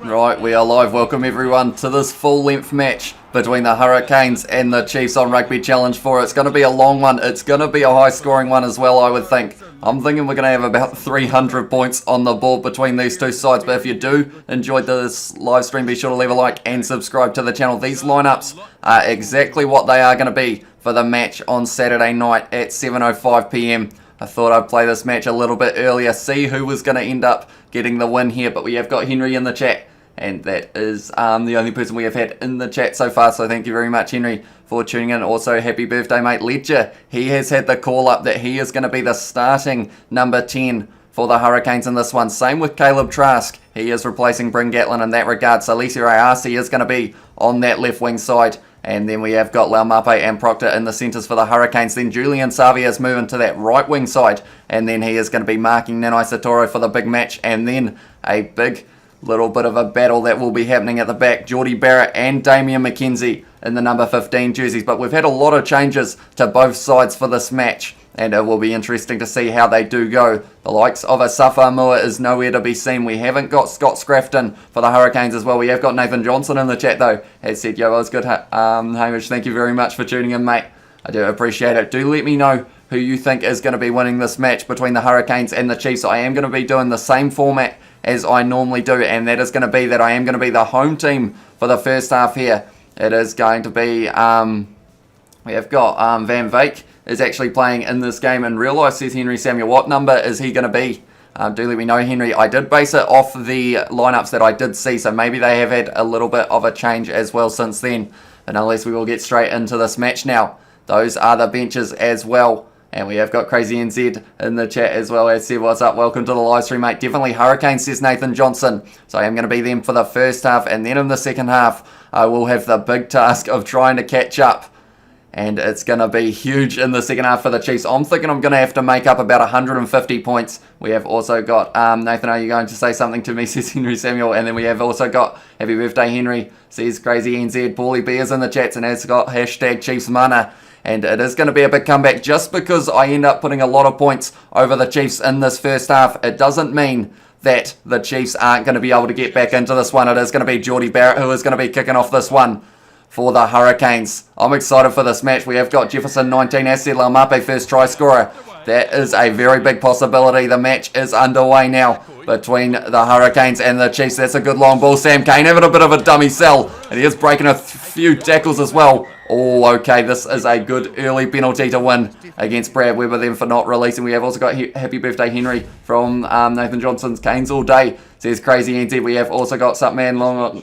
Right, we are live. Welcome everyone to this full-length match between the Hurricanes and the Chiefs on Rugby Challenge 4. It's going to be a long one. It's going to be a high-scoring one as well, I would think. I'm thinking we're going to have about 300 points on the board between these two sides. But if you do enjoy this live stream, be sure to leave a like and subscribe to the channel. These lineups are exactly what they are going to be for the match on Saturday night at 7:05 p.m. I thought I'd play this match a little bit earlier, see who was going to end up getting the win here. But we have got Henry in the chat, and that is the only person we have had in the chat so far. So thank you very much, Henry, for tuning in. Also, happy birthday, mate. Ledger, he has had the call up that he is going to be the starting number 10 for the Hurricanes in this one. Same with Caleb Trask. He is replacing Bryn Gatlin in that regard. So Lisi Rayasi is going to be on that left wing side. And then we have got Laumape and Proctor in the centres for the Hurricanes. Then Julian Savia is moving to that right wing side. And then he is going to be marking Nanai Satoro for the big match. And then a big little bit of a battle that will be happening at the back. Geordie Barrett and Damian McKenzie in the number 15 jerseys. But we've had a lot of changes to both sides for this match, and it will be interesting to see how they do go. The likes of a Safamua is nowhere to be seen. We haven't got Scott Scrafton for the Hurricanes as well. We have got Nathan Johnson in the chat though. Has said, yo, I was good. Hamish, thank you very much for tuning in, mate. I do appreciate it. Do let me know who you think is going to be winning this match between the Hurricanes and the Chiefs. I am going to be doing the same format as I normally do, and that is going to be that I am going to be the home team for the first half here. It is going to be, we have got Van Veek is actually playing in this game in real life, says Henry Samuel. What number is he going to be? Do let me know, Henry. I did base it off the lineups that I did see, so maybe they have had a little bit of a change as well since then. And unless we will get straight into this match now. Those are the benches as well. And we have got Crazy NZ in the chat as well. As said, what's up? Welcome to the live stream, mate. Definitely Hurricanes, says Nathan Johnson. So I am going to be them for the first half. And then in the second half, I will have the big task of trying to catch up. And it's going to be huge in the second half for the Chiefs. I'm thinking I'm going to have to make up about 150 points. We have also got, Nathan, are you going to say something to me, says Henry Samuel. And then we have also got, happy birthday, Henry, says Crazy NZ. Paulie Bears in the chats and has got hashtag Chiefs Mana. And it is going to be a big comeback just because I end up putting a lot of points over the Chiefs in this first half. It doesn't mean that the Chiefs aren't going to be able to get back into this one. It is going to be Geordie Barrett who is going to be kicking off this one for the Hurricanes. I'm excited for this match. We have got Jefferson 19, Asset Laumape first try scorer. That is a very big possibility. The match is underway now between the Hurricanes and the Chiefs. That's a good long ball. Sam Cane having a bit of a dummy sell, and he is breaking a few tackles as well. Oh, okay, this is a good early penalty to win against Brad Weber then for not releasing. We have also got happy birthday Henry from Nathan Johnson's Canes all day, says Crazy NZ. We have also got Supman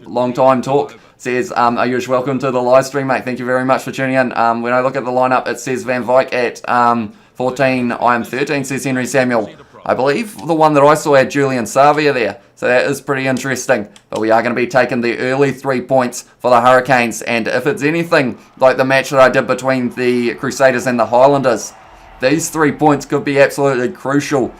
long time talk, says Ayush, welcome to the live stream, mate. Thank you very much for tuning in. When I look at the lineup, it says Van Veek at 14, I am 13, says Henry Samuel. I believe the one that I saw had Julian Savia there, so that is pretty interesting. But we are going to be taking the early 3 points for the Hurricanes, and if it's anything like the match that I did between the Crusaders and the Highlanders, these 3 points could be absolutely crucial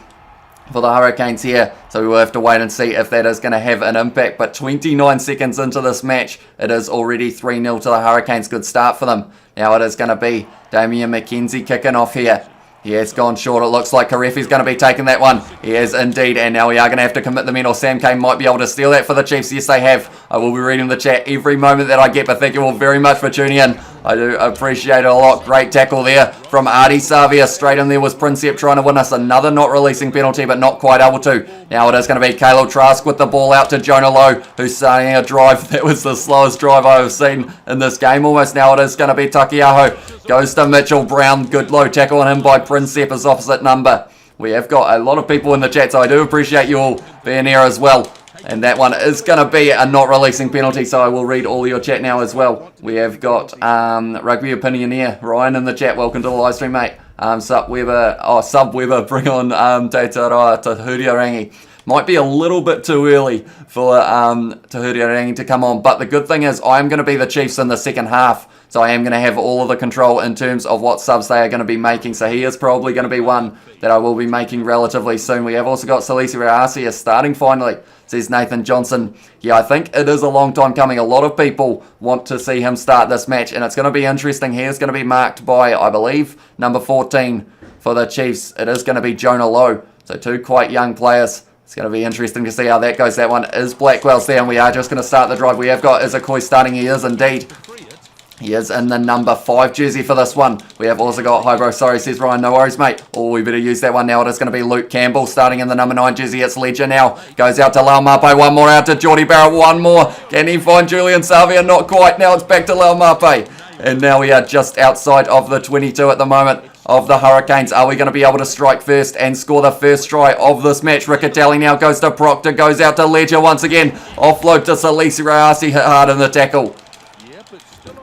for the Hurricanes here. So we will have to wait and see if that is going to have an impact. But 29 seconds into this match, it is already 3-0 to the Hurricanes. Good start for them. Now it is going to be Damian McKenzie kicking off here. He has gone short. It looks like Karefi's going to be taking that one. He is indeed. And now we are going to have to commit the men, or Sam Cane might be able to steal that for the Chiefs. Yes, they have. I will be reading the chat every moment that I get. But thank you all very much for tuning in. I do appreciate it a lot. Great tackle there from Artie Savia. Straight in there was Princep trying to win us another not releasing penalty, but not quite able to. Now it is going to be Caleb Trask with the ball out to Jonah Lowe, who's starting a drive. That was the slowest drive I have seen in this game almost. Now it is going to be Takiaho. Goes to Mitchell Brown. Good low tackle on him by Princep, as opposite number. We have got a lot of people in the chat, so I do appreciate you all being here as well. And that one is going to be a not releasing penalty, so I will read all your chat now as well. We have got Rugby Opinioneer Ryan in the chat. Welcome to the live stream, mate. Sub Weber, bring on Te Taroa Tahuriarangi. Might be a little bit too early for Tahuriarangi to come on, but the good thing is I'm going to be the Chiefs in the second half. So I am going to have all of the control in terms of what subs they are going to be making. So he is probably going to be one that I will be making relatively soon. We have also got Salisi Reasia starting finally, says Nathan Johnson. Yeah, I think it is a long time coming. A lot of people want to see him start this match, and it's going to be interesting. He is going to be marked by, I believe, number 14 for the Chiefs. It is going to be Jonah Lowe. So two quite young players. It's going to be interesting to see how that goes. That one is Blackwell's there, and we are just going to start the drive. We have got Izakoi starting. He is indeed. He is in the number 5 jersey for this one. We have also got Hybro. Sorry, says Ryan. No worries, mate. Oh, we better use that one now. It is going to be Luke Campbell starting in the number 9 jersey. It's Ledger now. Goes out to Laumape. One more out to Geordie Barrett. One more. Can he find Julian Savia? Not quite. Now it's back to Laumape. And now we are just outside of the 22 at the moment of the Hurricanes. Are we going to be able to strike first and score the first try of this match? Riccatelli now goes to Proctor. Goes out to Ledger once again. Offload to Salisi Rayasi. Hit hard in the tackle.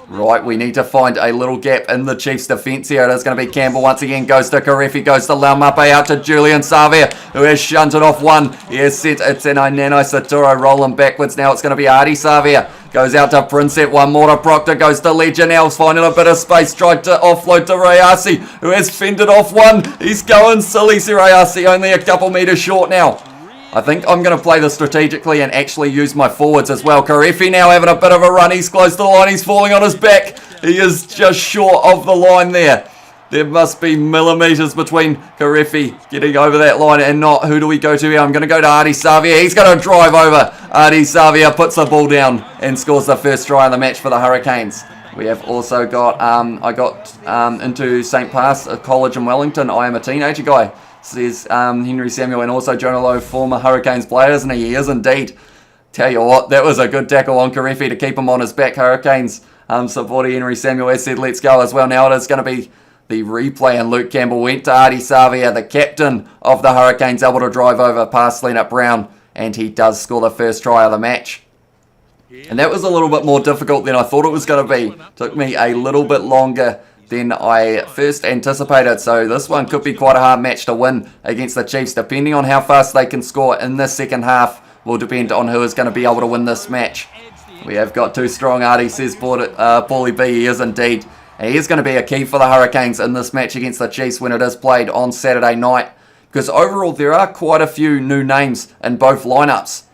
Right, we need to find a little gap in the Chiefs' defence here. It is going to be Campbell once again. Goes to Karefi. Goes to Laumape. Out to Julian Savia, who has shunted off one. He has set it's an Inano Saturo rolling backwards. Now it's going to be Artie Savia. Goes out to Princep. One more to Proctor. Goes to Ledger now. Finding a bit of space. Tried to offload to Rayasi, who has fended off one. He's going silly. Rayasi only a couple metres short now. I think I'm going to play this strategically and actually use my forwards as well. Karefi now having a bit of a run. He's close to the line. He's falling on his back. He is just short of the line there. There must be millimetres between Karefi getting over that line and not. Who do we go to here? I'm going to go to Artie Savia. He's going to drive over. Artie Savia puts the ball down and scores the first try of the match for the Hurricanes. We have also got, I got into St. Pass College in Wellington. I am a teenager guy, says Henry Samuel, and also Jonah Lowe, former Hurricanes player, isn't he? He is indeed. Tell you what, that was a good tackle on Karefi to keep him on his back. Hurricanes supporter Henry Samuel has said let's go as well. Now it is going to be the replay, and Luke Campbell went to Artie Savia, the captain of the Hurricanes, able to drive over past Leonard Brown, and he does score the first try of the match. And that was a little bit more difficult than I thought it was going to be. Took me a little bit longer than I first anticipated, so this one could be quite a hard match to win against the Chiefs. Depending on how fast they can score in the second half will depend on who is going to be able to win this match. We have got too strong, Artie, says Paulie B. He is indeed. And he is going to be a key for the Hurricanes in this match against the Chiefs when it is played on Saturday night, because overall there are quite a few new names in both lineups.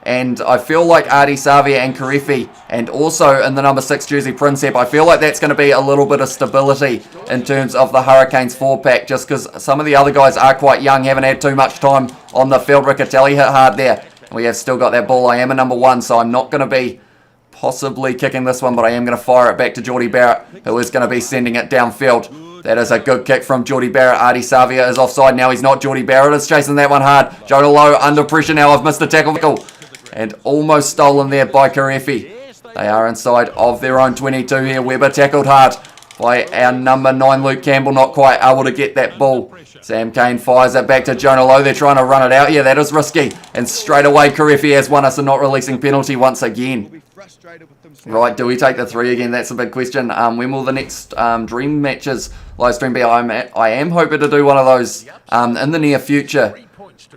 And I feel like Artie Savia and Karefi, and also in the number 6 jersey Princep, I feel like that's going to be a little bit of stability in terms of the Hurricanes 4-pack, just because some of the other guys are quite young, haven't had too much time on the field. Riccatelli hit hard there. We have still got that ball. I am a number 1, so I'm not going to be possibly kicking this one, but I am going to fire it back to Geordie Barrett, who is going to be sending it downfield. That is a good kick from Geordie Barrett. Artie Savia is offside now. He's not. Geordie Barrett is chasing that one hard. Jonah Lowe under pressure now. I've missed the tackle. And almost stolen there by Karefi. They are inside of their own 22 here. Weber tackled hard by our number 9, Luke Campbell. Not quite able to get that ball. Sam Kane fires it back to Jonah Lowe. They're trying to run it out here. That is risky. And straight away, Karefi has won us a not releasing penalty once again. Right, do we take the 3 again? That's a big question. When will the next Dream Matches live stream be? I am hoping to do one of those in the near future.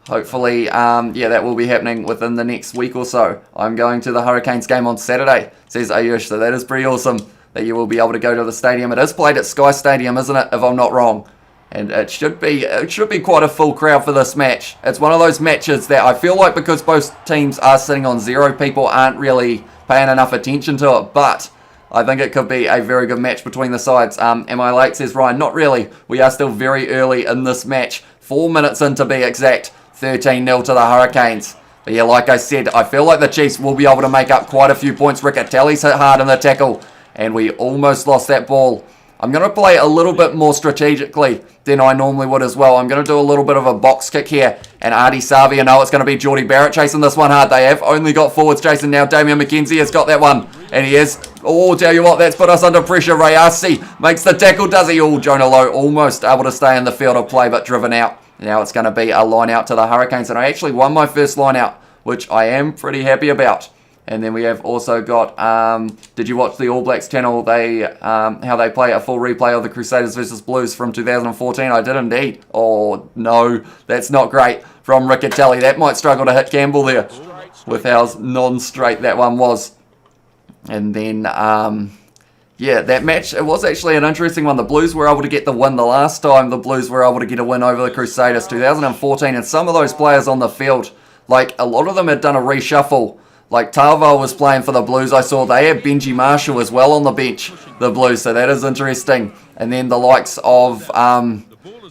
Hopefully, yeah, that will be happening within the next week or so. I'm going to the Hurricanes game on Saturday, says Ayush, so that is pretty awesome that you will be able to go to the stadium. It is played at Sky Stadium, isn't it, if I'm not wrong? And it should be quite a full crowd for this match. It's one of those matches that I feel like, because both teams are sitting on 0, people aren't really paying enough attention to it, but I think it could be a very good match between the sides. Am I late, says Ryan? Not really. We are still very early in this match. 4 minutes in to be exact. 13-0 to the Hurricanes. But yeah, like I said, I feel like the Chiefs will be able to make up quite a few points. Riccatelli's hit hard in the tackle, and we almost lost that ball. I'm going to play a little bit more strategically than I normally would as well. I'm going to do a little bit of a box kick here. And Artie Savia, no, it's going to be Geordie Barrett chasing this one hard. They have only got forwards chasing now. Damian McKenzie has got that one. And he is. Oh, tell you what, that's put us under pressure. Rayasi makes the tackle, does he? Oh, Jonah Lowe almost able to stay in the field of play, but driven out. Now it's going to be a line out to the Hurricanes. And I actually won my first line out, which I am pretty happy about. And then we have also got, did you watch the All Blacks channel? How they play a full replay of the Crusaders versus Blues from 2014? I did indeed. Oh, no, that's not great from Riccatelli. That might struggle to hit Campbell there with how non-straight that one was. And then, yeah, that match, it was actually an interesting one. The Blues were able to get the win the last time. The Blues were able to get a win over the Crusaders, 2014. And some of those players on the field, like a lot of them had done a reshuffle. Like Tarvo was playing for the Blues. I saw they had Benji Marshall as well on the bench, the Blues. So that is interesting. And then the likes of,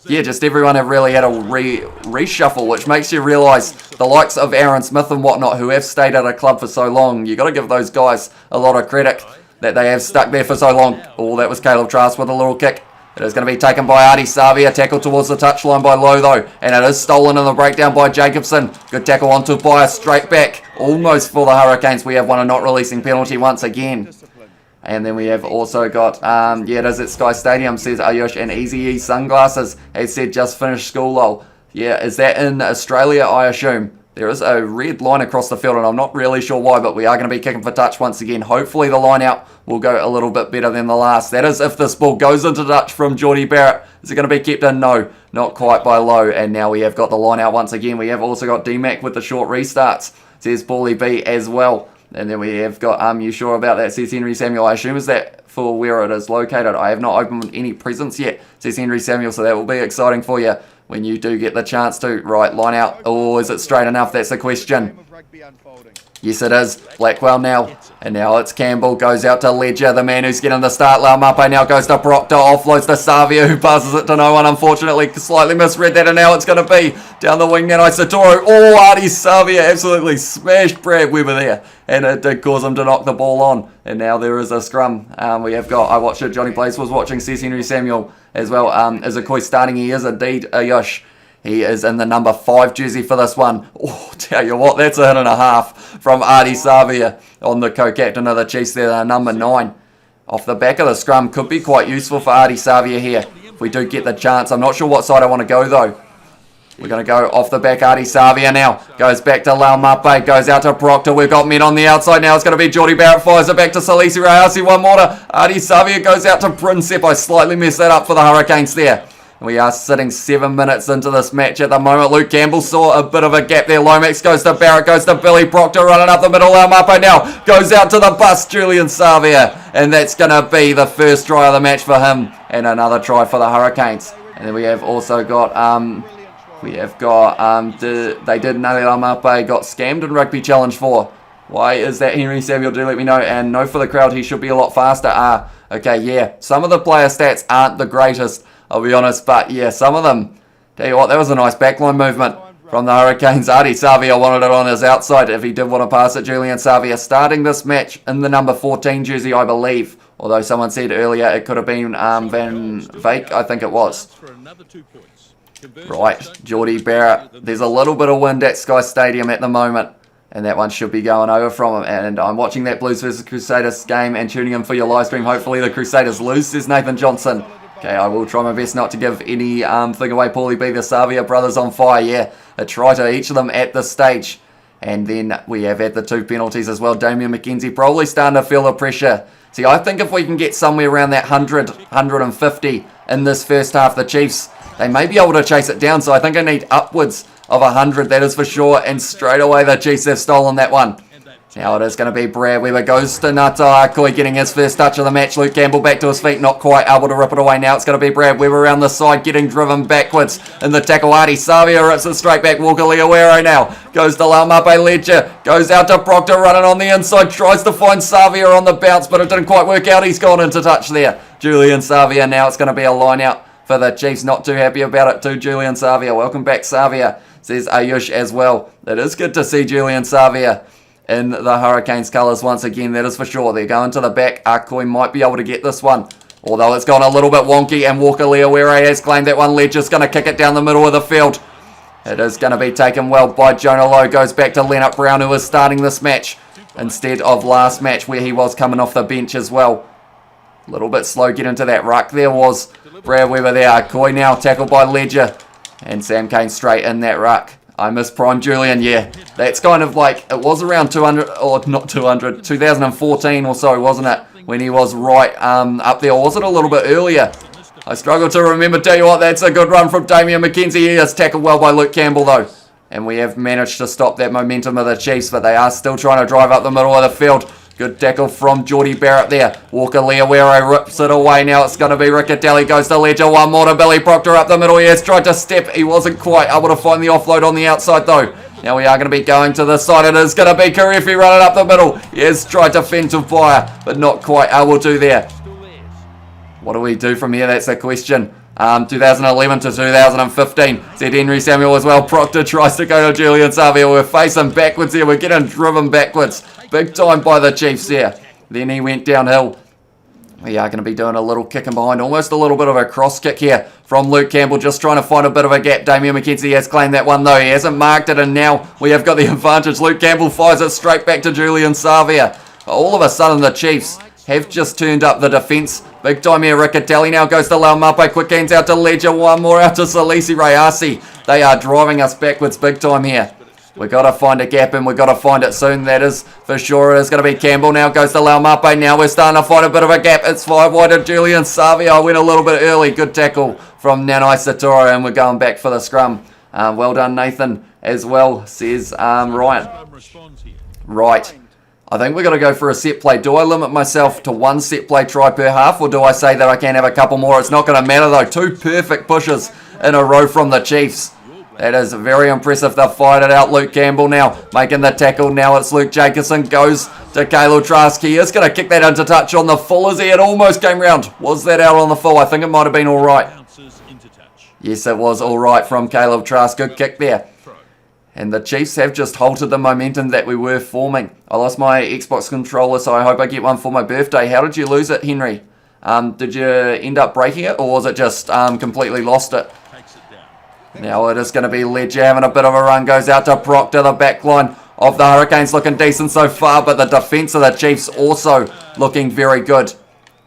yeah, just everyone have really had a reshuffle, which makes you realise the likes of Aaron Smith and whatnot, who have stayed at a club for so long, you got to give those guys a lot of credit that they have stuck there for so long. Oh, that was Caleb Trask with a little kick. It is going to be taken by Artie Savia. Tackle towards the touchline by Lowe, though. And it is stolen in the breakdown by Jacobson. Good tackle onto by a straight back. Almost for the Hurricanes. We have won a not releasing penalty once again. And then we have also got, yeah, it is at Sky Stadium, says Ayush, and Easy E Sunglasses. He said just finished school, lol. Yeah, is that in Australia, I assume? There is a red line across the field, and I'm not really sure why, but we are going to be kicking for touch once again. Hopefully the line out will go a little bit better than the last. That is if this ball goes into touch from Geordie Barrett. Is it going to be kept in? No, not quite by Lowe. And now we have got the line out once again. We have also got D-Mac with the short restarts, says Paulie B as well. And then we have got, you sure about that, says Henry Samuel. I assume is that for where it is located. I have not opened any presents yet, says Henry Samuel, so that will be exciting for you when you do get the chance to. Right, line out. Oh, is it straight enough? That's the question. Yes, it is. Blackwell now. And now it's Campbell. Goes out to Ledger, the man who's getting the start. Laumape now goes to Proctor. Offloads to Savia, who passes it to no one. Unfortunately, slightly misread that. And now it's going to be down the wing. Now Satoro. Oh, Artie Savia absolutely smashed Brad Weber there. And it did cause him to knock the ball on. And now there is a scrum. We have got, I watched it, Johnny Place was watching, says Henry Samuel as well. Is Akoi starting? He is indeed a Yush. He is in the number 5 jersey for this one. Oh, tell you what, that's a hit and a half from Artie Savia on the co-captain of the Chiefs there, number 9. Off the back of the scrum, could be quite useful for Artie Savia here if we do get the chance. I'm not sure what side I want to go though. We're going to go off the back. Artie Savia now goes back to Laumape, goes out to Proctor. We've got men on the outside now. It's going to be Geordie Barrett, fires it back to Salisi Rayasi. One more to Artie Savia, goes out to Prinsep. I slightly messed that up for the Hurricanes there. We are sitting 7 minutes into this match at the moment. Luke Campbell saw a bit of a gap there. Lomax goes to Barrett, goes to Billy Proctor, running up the middle. Laumape now goes out to the bus, Julian Savia. And that's going to be the first try of the match for him. And another try for the Hurricanes. And then we have also got, they did know Laumape got scammed in Rugby Challenge 4. Why is that, Henry Samuel? Do let me know. And no for the crowd, he should be a lot faster. Okay, yeah. Some of the player stats aren't the greatest, I'll be honest, but yeah, some of them. Tell you what, that was a nice backline movement from the Hurricanes. Artie Savia wanted it on his outside if he did want to pass it. Julian Savia starting this match in the number 14 jersey, I believe. Although someone said earlier it could have been Van Vaek, I think it was. Right, Geordie Barrett. There's a little bit of wind at Sky Stadium at the moment, and that one should be going over from him. And I'm watching that Blues vs Crusaders game and tuning in for your live stream. Hopefully the Crusaders lose, says Nathan Johnson. Okay, I will try my best not to give any thing away. Paulie B, the Savia brothers on fire. Yeah, a try to each of them at this stage. And then we have had the 2 penalties as well. Damian McKenzie probably starting to feel the pressure. See, I think if we can get somewhere around that 100, 150 in this first half, the Chiefs, they may be able to chase it down. So I think I need upwards of 100, that is for sure. And straight away, the Chiefs have stolen that one. Now it is going to be Brad Weber, goes to Ngata Akoi, getting his first touch of the match. Luke Campbell back to his feet, not quite able to rip it away. Now it's going to be Brad Weber around the side, getting driven backwards in the tackle. Artie Savia rips it straight back. Walker Leawero now goes to Laumape. Ledger goes out to Proctor, running on the inside, tries to find Savia on the bounce, but it didn't quite work out. He's gone into touch there. Julian Savia, now it's going to be a line out for the Chiefs. Not too happy about it too, Julian Savia. Welcome back, Savia, says Ayush as well. It is good to see Julian Savia in the Hurricanes colours once again, that is for sure. They're going to the back. Akoi might be able to get this one, although it's gone a little bit wonky, and Walker Leawero has claimed that one. Ledger's going to kick it down the middle of the field. It is going to be taken well by Jonah Lowe. Goes back to Leonard Brown, who is starting this match instead of last match where he was coming off the bench as well. A little bit slow get into that ruck. There was Brad Weber there. Akoi now tackled by Ledger, and Sam Kane straight in that ruck. I miss Prime Julian, yeah. That's kind of like, it was around 200, or not 200, 2014 or so, wasn't it? When he was right up there. Or was it a little bit earlier? I struggle to remember. Tell you what, that's a good run from Damian McKenzie. He is tackled well by Luke Campbell though. And we have managed to stop that momentum of the Chiefs, but they are still trying to drive up the middle of the field. Good tackle from Geordie Barrett there. Walker Leawero rips it away. Now it's going to be Riccatelli. Goes to Ledger. One more to Billy Proctor up the middle. He has tried to step. He wasn't quite able to find the offload on the outside though. Now we are going to be going to the side. It is going to be Karefi running up the middle. He has tried to fend to fire, but not quite able to there. What do we do from here? That's the question. 2011 to 2015. Said Henry Samuel as well. Proctor tries to go to Julian Savia. We're facing backwards here. We're getting driven backwards. Big time by the Chiefs here. Then he went downhill. We are going to be doing a little kick in behind. Almost a little bit of a cross kick here from Luke Campbell. Just trying to find a bit of a gap. Damien McKenzie has claimed that one though. He hasn't marked it, and now we have got the advantage. Luke Campbell fires it straight back to Julian Savia. All of a sudden the Chiefs have just turned up the defence. Big time here. Riccatelli now goes to Laumape. Quick hands out to Ledger. One more out to Salisi Rayasi. They are driving us backwards big time here. We've got to find a gap, and we've got to find it soon. That is for sure. It is going to be Campbell now. Goes to Laumape. Now we're starting to find a bit of a gap. It's 5 wide to Julian Savia. I went a little bit early. Good tackle from Nanai Satoro, and we're going back for the scrum. Well done, Nathan, as well, says Ryan. Right. I think we're going to go for a set play. Do I limit myself to one set play try per half, or do I say that I can have a couple more? It's not going to matter, though. 2 perfect pushes in a row from the Chiefs. That is very impressive. They've fired it out. Luke Campbell now making the tackle. Now it's Luke Jacobson. Goes to Caleb Trask. He is going to kick that into touch on the full as he it almost came round. Was that out on the full? I think it might have been all right. Yes, it was all right from Caleb Trask. Good kick there. And the Chiefs have just halted the momentum that we were forming. I lost my Xbox controller, so I hope I get one for my birthday. How did you lose it, Henry? Did you end up breaking it, or was it just completely lost it? Now it is going to be Ledger having a bit of a run. Goes out to Proctor. The back line of the Hurricanes looking decent so far, but the defence of the Chiefs also looking very good.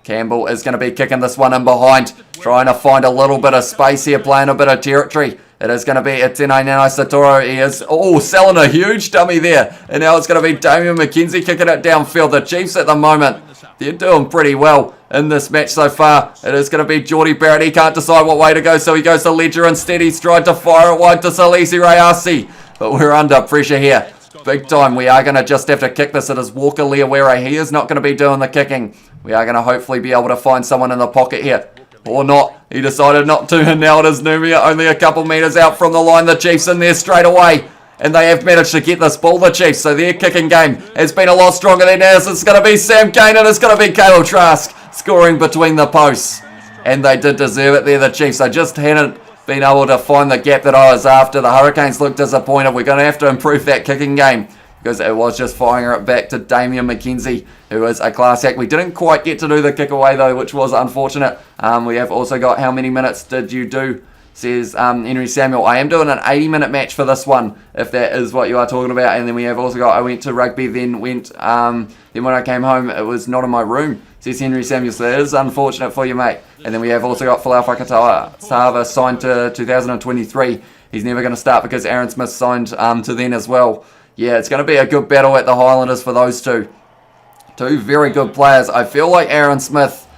Campbell is going to be kicking this one in behind, trying to find a little bit of space here, playing a bit of territory. It is going to be Etene Nanai Satoro. He is, selling a huge dummy there. And now it's going to be Damien McKenzie kicking it downfield. The Chiefs at the moment, they're doing pretty well in this match so far. It is going to be Geordie Barrett. He can't decide what way to go, so he goes to Ledger instead. He's tried to fire it wide to Salisi Rayasi, but we're under pressure here. Big time. We are going to just have to kick this. It is Walker Leawere. He is not going to be doing the kicking. We are going to hopefully be able to find someone in the pocket here. Or not. He decided not to, and now it is Numia only a couple metres out from the line. The Chiefs in there straight away. And they have managed to get this ball, the Chiefs. So their kicking game has been a lot stronger than ours. It's going to be Sam Kane, and it's going to be Caleb Trask scoring between the posts. And they did deserve it there, the Chiefs. I just hadn't been able to find the gap that I was after. The Hurricanes look disappointed. We're going to have to improve that kicking game, because it was just firing it back to Damien McKenzie, who is a class act. We didn't quite get to do the kick away, though, which was unfortunate. We have also got, how many minutes did you do, says Henry Samuel. I am doing an 80-minute match for this one, if that is what you are talking about. And then we have also got, I went to rugby, then when I came home, it was not in my room, says Henry Samuel. So that is unfortunate for you, mate. And then we have also got Folau Fakatava signed to 2023. He's never going to start because Aaron Smith signed to then as well. Yeah, it's going to be a good battle at the Highlanders for those two. Two very good players. I feel like Aaron Smith,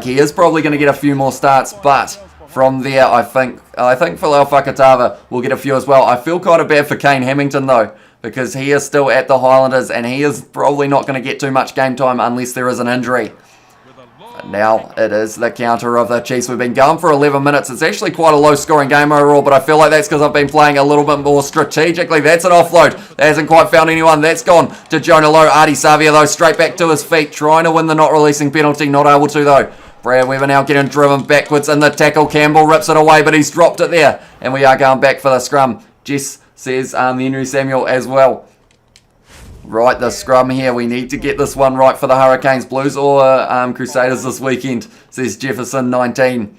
he is probably going to get a few more starts, but from there, I think Folau Fakatava will get a few as well. I feel kind of bad for Kane Hamilton, though, because he is still at the Highlanders, and he is probably not going to get too much game time unless there is an injury. But now it is the counter of the Chiefs. We've been going for 11 minutes. It's actually quite a low-scoring game overall, but I feel like that's because I've been playing a little bit more strategically. That's an offload. That hasn't quite found anyone. That's gone to Jonah Lowe. Artie Savia, though, straight back to his feet, trying to win the not releasing penalty. Not able to, though. Brad Weber now getting driven backwards in the tackle. Campbell rips it away, but he's dropped it there. And we are going back for the scrum. Jess says Henry Samuel as well. Right, the scrum here. We need to get this one right for the Hurricanes. Blues or Crusaders this weekend, says Jefferson 19.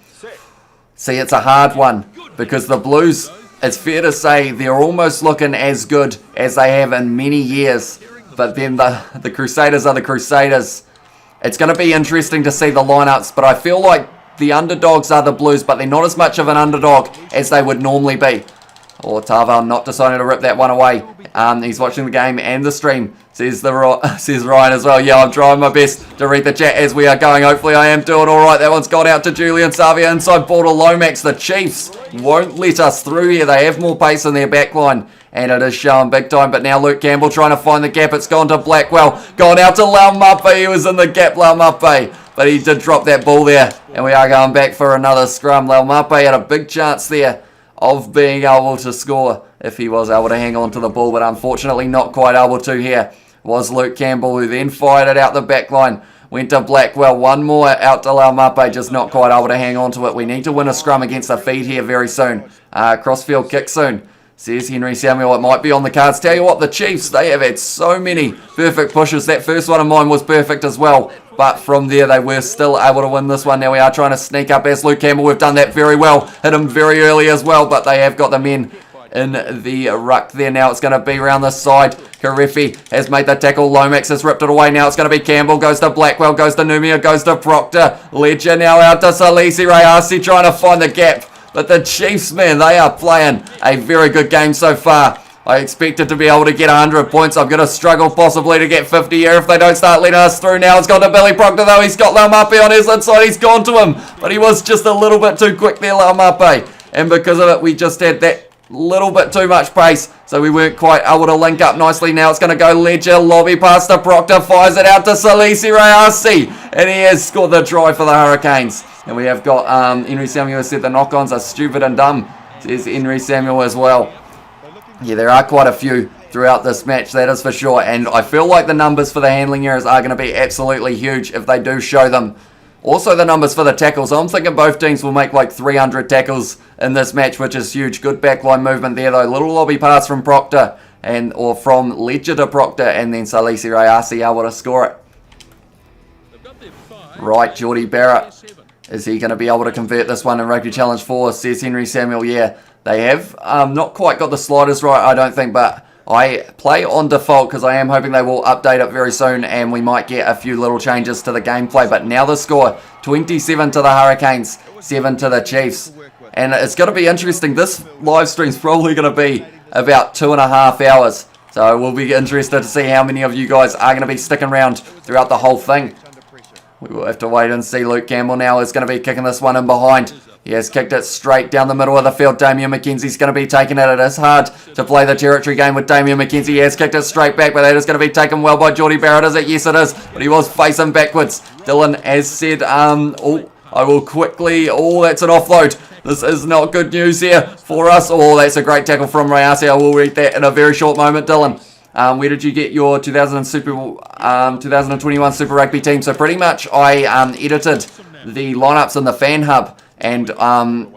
See, it's a hard one because the Blues, it's fair to say, they're almost looking as good as they have in many years. But then the Crusaders are the Crusaders. It's going to be interesting to see the lineups, but I feel like the underdogs are the Blues, but they're not as much of an underdog as they would normally be. Tava not deciding to rip that one away. He's watching the game and the stream, says Ryan as well. Yeah, I'm trying my best to read the chat as we are going. Hopefully I am doing all right. That one's gone out to Julian Savia inside ball to Lomax. The Chiefs won't let us through here. They have more pace in their back line, and it is showing big time. But now Luke Campbell trying to find the gap. It's gone to Blackwell. Gone out to Laumape. He was in the gap, Laumape. But he did drop that ball there. And we are going back for another scrum. Laumape had a big chance there of being able to score if he was able to hang on to the ball. But unfortunately not quite able to here. Was Luke Campbell, who then fired it out the back line. Went to Blackwell. One more out to Laumape. Just not quite able to hang on to it. We need to win a scrum against the feed here very soon. Crossfield kick soon. Says Henry Samuel, it might be on the cards. Tell you what, the Chiefs, they have had so many perfect pushes. That first one of mine was perfect as well. But from there, they were still able to win this one. Now we are trying to sneak up as Luke Campbell. We've done that very well. Hit him very early as well, but they have got the men in the ruck there. Now it's going to be around the side. Karefi has made the tackle. Lomax has ripped it away. Now it's going to be Campbell. Goes to Blackwell. Goes to Numia. Goes to Proctor. Ledger now out to Salisi Rayasi trying to find the gap. But the Chiefs, man, they are playing a very good game so far. I expected to be able to get 100 points. I'm going to struggle possibly to get 50 here if they don't start letting us through now. It's gone to Billy Proctor though. He's got Laumape on his inside. He's gone to him. But he was just a little bit too quick there, Laumape. And because of it, we just had that little bit too much pace. So we weren't quite able to link up nicely. Now it's going to go Ledger. Lobby pass to Proctor. Fires it out to Salisi Rayasi. And he has scored the try for the Hurricanes. And we have got Henry Samuel has said the knock-ons are stupid and dumb. Says Henry Samuel as well. Yeah, there are quite a few throughout this match, that is for sure. And I feel like the numbers for the handling errors are going to be absolutely huge if they do show them. Also the numbers for the tackles. I'm thinking both teams will make like 300 tackles in this match, which is huge. Good backline movement there though. Little lobby pass from Proctor or from Ledger to Proctor, and then Salisi Rayasi able to score it. Right, Geordie Barrett. Is he going to be able to convert this one in Rugby Challenge 4? Says Henry Samuel. Yeah, they have not quite got the sliders right, I don't think, but I play on default because I am hoping they will update it very soon and we might get a few little changes to the gameplay. But now the score, 27 to the Hurricanes, 7 to the Chiefs. And it's going to be interesting. This live stream is probably going to be about 2.5 hours. So we'll be interested to see how many of you guys are going to be sticking around throughout the whole thing. We will have to wait and see. Luke Campbell now is going to be kicking this one in behind. He has kicked it straight down the middle of the field. Damien McKenzie's going to be taking it. It is hard to play the territory game with Damien McKenzie. He has kicked it straight back, but that is going to be taken well by Geordie Barrett, is it? Yes, it is. But he was facing backwards. Dylan has said, I will quickly... Oh, that's an offload. This is not good news here for us. Oh, that's a great tackle from Rayasi. I will read that in a very short moment, Dylan. Where did you get your 2021 Super Rugby team? So pretty much I edited the lineups in the fan hub and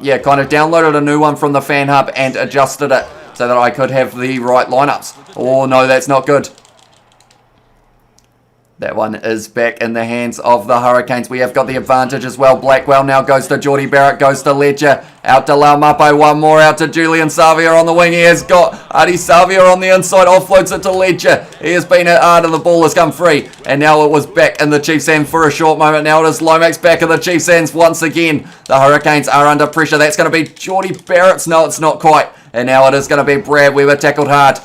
yeah, kind of downloaded a new one from the fan hub and adjusted it so that I could have the right lineups. Oh no, that's not good. That one is back in the hands of the Hurricanes. We have got the advantage as well. Blackwell now goes to Geordie Barrett, goes to Ledger, out to Laumape, one more out to Julian Savia on the wing. He has got Adi Savia on the inside, offloads it to Ledger. He has been hit hard and the ball has come free. And now it was back in the Chiefs' hands for a short moment. Now it is Lomax back in the Chiefs' hands once again. The Hurricanes are under pressure. That's going to be Geordie Barrett's. No, it's not quite. And now it is going to be Brad Weber tackled hard.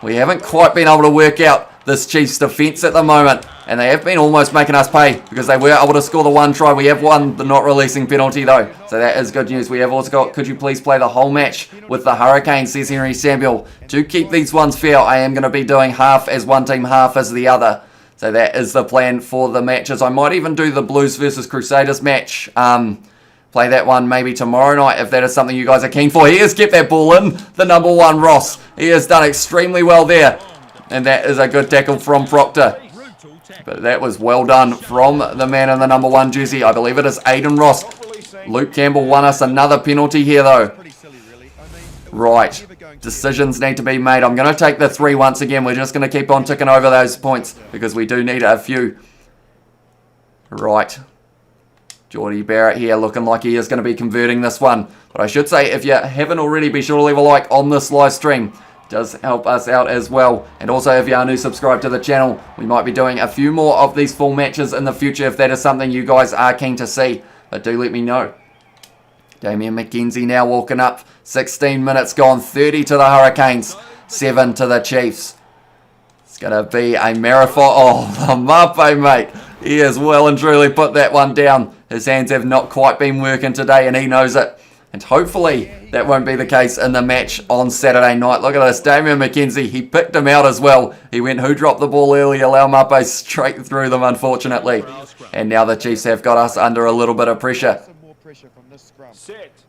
We haven't quite been able to work out this Chiefs defence at the moment, and they have been almost making us pay because they were able to score the one try. We have won the not releasing penalty though, so that is good news. We have also got, could you please play the whole match with the Hurricanes, says Henry Samuel. To keep these ones fair, I am going to be doing half as one team, half as the other. So that is the plan for the matches. I might even do the Blues versus Crusaders match. Play that one maybe tomorrow night if that is something you guys are keen for. He has kept that ball in, the number one Ross. He has done extremely well there. And that is a good tackle from Proctor. But that was well done from the man in the number one jersey. I believe it is Aiden Ross. Luke Campbell won us another penalty here though. Right. Decisions need to be made. I'm going to take the 3 once again. We're just going to keep on ticking over those points because we do need a few. Right. Geordie Barrett here looking like he is going to be converting this one. But I should say, if you haven't already, be sure to leave a like on this live stream. Does help us out as well. And also, if you are new, subscribe to the channel. We might be doing a few more of these full matches in the future if that is something you guys are keen to see. But do let me know. Damien McKenzie now walking up. 16 minutes gone. 30 to the Hurricanes. 7 to the Chiefs. It's going to be a marathon. Oh, the Mape, mate. He has well and truly put that one down. His hands have not quite been working today and he knows it. And hopefully that won't be the case in the match on Saturday night. Look at this, Damien McKenzie, he picked him out as well. He went, who dropped the ball earlier? Laumape straight through them, unfortunately. And now the Chiefs have got us under a little bit of pressure.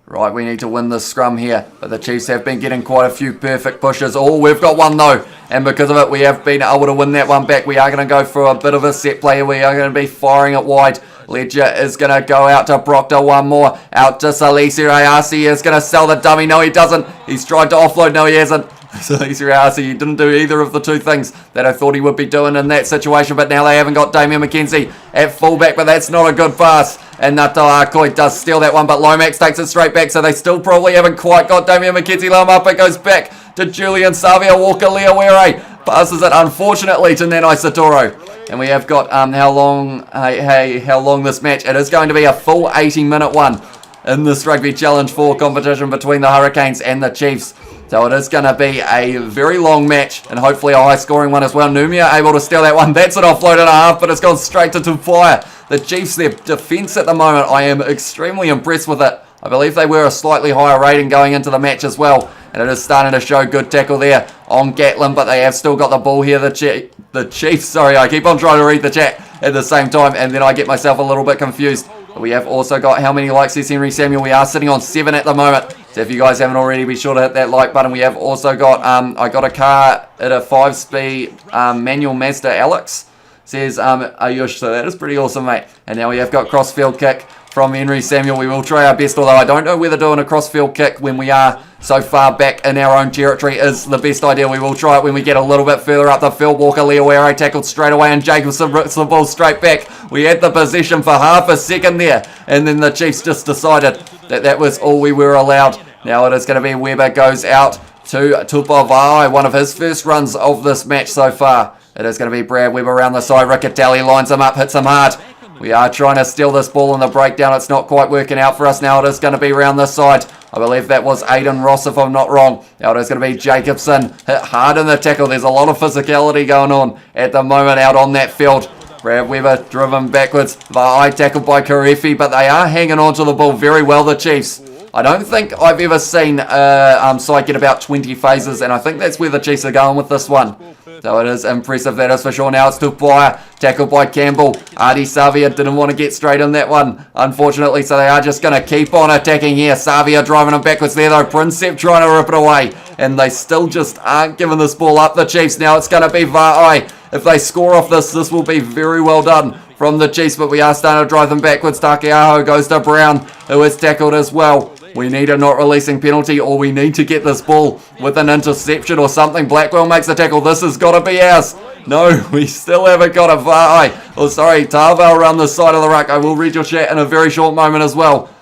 Right, we need to win this scrum here. But the Chiefs have been getting quite a few perfect pushes. Oh, we've got one though. And because of it, we have been able to win that one back. We are going to go for a bit of a set play. We are going to be firing it wide. Ledger is going to go out to Proctor one more. Out to Salisi Rayasi is going to sell the dummy. No, he doesn't. He's tried to offload. No, he hasn't. Salisi Rayasi, he didn't do either of the two things that I thought he would be doing in that situation. But now they haven't got Damian McKenzie at fullback. But that's not a good pass. And Natoa Akoi does steal that one. But Lomax takes it straight back. So they still probably haven't quite got Damian McKenzie. Up it goes back to Julian Savia Walker Leawere. Passes it unfortunately to Nanai Satoro. And we have got how long this match. It is going to be a full 80-minute one in this Rugby Challenge 4 competition between the Hurricanes and the Chiefs. So it is going to be a very long match and hopefully a high-scoring one as well. Numia able to steal that one. That's an offload and a half, but it's gone straight to Tupaya. The Chiefs, their defence at the moment, I am extremely impressed with it. I believe they were a slightly higher rating going into the match as well. And it is starting to show good tackle there on Gatlin, but they have still got the ball here. The Chiefs, sorry, I keep on trying to read the chat at the same time, and then I get myself a little bit confused. But we have also got how many likes is Henry Samuel? We are sitting on 7 at the moment. So if you guys haven't already, be sure to hit that like button. We have also got, I got a car at a 5-speed manual Mazda Alex. Says Ayush, so that is pretty awesome, mate. And now we have got crossfield kick from Henry Samuel. We will try our best, although I don't know whether doing a crossfield kick when we are so far back in our own territory is the best idea. We will try it when we get a little bit further up the field. Walker Leawere tackled straight away and Jacobson rips the ball straight back. We had the possession for half a second there, and then the Chiefs just decided that that was all we were allowed. Now it is going to be Weber goes out to Tupavai, one of his first runs of this match so far. It is going to be Brad Weber around the side. Riccatelli lines him up, hits him hard. We are trying to steal this ball in the breakdown. It's not quite working out for us. Now it is going to be around this side. I believe that was Aiden Ross, if I'm not wrong. Now it is going to be Jacobson. Hit hard in the tackle. There's a lot of physicality going on at the moment out on that field. Brad Weber driven backwards. Eye tackled by Karefi, but they are hanging on to the ball very well, the Chiefs. I don't think I've ever seen side get about 20 phases, and I think that's where the Chiefs are going with this one. So it is impressive, that is for sure. Now it's Tupaya, tackled by Campbell. Artie Savia didn't want to get straight in that one, unfortunately, so they are just going to keep on attacking here. Savia driving him backwards there, though. Princep trying to rip it away, and they still just aren't giving this ball up, the Chiefs. Now it's going to be Va'ai. If they score off this, this will be very well done from the Chiefs, but we are starting to drive them backwards. Takeaho goes to Brown, who is tackled as well. We need a not releasing penalty, or we need to get this ball with an interception or something. Blackwell makes the tackle. This has got to be ours. No, we still haven't got a Vai. Oh, sorry, Tarval around the side of the ruck. I will read your chat in a very short moment as well.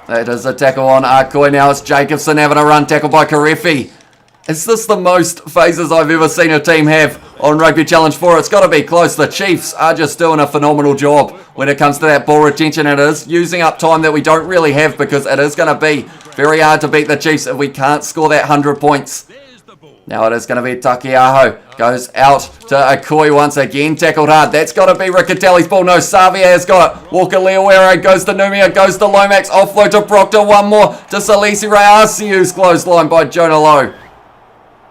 That is a tackle on Akoi. Now it's Jacobson having a run, tackled by Karefi. Is this the most phases I've ever seen a team have on Rugby Challenge 4? It's got to be close. The Chiefs are just doing a phenomenal job when it comes to that ball retention. It is using up time that we don't really have, because it is going to be very hard to beat the Chiefs if we can't score that 100 points. Now it is going to be Takeaho. Goes out to Akoi once again. Tackled hard. That's got to be Riccatelli's ball. No, Savia has got it. Walker Leawere goes to Numia. Goes to Lomax. Offload to Proctor. One more to Salisi Rayasiu's closed line by Jonah Lowe.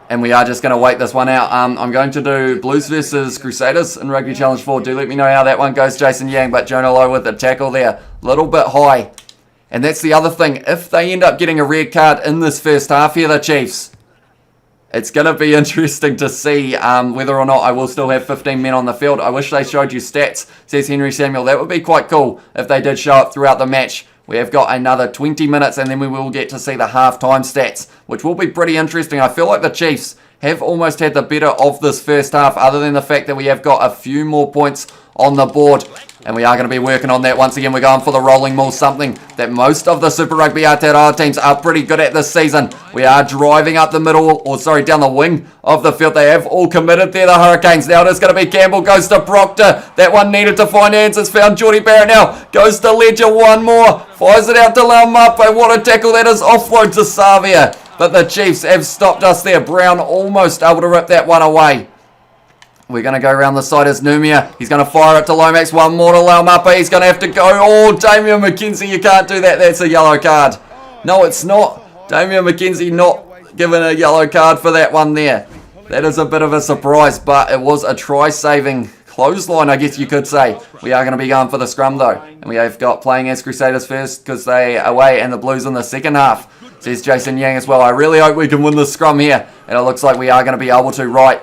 And we are just going to wait this one out. I'm going to do Blues versus Crusaders in Rugby Challenge 4. Do let me know how that one goes, Jason Yang. But Jonah Lowe with the tackle there. A little bit high. And that's the other thing. If they end up getting a red card in this first half here, the Chiefs, it's going to be interesting to see whether or not I will still have 15 men on the field. I wish they showed you stats, says Henry Samuel. That would be quite cool if they did show up throughout the match. We have got another 20 minutes, and then we will get to see the half-time stats, which will be pretty interesting. I feel like the Chiefs have almost had the better of this first half, other than the fact that we have got a few more points on the board. And we are going to be working on that once again. We're going for the rolling maul, something that most of the Super Rugby Aotearoa teams are pretty good at this season. We are driving up the middle, or sorry, down the wing of the field. They have all committed there, the Hurricanes. Now it is going to be Campbell, goes to Proctor. That one needed to find answers. Found Geordie Barrett now. Goes to Ledger, one more. Fires it out to Laumape. What a tackle that is. Offload to Savia. But the Chiefs have stopped us there. Brown almost able to rip that one away. We're going to go around the side as Numia. He's going to fire it to Lomax. One more to Laumape. He's going to have to go. Oh, Damian McKenzie, you can't do that. That's a yellow card. No, it's not. Damian McKenzie not given a yellow card for that one there. That is a bit of a surprise, but it was a try-saving clothesline, I guess you could say. We are going to be going for the scrum though. And we have got playing as Crusaders first because they are away and the Blues in the second half. Says Jason Yang as well. I really hope we can win the scrum here. And it looks like we are going to be able to. Right.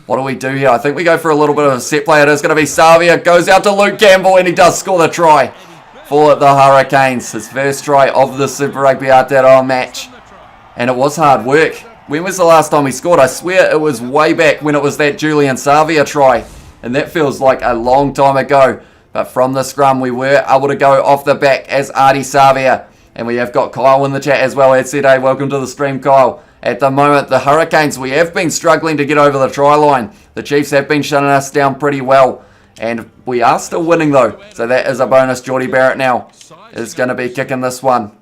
What do we do here? I think we go for a little bit of a set play. It is going to be Savia. Goes out to Luke Campbell and he does score the try for the Hurricanes. His first try of the Super Rugby Aotearoa match. And it was hard work. When was the last time he scored? I swear it was way back when it was that Julian Savia try. And that feels like a long time ago. But from the scrum, we were able to go off the back as Artie Savia. And we have got Kyle in the chat as well. Ed said, hey, welcome to the stream, Kyle. At the moment, the Hurricanes, we have been struggling to get over the try line. The Chiefs have been shutting us down pretty well. And we are still winning, though. So that is a bonus. Geordie Barrett now is going to be kicking this one.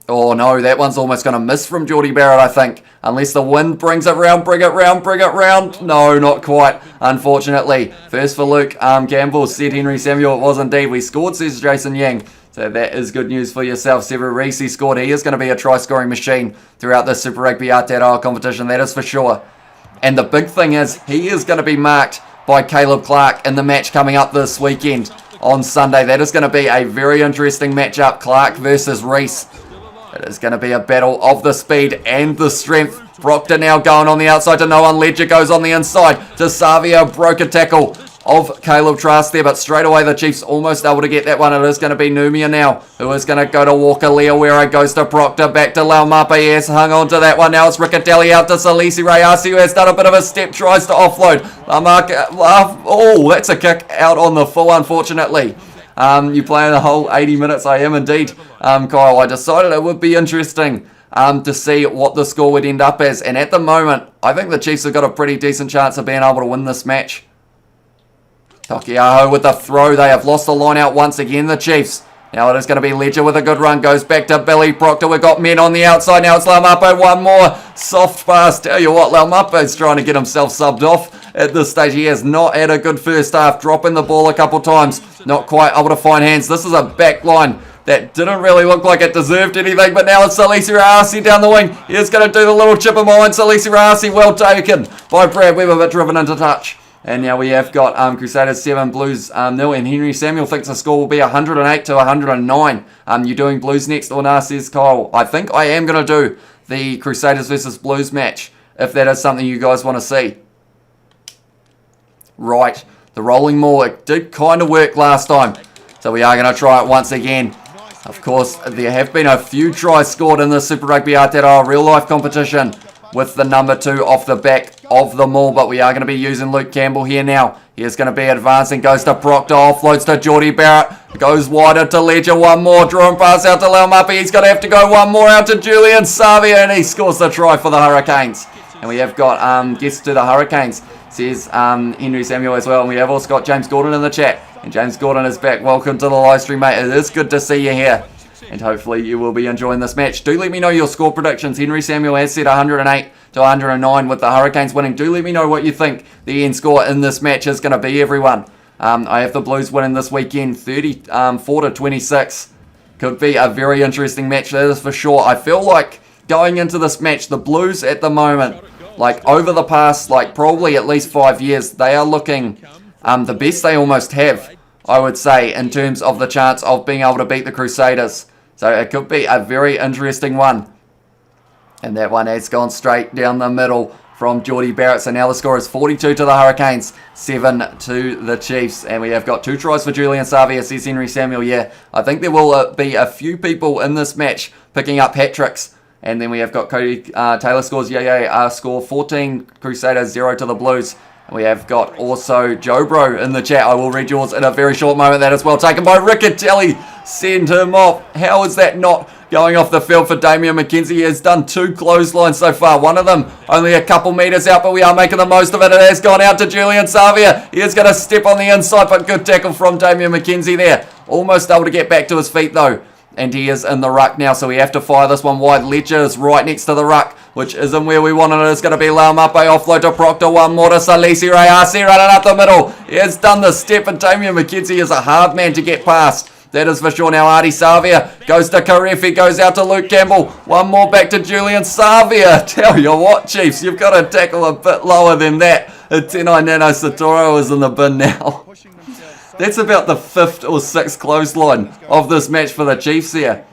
Oh, no, that one's almost going to miss from Geordie Barrett, I think. Unless the wind brings it round, bring it round, bring it round. No, not quite, unfortunately. First for Luke Campbell, said Henry Samuel. It was indeed. We scored, says Jason Yang. So that is good news for yourself. Several Reese scored. He is going to be a try-scoring machine throughout the Super Rugby Aotearoa competition. That is for sure. And the big thing is, he is going to be marked by Caleb Clark in the match coming up this weekend on Sunday. That is going to be a very interesting matchup. Clark versus Reese. It is going to be a battle of the speed and the strength. Proctor now going on the outside to no one. Ledger goes on the inside to Savia. Broke a tackle of Caleb Trask there, but straight away the Chiefs almost able to get that one. It is going to be Numia now, who is going to go to Walker. Leawera goes to Proctor, back to Laumapa. He has hung on to that one. Now it's Riccatelli out to Salisi Rayasi, who has done a bit of a step, tries to offload. Oh, that's a kick out on the full, unfortunately. You play the whole 80 minutes. I am indeed, Kyle. I decided it would be interesting to see what the score would end up as. And at the moment, I think the Chiefs have got a pretty decent chance of being able to win this match. Takiaho with the throw. They have lost the line out once again, the Chiefs. Now it is going to be Ledger with a good run. Goes back to Billy Proctor. We've got men on the outside. Now it's Laumape. One more soft pass. Tell you what, Laumape is trying to get himself subbed off at this stage. He has not had a good first half. Dropping the ball a couple times. Not quite able to find hands. This is a back line that didn't really look like it deserved anything. But now it's Salisi Rayasi down the wing. He is going to do the little chip of mine. Salisi Rayasi well taken by Brad Weber, but driven into touch. And now we have got Crusaders 7, Blues 0, and Henry Samuel thinks the score will be 108 to 109. You doing Blues next or nah, says Kyle. I think I am going to do the Crusaders versus Blues match, if that is something you guys want to see. Right, the rolling maul, it did kind of work last time, so we are going to try it once again. Of course, there have been a few tries scored in the Super Rugby Aotearoa real-life competition with the number 2 off the back of the maul, but we are going to be using Luke Campbell here now. He is going to be advancing, goes to Proctor, offloads to Geordie Barrett, goes wider to Ledger, one more, drawing pass out to Laumapi. He's going to have to go one more out to Julian Savia, and he scores the try for the Hurricanes. And we have got guests to the Hurricanes, says Henry Samuel as well, and we have also got James Gordon in the chat. And James Gordon is back. Welcome to the live stream, mate. It is good to see you here. And hopefully you will be enjoying this match. Do let me know your score predictions. Henry Samuel has said 108 to 109 with the Hurricanes winning. Do let me know what you think the end score in this match is going to be, everyone. I have the Blues winning this weekend 34 to 26. Could be a very interesting match, that is for sure. I feel like going into this match, the Blues at the moment, like over the past, like probably at least 5 years, they are looking the best they almost have, I would say, in terms of the chance of being able to beat the Crusaders. So it could be a very interesting one. And that one has gone straight down the middle from Geordie Barrett. So now the score is 42 to the Hurricanes, 7 to the Chiefs. And we have got 2 tries for Julian Savia, says Henry Samuel. Yeah, I think there will be a few people in this match picking up hat-tricks. And then we have got Cody Taylor scores, score 14 Crusaders, 0 to the Blues. And we have got also Joe Bro in the chat. I will read yours in a very short moment. That is well taken by Riccatelli. Send him off. How is that not going off the field for Damian McKenzie? He has done 2 clotheslines so far. One of them only a couple metres out, but we are making the most of it. It has gone out to Julian Savia. He is going to step on the inside, but good tackle from Damian McKenzie there. Almost able to get back to his feet though. And he is in the ruck now, so we have to fire this one wide. Ledger is right next to the ruck, which isn't where we wanted it. It's going to be Laumape, offload to Proctor, one more to Salisi Rayasi, running up the middle. He has done the step, and Damian McKenzie is a hard man to get past. That is for sure. Now Artie Savia goes to Karefi, goes out to Luke Campbell. One more back to Julian Savia. Tell you what, Chiefs, you've got to tackle a bit lower than that. Tenai Nano Satoru is in the bin now. That's about the 5th or 6th clothesline of this match for the Chiefs here.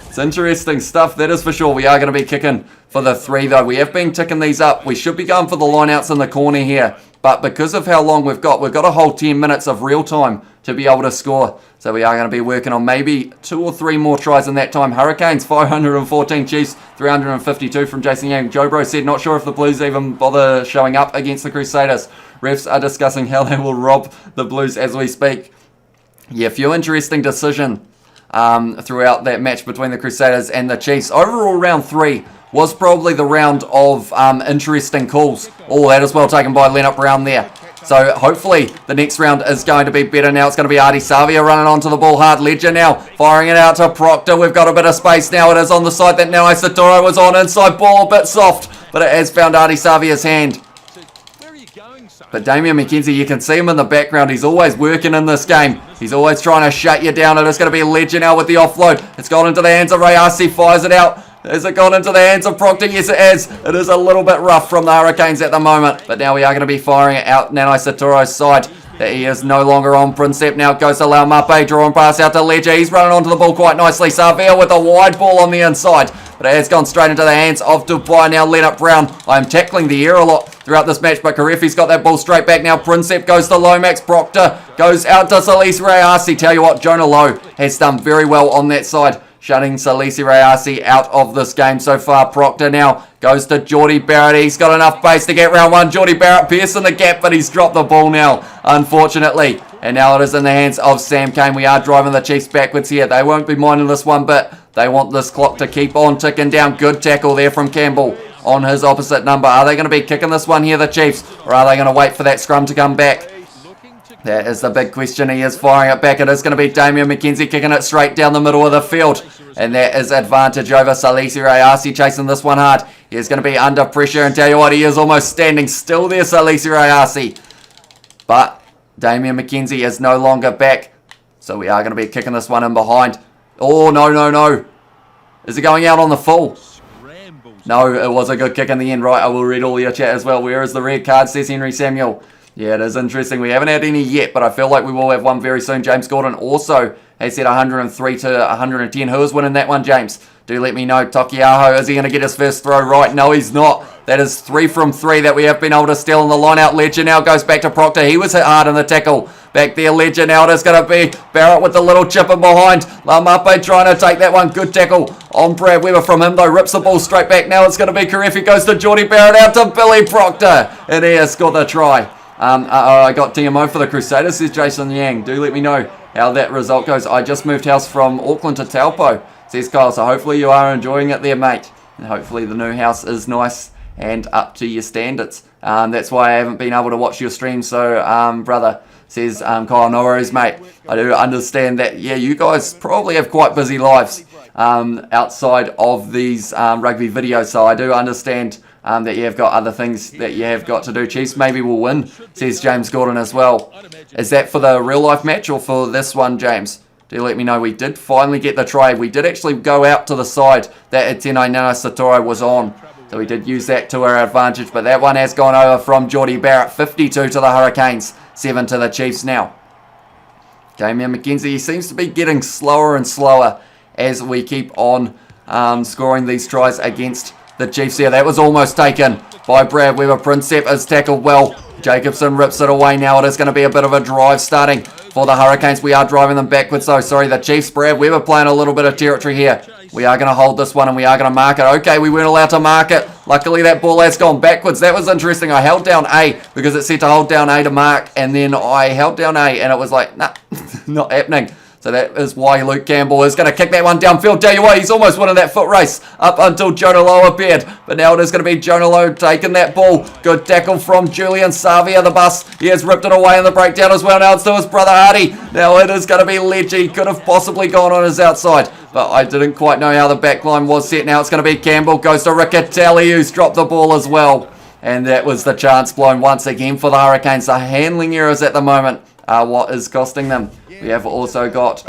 It's interesting stuff, that is for sure. We are going to be kicking for the 3 though. We have been ticking these up. We should be going for the lineouts in the corner here. But because of how long we've got a whole 10 minutes of real time to be able to score. So we are going to be working on maybe 2 or 3 more tries in that time. Hurricanes 514, Chiefs 352 from Jason Yang. Joe Bro said, not sure if the Blues even bother showing up against the Crusaders. Refs are discussing how they will rob the Blues as we speak. Yeah, few interesting decisions throughout that match between the Crusaders and the Chiefs. Overall, round 3 was probably the round of interesting calls. Oh, that is well taken by Leonard Brown there. So hopefully the next round is going to be better now. It's going to be Artie Savia running onto the ball hard. Ledger now firing it out to Proctor. We've got a bit of space now. It is on the side that Nao Satoru was on. Inside ball, a bit soft, but it has found Artie Savia's hand. But Damian McKenzie, you can see him in the background. He's always working in this game. He's always trying to shut you down. It is going to be Ledger now with the offload. It's gone into the hands of Rayasi. Fires it out. Has it gone into the hands of Proctor? Yes, it is. It is a little bit rough from the Hurricanes at the moment. But now we are going to be firing it out Nanai Satoru's side. That he is no longer on. Princep now goes to Laumape. Drawing pass out to Ledger. He's running onto the ball quite nicely. Savia with a wide ball on the inside. But it has gone straight into the hands of Dubai. Now Leonard Brown. I am tackling the air a lot throughout this match, but Karefi's got that ball straight back now. Princep goes to Lomax. Proctor goes out to Salisi Rayasi. Tell you what, Jonah Lowe has done very well on that side, shutting Salisi Rayasi out of this game so far. Proctor now goes to Geordie Barrett. He's got enough pace to get round 1. Geordie Barrett piercing the gap, but he's dropped the ball now, unfortunately. And now it is in the hands of Sam Cane. We are driving the Chiefs backwards here. They won't be minding this one bit. They want this clock to keep on ticking down. Good tackle there from Campbell on his opposite number. Are they going to be kicking this one here, the Chiefs? Or are they going to wait for that scrum to come back? That is the big question. He is firing it back. It is going to be Damian McKenzie kicking it straight down the middle of the field. And that is advantage over Salisi Rayasi chasing this one hard. He is going to be under pressure. And tell you what, he is almost standing still there, Salisi Rayasi. But Damian McKenzie is no longer back. So we are going to be kicking this one in behind. Oh, no, no, no. Is it going out on the full? No, it was a good kick in the end. Right, I will read all your chat as well. Where is the red card, says Henry Samuel. Yeah, it is interesting. We haven't had any yet, but I feel like we will have one very soon. James Gordon also has said 103 to 110. Who is winning that one, James? Do let me know. Tokiaho, is he going to get his first throw right? No, he's not. That is 3 from 3 that we have been able to steal in the line-out. Ledger now goes back to Proctor. He was hit hard in the tackle. Back there, Ledger now. It is going to be Barrett with the little chip in behind. Lamape trying to take that one. Good tackle on Brad Weber from him, though. Rips the ball straight back. Now it's going to be Karefi. Goes to Geordie Barrett. Out to Billy Proctor. And he has scored the try. I got TMO for the Crusaders, says Jason Yang. Do let me know how that result goes. I just moved house from Auckland to Taupo, says Kyle. So hopefully you are enjoying it there, mate. And hopefully the new house is nice and up to your standards. That's why I haven't been able to watch your stream. So, brother, says Kyle. No worries, mate. I do understand that, yeah, you guys probably have quite busy lives outside of these rugby videos. So I do understand that you have got other things that you have got to do. Chiefs maybe will win, says James Gordon as well. Is that for the real life match or for this one, James? Do let me know. We did finally get the try. We did actually go out to the side that Etienne Nana Satoru was on. So we did use that to our advantage. But that one has gone over from Geordie Barrett. 52 to the Hurricanes. 7 to the Chiefs now. Damian McKenzie, he seems to be getting slower and slower as we keep on scoring these tries against the Chiefs here. That was almost taken by Brad Weber. Princep is tackled well. Jacobson rips it away now. It is going to be a bit of a drive starting for the Hurricanes. We are driving them backwards though. Sorry, the Chiefs. Brad Weber playing a little bit of territory here. We are going to hold this one and we are going to mark it. Okay, we weren't allowed to mark it. Luckily that ball has gone backwards. That was interesting. I held down A because it said to hold down A to mark, and then I held down A and it was like, nah, not happening. So that is why Luke Campbell is going to kick that one downfield. Tell you what, he's almost winning that foot race up until Jonah Lowe appeared. But now it is going to be Jonah Lowe taking that ball. Good tackle from Julian Savia, the bus. He has ripped it away in the breakdown as well. Now it's to his brother Hardy. Now it is going to be Ledger. He could have possibly gone on his outside, but I didn't quite know how the back line was set. Now it's going to be Campbell. Goes to Riccatelli, who's dropped the ball as well. And that was the chance blown once again for the Hurricanes. The handling errors at the moment are what is costing them. We have also got,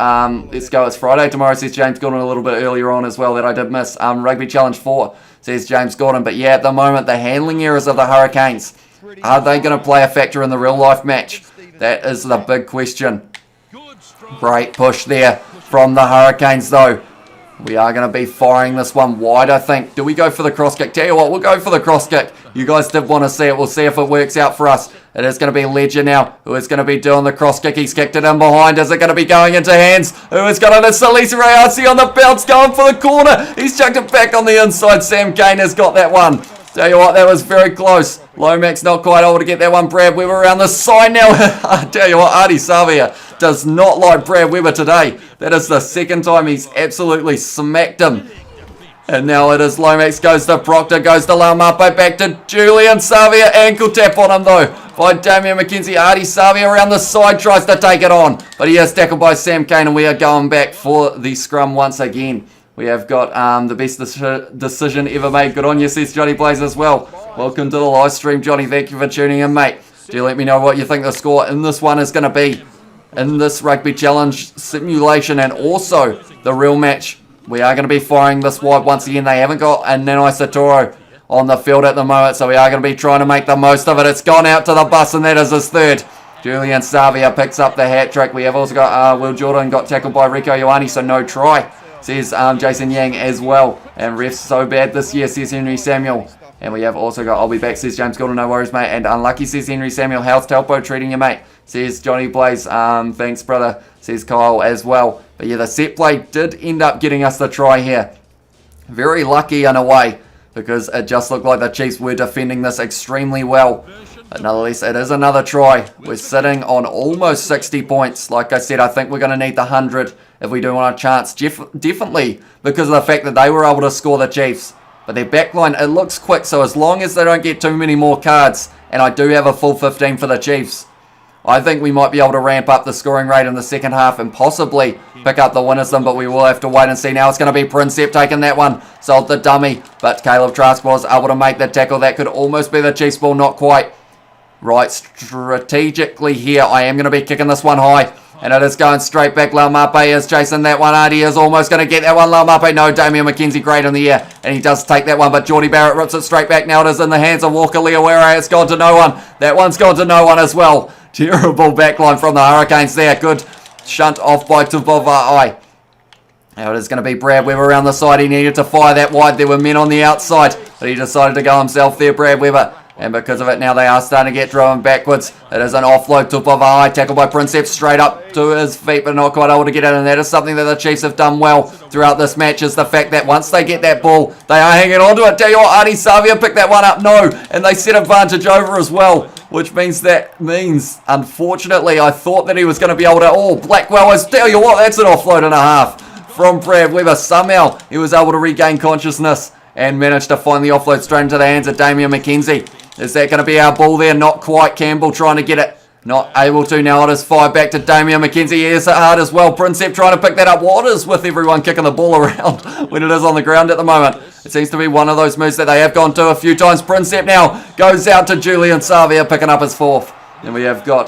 let's go, it's Friday tomorrow, says James Gordon, a little bit earlier on as well that I did miss. Rugby Challenge 4, says James Gordon. But yeah, at the moment, the handling errors of the Hurricanes Are they going to play a factor in the real life match? That is the big question. Great push there from the Hurricanes though. We are going to be firing this one wide, I think. Do we go for the cross kick? Tell you what, we'll go for the cross kick. You guys did want to see it. We'll see if it works out for us. It is going to be Ledger now, who is going to be doing the cross kick. He's kicked it in behind. Is it going to be going into hands? Who has got it? It's Salisa Rayasi on the bounce, going for the corner. He's chucked it back on the inside. Sam Kane has got that one. Tell you what, that was very close. Lomax not quite able to get that one. Brad Weber around the side now. I tell you what, Artie Savia does not like Brad Weber today. That is the second time he's absolutely smacked him. And now it is Lomax, goes to Proctor, goes to Laumape, back to Julian Savia. Ankle tap on him though by Damian McKenzie. Artie Savia around the side, tries to take it on. But he is tackled by Sam Kane, and we are going back for the scrum once again. We have got the best decision ever made. Good on you, says Johnny Blaze as well. Welcome to the live stream, Johnny. Thank you for tuning in, mate. Do let me know what you think the score in this one is going to be. In this Rugby Challenge simulation and also the real match. We are going to be firing this wide once again. They haven't got a Nanai Satoro on the field at the moment, so we are going to be trying to make the most of it. It's gone out to the bus, and that is his third. Julian Savia picks up the hat trick. We have also got Will Jordan got tackled by Rico Ioane, so no try, says Jason Yang as well. And refs so bad this year, says Henry Samuel. And we have also got I'll be back, says James Gordon. No worries, mate. And unlucky, says Henry Samuel. How's Telpo treating you, mate? Says Johnny Blaze. Thanks, brother, says Kyle as well. But yeah, the set play did end up getting us the try here. Very lucky in a way, because it just looked like the Chiefs were defending this extremely well. But nonetheless, it is another try. We're sitting on almost 60 points. Like I said, I think we're going to need the 100 if we do want a chance. Definitely because of the fact that they were able to score the Chiefs. But their backline, it looks quick, so as long as they don't get too many more cards, and I do have a full 15 for the Chiefs, I think we might be able to ramp up the scoring rate in the second half and possibly pick up the winners then, but we will have to wait and see. Now it's going to be Prinsep taking that one. Sold the dummy, but Caleb Trask was able to make the tackle. That could almost be the Chiefs ball, not quite. Right, strategically here, I am going to be kicking this one high. And it is going straight back. Laumape is chasing that one. Artie is almost going to get that one. Laumape, no. Damian McKenzie great in the air. And he does take that one. But Geordie Barrett rips it straight back. Now it is in the hands of Walker Leawere. It's gone to no one. That one's gone to no one as well. Terrible backline from the Hurricanes there. Good shunt off by Tuvovai. Now it is going to be Brad Weber around the side. He needed to fire that wide. There were men on the outside. But he decided to go himself there, Brad Weber. And because of it, now they are starting to get driven backwards. It is an offload to Pavai, tackled by Prinsep straight up to his feet, but not quite able to get it. And that is something that the Chiefs have done well throughout this match, is the fact that once they get that ball, they are hanging on to it. Tell you what, Artie Savia picked that one up. No, and they set advantage over as well, which means, unfortunately, I thought that he was going to be able to, Blackwell is, tell you what, that's an offload and a half from Brad Weber. Somehow he was able to regain consciousness and managed to find the offload straight into the hands of Damian McKenzie. Is that going to be our ball there? Not quite. Campbell trying to get it. Not able to. Now it is fired back to Damian McKenzie. He is hit hard as well. Prinsep trying to pick that up. What is with everyone kicking the ball around when it is on the ground at the moment? It seems to be one of those moves that they have gone to a few times. Prinsep now goes out to Julian Savia, picking up his fourth. And we have got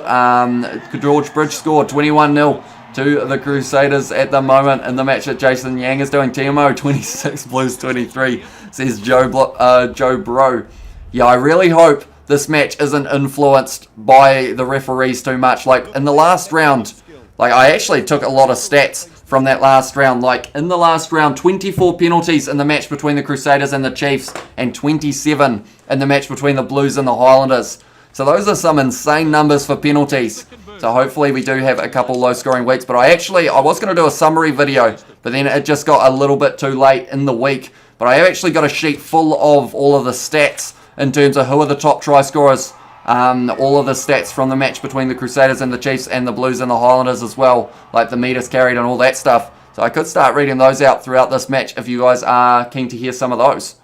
George Bridge scored 21-0 to the Crusaders at the moment in the match that Jason Yang is doing. TMO 26, Blues 23, says Joe Bro. Yeah, I really hope this match isn't influenced by the referees too much. Like, in the last round, I actually took a lot of stats from that last round. Like, in the last round, 24 penalties in the match between the Crusaders and the Chiefs, and 27 in the match between the Blues and the Highlanders. So those are some insane numbers for penalties. So hopefully we do have a couple low-scoring weeks. But I was going to do a summary video, but then it just got a little bit too late in the week. But I have actually got a sheet full of all of the stats in terms of who are the top try scorers, all of the stats from the match between the Crusaders and the Chiefs and the Blues and the Highlanders as well, like the meters carried and all that stuff. So I could start reading those out throughout this match if you guys are keen to hear some of those.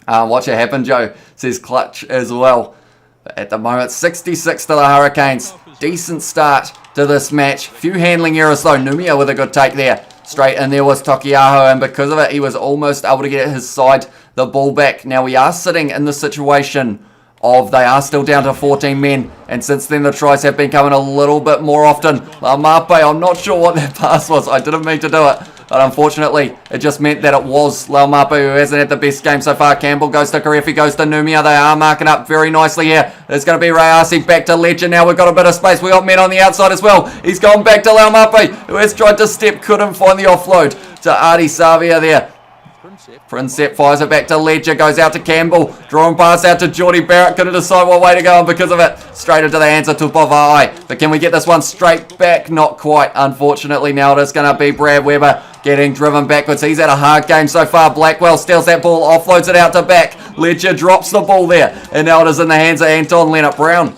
Watch it happen, Joe, says Clutch as well. But at the moment, 66 to the Hurricanes. Decent start to this match. Few handling errors though. Numia with a good take there. Straight in there was Tokiaho, and because of it, he was almost able to get his side the ball back. Now we are sitting in the situation of they are still down to 14 men, and since then the tries have been coming a little bit more often. Laumape, I'm not sure what that pass was. I didn't mean to do it. But unfortunately, it just meant that it was Laumape who hasn't had the best game so far. Campbell goes to Karefi, goes to Numia. They are marking up very nicely here. It's going to be Rayasi back to Ledger now. We've got a bit of space. We've got men on the outside as well. He's gone back to Laumape, who has tried to step, couldn't find the offload to Artie Savia there. Princep fires it back to Ledger, goes out to Campbell, drawing pass out to Geordie Barrett, couldn't decide what way to go, and because of it, straight into the hands of Tupavai. But can we get this one straight back? Not quite, unfortunately. Now it is going to be Brad Weber getting driven backwards. He's had a hard game so far. Blackwell steals that ball, offloads it out to back. Ledger drops the ball there, and now it is in the hands of Anton Leonard-Brown.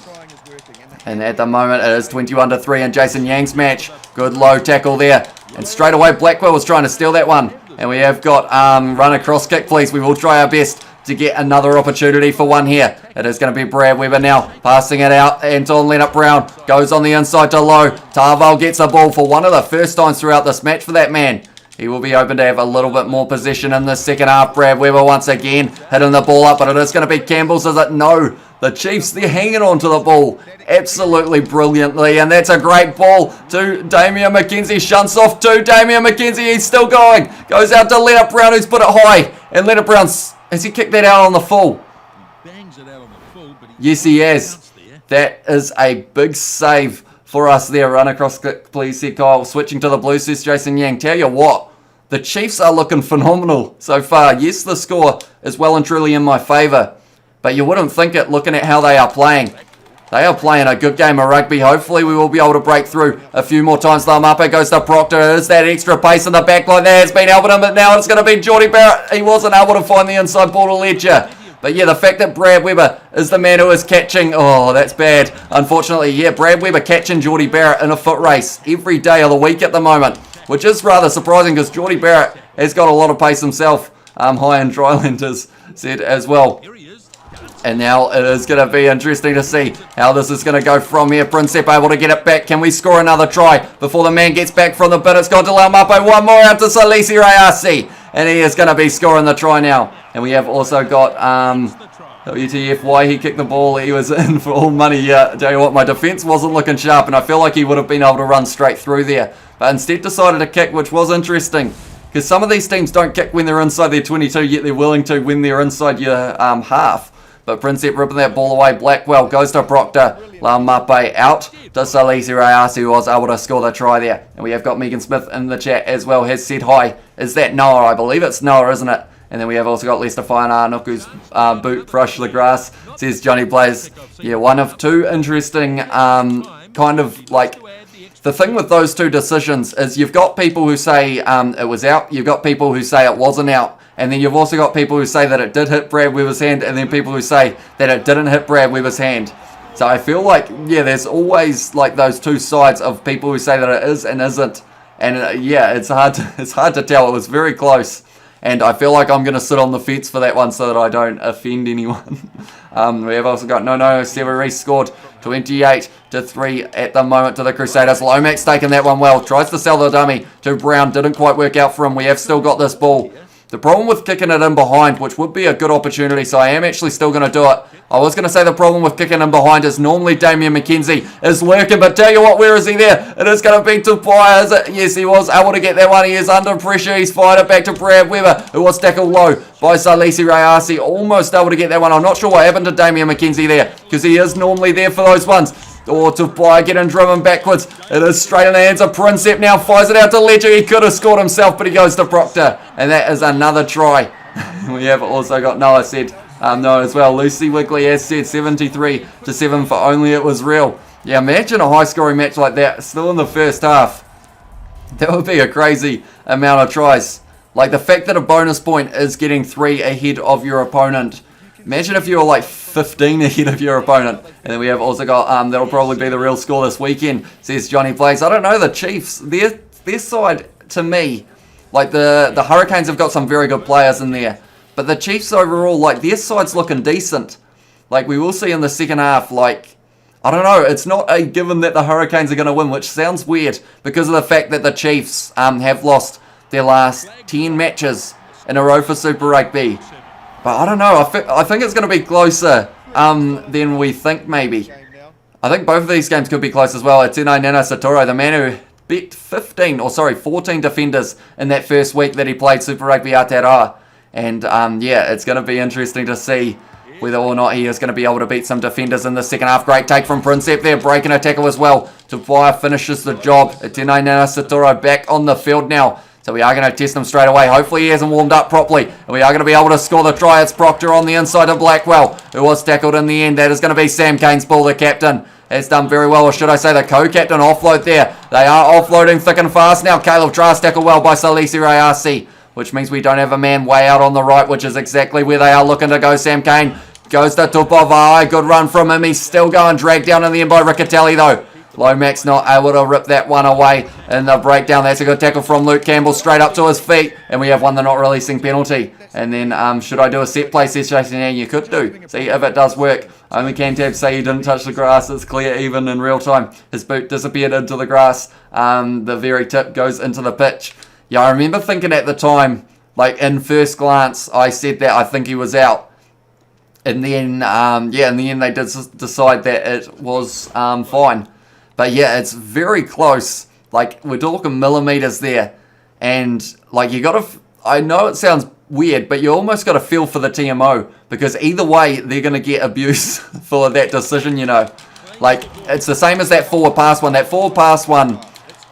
And at the moment, it is 21-3 in Jason Yang's match. Good low tackle there. And straight away, Blackwell was trying to steal that one. And we have got run across kick, please. We will try our best to get another opportunity for one here. It is going to be Brad Weber now, passing it out. Anton Leonard-Brown goes on the inside to Low. Tarval gets the ball for one of the first times throughout this match for that man. He will be open to have a little bit more possession in the second half. Brad Weber once again hitting the ball up, but it is going to be Campbell's, is it? No. The Chiefs, they're hanging on to the ball absolutely brilliantly, and that's a great ball to Damian McKenzie. Shunts off to Damian McKenzie. He's still going. Goes out to Leonard-Brown, who's put it high. And Leonard-Brown, has he kicked that out on the full? Yes, he has. That is a big save for us there. Run across kick, please, said Kyle. Switching to the Blues, says Jason Yang. Tell you what, the Chiefs are looking phenomenal so far. Yes, the score is well and truly in my favour, but you wouldn't think it looking at how they are playing. They are playing a good game of rugby. Hopefully we will be able to break through a few more times. Laumape goes to Proctor. Is that extra pace in the back line there has been helping him, but now it's going to be Geordie Barrett. He wasn't able to find the inside ball to Ledger. But yeah, the fact that Brad Weber is the man who is catching, oh, that's bad. Unfortunately, yeah, Brad Weber catching Geordie Barrett in a foot race every day of the week at the moment, which is rather surprising because Geordie Barrett has got a lot of pace himself. High in Drylanders said as well. And now it is going to be interesting to see how this is going to go from here. Princep able to get it back. Can we score another try before the man gets back from the bit? It's gone to Laumape. One more out to Salisi Rayasi. And he is going to be scoring the try now. And we have also got WTF. Why he kicked the ball. He was in for all money. Yeah, tell you what, my defence wasn't looking sharp. And I feel like he would have been able to run straight through there. But instead decided to kick, which was interesting. Because some of these teams don't kick when they're inside their 22, yet they're willing to when they're inside your half. But Princep ripping that ball away. Blackwell goes to Proctor. Laumape out to Salisi Rayasi, who was able to score the try there. And we have got Megan Smith in the chat as well. Has said hi. Is that Noah? I believe it's Noah, isn't it? And then we have also got Lester Fine Nuku's boot brush the grass. Says Johnny Blaze. Yeah, one of two interesting kind of like... The thing with those two decisions is you've got people who say it was out. You've got people who say it wasn't out. And then you've also got people who say that it did hit Brad Weber's hand, and then people who say that it didn't hit Brad Weber's hand. So I feel like, yeah, there's always like those two sides of people who say that it is and isn't. And yeah, it's hard to tell. It was very close. And I feel like I'm going to sit on the fence for that one so that I don't offend anyone. We have also got No Severis scored 28-3 at the moment to the Crusaders. Lomax taking that one well. Tries to sell the dummy to Brown. Didn't quite work out for him. We have still got this ball. The problem with kicking it in behind, which would be a good opportunity, so I am actually still going to do it. I was going to say the problem with kicking in behind is normally Damian McKenzie is lurking, but tell you what, where is he there? It is going to be Tupai, is it? Yes, he was able to get that one. He is under pressure. He's fired it back to Brad Weber, who was tackled low by Salisi Rayasi. Almost able to get that one. I'm not sure what happened to Damian McKenzie there, because he is normally there for those ones. Or Tupai getting driven backwards. It is straight in the hands of Princep now. Fires it out to Ledger. He could have scored himself, but he goes to Proctor. And that is another try. We have also got Noah said no as well. Lucy Wigley has said 73-7 for Only It Was Real. Yeah, imagine a high-scoring match like that still in the first half. That would be a crazy amount of tries. Like the fact that a bonus point is getting 3 ahead of your opponent. Imagine if you were like 15 ahead of your opponent. And then we have also got, that'll probably be the real score this weekend, says Johnny Blaze. I don't know, the Chiefs, their side, to me, like the Hurricanes have got some very good players in there. But the Chiefs overall, like their side's looking decent. Like we will see in the second half, like, I don't know, it's not a given that the Hurricanes are going to win, which sounds weird because of the fact that the Chiefs have lost their last 10 matches in a row for Super Rugby. But I don't know, I think it's going to be closer than we think maybe. I think both of these games could be close as well. It's Nana Satoro, the man who beat 14 defenders in that first week that he played Super Rugby Aotearoa. And yeah, it's going to be interesting to see whether or not he is going to be able to beat some defenders in the second half. Great take from Princep there, breaking a tackle as well. Tupuaia finishes the job. Etene Nanasatoro back on the field now. So we are going to test him straight away. Hopefully he hasn't warmed up properly. And we are going to be able to score the try. It's Proctor on the inside of Blackwell, who was tackled in the end. That is going to be Sam Kane's ball, the captain. Has done very well, or should I say the co-captain offload there. They are offloading thick and fast now. Caleb Trask tackled well by Salisi Rayasi, which means we don't have a man way out on the right, which is exactly where they are looking to go. Sam Kane goes to Tupuaia. Good run from him. He's still going, dragged down in the end by Riccatelli though. Lomax not able to rip that one away in the breakdown. That's a good tackle from Luke Campbell straight up to his feet. And we have won the not releasing penalty. And then should I do a set play situation? Yeah, you could do. See if it does work. Only can tab say he didn't touch the grass. It's clear even in real time. His boot disappeared into the grass. The very tip goes into the pitch. Yeah, I remember thinking at the time, like in first glance, I said that I think he was out. And then, yeah, in the end they did decide that it was fine. But yeah, it's very close. Like, we're talking millimeters there. And, like, you got to... I know it sounds weird, but you almost got to feel for the TMO. Because either way, they're going to get abuse for that decision, you know. Like, it's the same as that forward pass one. That forward pass one,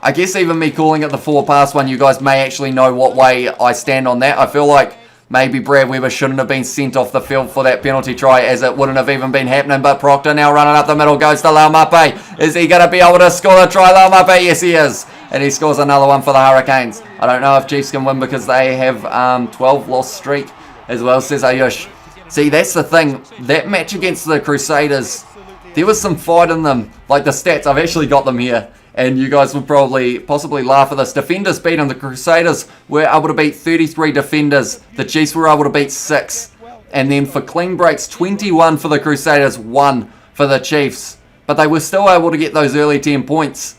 I guess even me calling it the forward pass one, you guys may actually know what way I stand on that. I feel like maybe Brad Weber shouldn't have been sent off the field for that penalty try, as it wouldn't have even been happening. But Proctor now running up the middle, goes to Laumape. Is he going to be able to score the try, Laumape? Yes, he is. And he scores another one for the Hurricanes. I don't know if Chiefs can win because they have 12 loss streak as well, says Ayush. See, that's the thing. That match against the Crusaders, there was some fight in them. Like the stats, I've actually got them here. And you guys would possibly laugh at this. Defenders beaten. The Crusaders were able to beat 33 defenders. The Chiefs were able to beat 6. And then for clean breaks, 21 for the Crusaders, 1 for the Chiefs. But they were still able to get those early 10 points.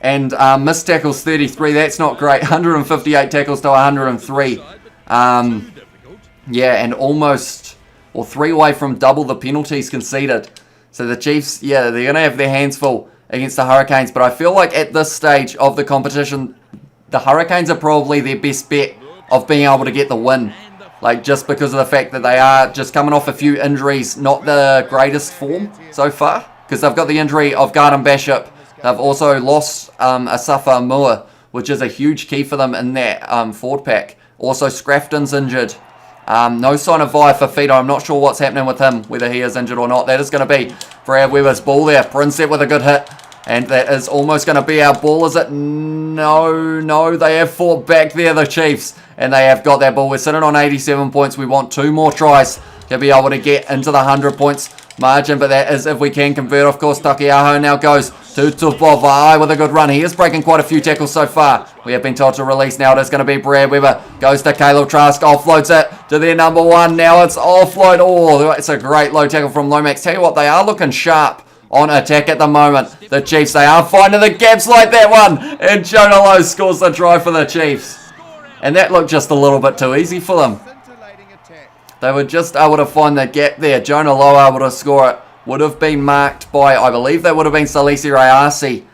And missed tackles, 33. That's not great. 158 tackles to 103. Yeah, and almost, or 3 away from double the penalties conceded. So the Chiefs, yeah, they're going to have their hands full against the Hurricanes, but I feel like at this stage of the competition, the Hurricanes are probably their best bet of being able to get the win. Like, just because of the fact that they are just coming off a few injuries, not the greatest form so far, because they've got the injury of Garden Bishop. They've also lost Asafa Moore, which is a huge key for them in that forward pack. Also, Scrafton's injured. No sign of Via Fafita. I'm not sure what's happening with him, whether he is injured or not. That is going to be Brad Weber's ball there. Princep with a good hit. And that is almost going to be our ball, is it? No. They have fought back there, the Chiefs. And they have got that ball. We're sitting on 87 points. We want 2 more tries to be able to get into the 100 points margin. But that is if we can convert. Of course, Takiaho now goes to Tupuaia with a good run. He is breaking quite a few tackles so far. We have been told to release now. It is going to be Brad Weber. Goes to Caleb Trask. Offloads it to their number 1. Now it's offload. Oh, it's a great low tackle from Lomax. Tell you what, they are looking sharp on attack at the moment. The Chiefs, they are finding the gaps like that one. And Jonah Lowe scores the try for the Chiefs. And that looked just a little bit too easy for them. They were just able to find the gap there. Jonah Lowe able to score it. Would have been marked by, I believe that would have been Salisi Rayasi.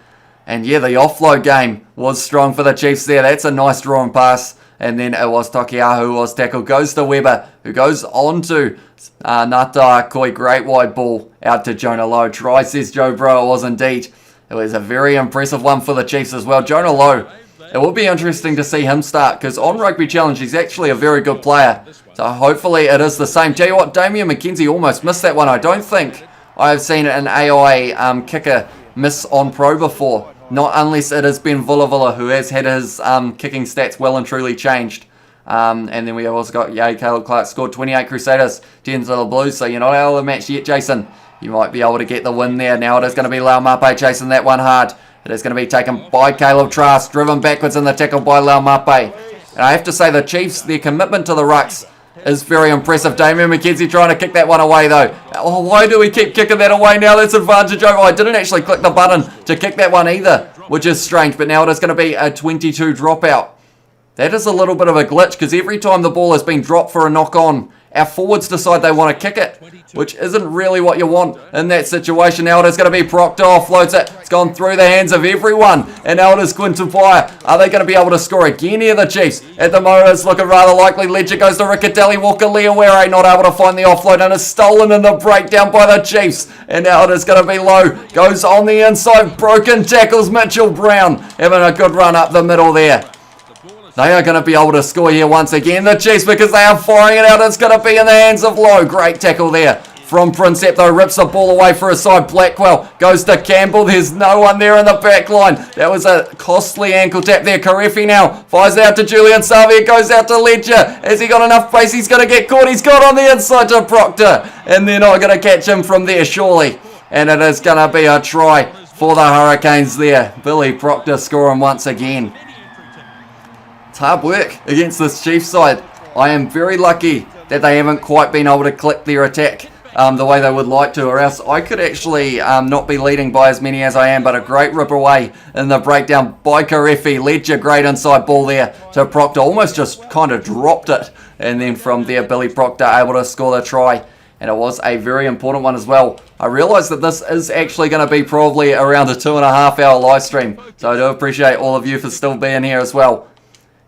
And yeah, the offload game was strong for the Chiefs there. That's a nice drawing pass. And then it was Takiaho who was tackled. Goes to Weber, who goes on to Ngata Koi. Great wide ball out to Jonah Lowe. Try, says Joe Bro. It was indeed. It was a very impressive one for the Chiefs as well. Jonah Lowe, it will be interesting to see him start, because on Rugby Challenge, he's actually a very good player. So hopefully it is the same. Tell you what, Damian McKenzie almost missed that one. I don't think I have seen an AI kicker miss on pro before. Not unless it has been Vula who has had his kicking stats well and truly changed. And then we have also got, Caleb Clark scored 28 Crusaders, 10 to the Blues. So you're not out of the match yet, Jason. You might be able to get the win there. Now it is going to be Laumape chasing that one hard. It is going to be taken by Caleb Trask, driven backwards in the tackle by Laumape. And I have to say the Chiefs, their commitment to the rucks is very impressive. Damian McKenzie trying to kick that one away though. Oh, why do we keep kicking that away now? That's advantage over. I didn't actually click the button to kick that one either, which is strange. But now it is going to be a 22 dropout. That is a little bit of a glitch, because every time the ball has been dropped for a knock-on our forwards decide they want to kick it, which isn't really what you want in that situation. Now it is going to be Proctor, offloads it. It's gone through the hands of everyone. And now it is Quinton Fire. Are they going to be able to score again here, the Chiefs? At the moment, it's looking rather likely. Ledger goes to Riccardelli. Walker Leawere not able to find the offload and is stolen in the breakdown by the Chiefs. And now it is going to be Low. Goes on the inside. Broken tackles Mitchell Brown. Having a good run up the middle there. They are going to be able to score here once again, the Chiefs, because they are firing it out. It's going to be in the hands of Low. Great tackle there from Princep, though. Rips the ball away for a side. Blackwell goes to Campbell. There's no one there in the back line. That was a costly ankle tap there. Karefi now fires out to Julian Savia. Goes out to Ledger. Has he got enough pace? He's going to get caught. He's got on the inside to Proctor. And they're not going to catch him from there, surely. And it is going to be a try for the Hurricanes there. Billy Proctor scoring once again. It's hard work against this Chiefs side. I am very lucky that they haven't quite been able to click their attack the way they would like to, or else I could actually not be leading by as many as I am. But a great rip away in the breakdown by Karefi. Ledger, great inside ball there to Proctor. Almost just kind of dropped it. And then from there, Billy Proctor able to score the try. And it was a very important one as well. I realise that this is actually going to be probably around a 2.5 hour live stream. So I do appreciate all of you for still being here as well.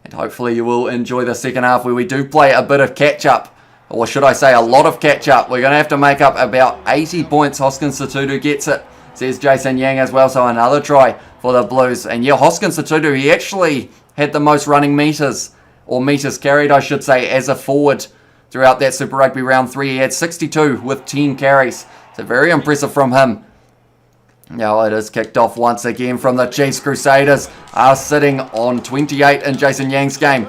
And hopefully you will enjoy the second half where we do play a bit of catch-up. Or should I say a lot of catch-up. We're going to have to make up about 80 points. Hoskins Satutu gets it, says Jason Yang as well. So another try for the Blues. And yeah, Hoskins Satutu, he actually had the most running meters, or meters carried I should say, as a forward throughout that Super Rugby round 3. He had 62 with 10 carries. So very impressive from him. Now it is kicked off once again from the Chiefs. Crusaders are sitting on 28 in Jason Yang's game.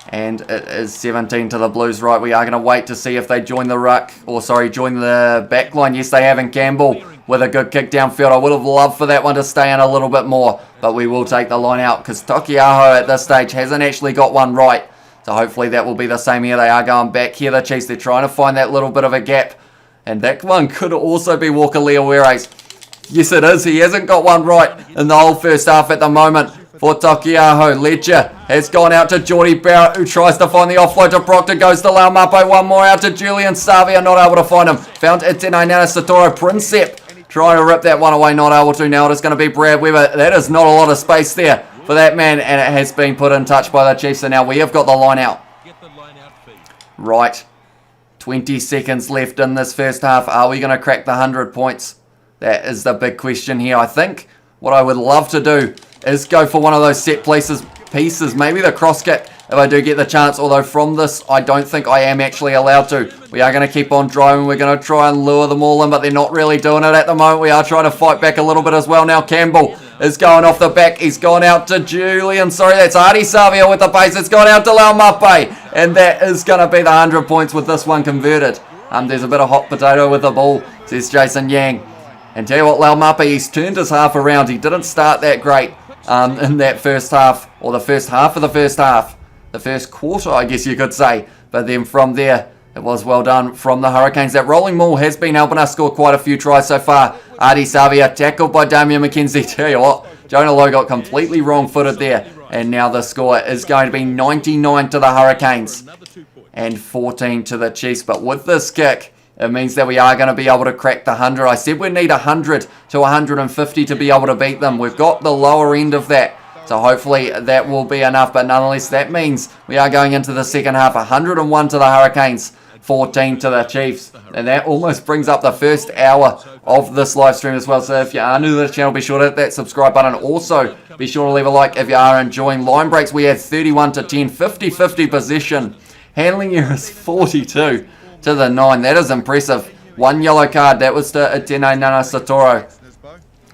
And it is 17 to the Blues. Right, we are going to wait to see if they join the ruck. Or sorry, join the back line. Yes, they have in Campbell with a good kick downfield. I would have loved for that one to stay in a little bit more. But we will take the line out because Tokiaho at this stage hasn't actually got one right. So hopefully that will be the same here. They are going back here, the Chiefs. They're trying to find that little bit of a gap. And that one could also be Walker Leawere's. Yes, it is. He hasn't got one right in the whole first half at the moment for Tokiaho. Ledger has gone out to Geordie Barrett, who tries to find the offload to Proctor. Goes to Laumape. One more out to Julian Savia. Not able to find him. Found Itene Nanasatoro. Princep trying to rip that one away. Not able to. Now it is going to be Brad Weber. That is not a lot of space there for that man. And it has been put in touch by the Chiefs. So now we have got the line out. Right. 20 seconds left in this first half. Are we going to crack the 100 points? That is the big question here. I think what I would love to do is go for one of those set pieces, maybe the cross kick if I do get the chance. Although from this, I don't think I am actually allowed to. We are going to keep on driving. We're going to try and lure them all in, but they're not really doing it at the moment. We are trying to fight back a little bit as well. Now Campbell is going off the back. He's gone out to Julian. Sorry, that's Artie Savia with the pace. It's gone out to Laumape. And that is going to be the 100 points with this one converted. There's a bit of hot potato with the ball, says Jason Yang. And tell you what, Laumape, he's turned his half around. He didn't start that great in that first half, or the first half of the first half. The first quarter, I guess you could say. But then from there, it was well done from the Hurricanes. That rolling maul has been helping us score quite a few tries so far. Artie Savia tackled by Damian McKenzie. Tell you what, Jonah Lowe got completely wrong-footed there. And now the score is going to be 99 to the Hurricanes and 14 to the Chiefs. But with this kick, it means that we are going to be able to crack the 100. I said we need 100 to 150 to be able to beat them. We've got the lower end of that. So hopefully that will be enough. But nonetheless, that means we are going into the second half. 101 to the Hurricanes, 14 to the Chiefs. And that almost brings up the first hour of this live stream as well. So if you are new to the channel, be sure to hit that subscribe button. Also, be sure to leave a like if you are enjoying line breaks. We had 31 to 10, 50-50 possession. Handling errors 42 to the 9. That is impressive. One yellow card. That was to Itene Nanasatoro.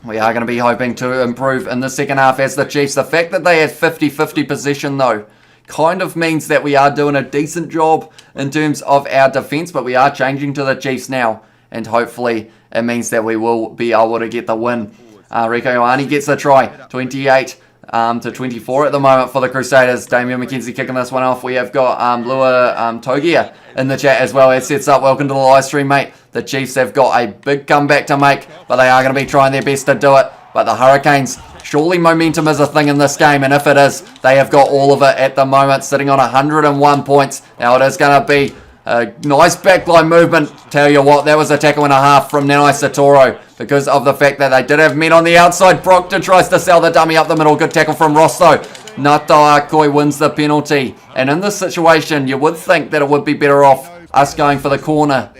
We are going to be hoping to improve in the second half as the Chiefs. The fact that they had 50-50 possession, though, kind of means that we are doing a decent job in terms of our defence, but we are changing to the Chiefs now, and hopefully it means that we will be able to get the win. Rieko Ioane gets the try. 28 to 24 at the moment for the Crusaders. Damian McKenzie kicking this one off. We have got Lua Togia in the chat as well. It sets up. Welcome to the live stream, mate. The Chiefs have got a big comeback to make, but they are going to be trying their best to do it. But the Hurricanes, surely momentum is a thing in this game, and if it is, they have got all of it at the moment, sitting on 101 points. Now it is going to be Nice backline movement. Tell you what, that was a tackle and a half from Nanai Satoro because of the fact that they did have men on the outside. Proctor tries to sell the dummy up the middle. Good tackle from Ross though. Ngata Akoi wins the penalty. And in this situation, you would think that it would be better off us going for the corner.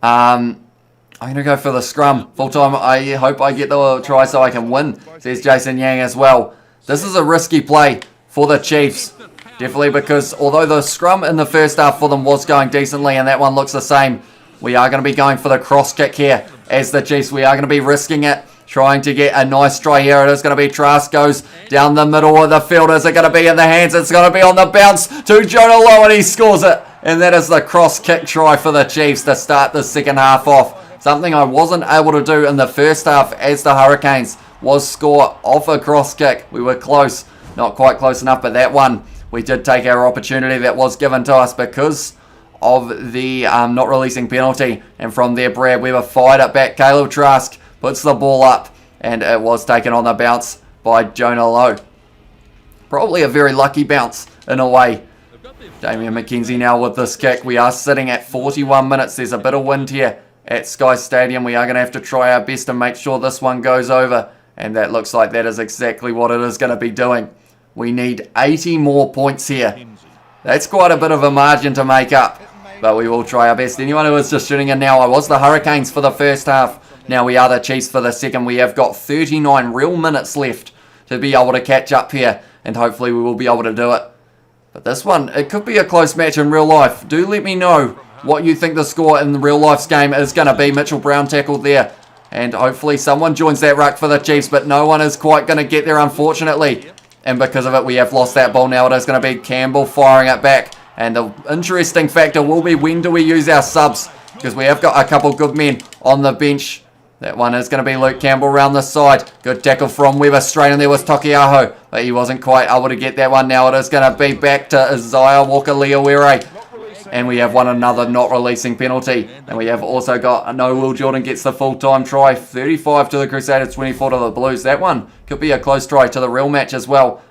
I'm going to go for the scrum. Full time, I hope I get the try so I can win, says Jason Yang as well. This is a risky play for the Chiefs. Definitely because although the scrum in the first half for them was going decently and that one looks the same, we are going to be going for the cross kick here as the Chiefs. We are going to be risking it, trying to get a nice try here. It is going to be Trask goes down the middle of the field. Is it going to be in the hands? It's going to be on the bounce to Jonah Lowe and he scores it. And that is the cross kick try for the Chiefs to start the second half off. Something I wasn't able to do in the first half as the Hurricanes was score off a cross kick. We were close, not quite close enough, but that one we did take our opportunity that was given to us because of the not releasing penalty. And from there, Brad Weber fired it back. Caleb Trask puts the ball up and it was taken on the bounce by Jonah Lowe. Probably a very lucky bounce in a way. Damian McKenzie now with this kick. We are sitting at 41 minutes. There's a bit of wind here at Sky Stadium. We are going to have to try our best to make sure this one goes over. And that looks like that is exactly what it is going to be doing. We need 80 more points here. That's quite a bit of a margin to make up. But we will try our best. Anyone who is just shooting in now, I was the Hurricanes for the first half. Now we are the Chiefs for the second. We have got 39 real minutes left to be able to catch up here. And hopefully we will be able to do it. But this one, it could be a close match in real life. Do let me know what you think the score in the real life's game is going to be. Mitchell Brown tackled there. And hopefully someone joins that ruck for the Chiefs. But no one is quite going to get there, unfortunately. And because of it, we have lost that ball now. It is going to be Campbell firing it back. And the interesting factor will be when do we use our subs? Because we have got a couple good men on the bench. That one is going to be Luke Campbell around the side. Good tackle from Weber. Straight in there was Tokiaho. But he wasn't quite able to get that one. Now it is going to be back to Isaiah Walker-Leawere. And we have another not releasing penalty. And we have also got Will Jordan gets the full-time try. 35 to the Crusaders, 24 to the Blues. That one could be a close try to the real match as well.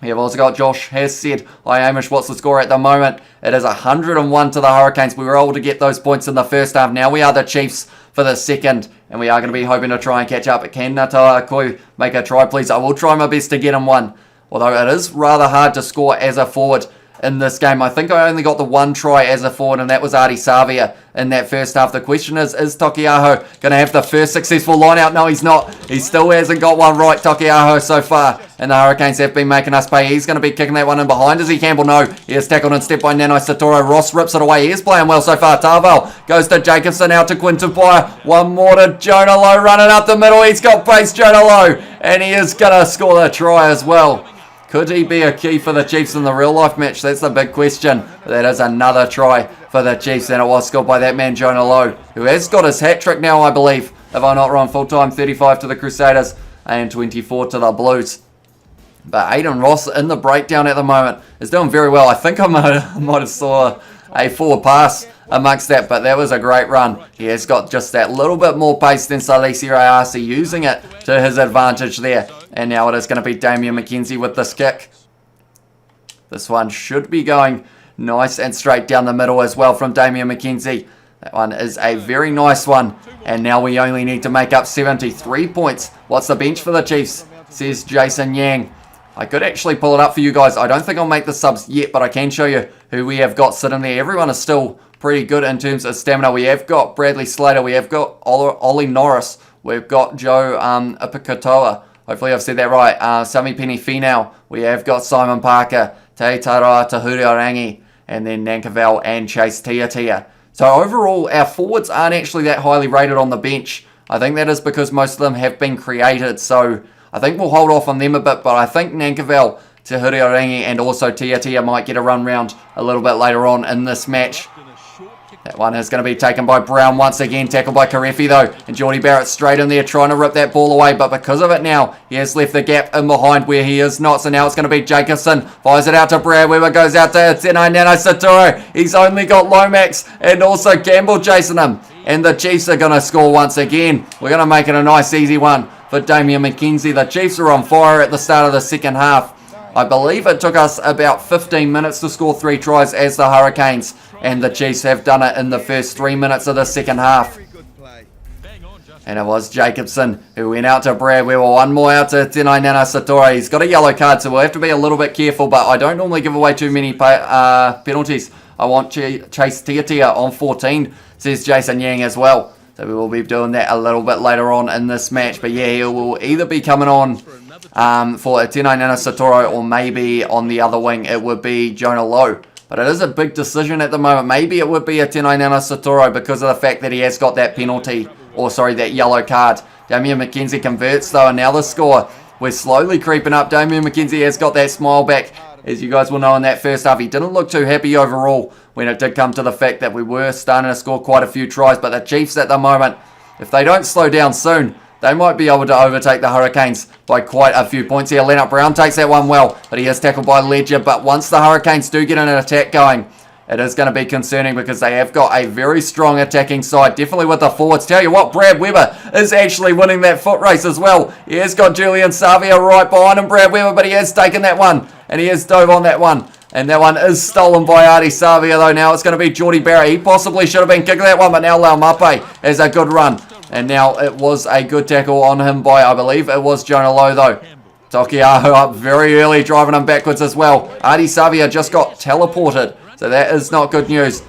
We have also got Josh has said, hi Amish, what's the score at the moment? It is 101 to the Hurricanes. We were able to get those points in the first half. Now we are the Chiefs for the second. And we are going to be hoping to try and catch up. Can Ngata Akoi make a try, please? I will try my best to get him one. Although it is rather hard to score as a forward in this game. I think I only got the one try as a forward, and that was Artie Savia in that first half. The question is Tokiaho going to have the first successful line out? No, he's not. He still hasn't got one right, Tokiaho, so far. And the Hurricanes have been making us pay. He's going to be kicking that one in behind. Is he, Campbell? No. He is tackled and stepped by Nanai Satoro. Ross rips it away. He is playing well so far. Tarval goes to Jacobson, out to Quinton Pyer. One more to Jonah Lowe running up the middle. He's got pace, Jonah Lowe. And he is going to score the try as well. Could he be a key for the Chiefs in the real-life match? That's the big question. That is another try for the Chiefs, and it was scored by that man, Jonah Lowe, who has got his hat-trick now, I believe, if I'm not wrong. Full-time, 35 to the Crusaders and 24 to the Blues. But Aiden Ross in the breakdown at the moment is doing very well. I think I might have saw a forward pass amongst that, but that was a great run. He has got just that little bit more pace than Salesi Rayasi, using it to his advantage there. And now it is going to be Damian McKenzie with this kick. This one should be going nice and straight down the middle as well from Damian McKenzie. That one is a very nice one. And now we only need to make up 73 points. What's the bench for the Chiefs? Says Jason Yang. I could actually pull it up for you guys. I don't think I'll make the subs yet, but I can show you who we have got sitting there. Everyone is still pretty good in terms of stamina. We have got Bradley Slater. We have got Ollie Norris. We've got Joe Ipikatoa. Hopefully I've said that right. Sami Penny Finau. We have got Simon Parker, Te Tara Tahuriarangi, and then Nankavel and Chase Tiatia. So overall, our forwards aren't actually that highly rated on the bench. I think that is because most of them have been created. So I think we'll hold off on them a bit. But I think Nankavel, Tahuriarangi, and also Tiatia might get a run round a little bit later on in this match. That one is going to be taken by Brown once again. Tackled by Karefi though. And Geordie Barrett straight in there trying to rip that ball away. But because of it now, he has left the gap in behind where he is not. So now it's going to be Jacobson. Fires it out to Brad Weber. Goes out to Tenai Nano Satoro. He's only got Lomax and also Campbell chasing him. And the Chiefs are going to score once again. We're going to make it a nice easy one for Damian McKenzie. The Chiefs are on fire at the start of the second half. I believe it took us about 15 minutes to score 3 tries as the Hurricanes, and the Chiefs have done it in the first 3 minutes of the second half. And it was Jacobson who went out to Brad. We were one more out to Tenai Nana-Satori. He's got a yellow card, so we'll have to be a little bit careful, but I don't normally give away too many penalties. I want Chase Tiatia on 14, says Jason Yang as well. So we will be doing that a little bit later on in this match. But yeah, he will either be coming on for Tenai Nana-Satori, or maybe on the other wing it would be Jonah Lowe. But it is a big decision at the moment. Maybe it would be a Tenai Nana-Satori because of the fact that he has got that penalty. Or sorry, that yellow card. Damian McKenzie converts though, and now the score. We're slowly creeping up. Damian McKenzie has got that smile back. As you guys will know, in that first half, he didn't look too happy overall when it did come to the fact that we were starting to score quite a few tries. But the Chiefs at the moment, if they don't slow down soon, they might be able to overtake the Hurricanes by quite a few points here. Leonard Brown takes that one well, but he is tackled by Ledger. But once the Hurricanes do get an attack going, it is going to be concerning because they have got a very strong attacking side, definitely with the forwards. Tell you what, Brad Weber is actually winning that foot race as well. He has got Julian Savia right behind him, Brad Weber, but he has taken that one, and he has dove on that one. And that one is stolen by Artie Savia, though. Now it's going to be Geordie Barrett. He possibly should have been kicking that one, but now Laumape has a good run. And now it was a good tackle on him by, I believe it was Jonah Lowe, though. Tokiaho up very early, driving him backwards as well. Artie Savia just got teleported. So that is not good news.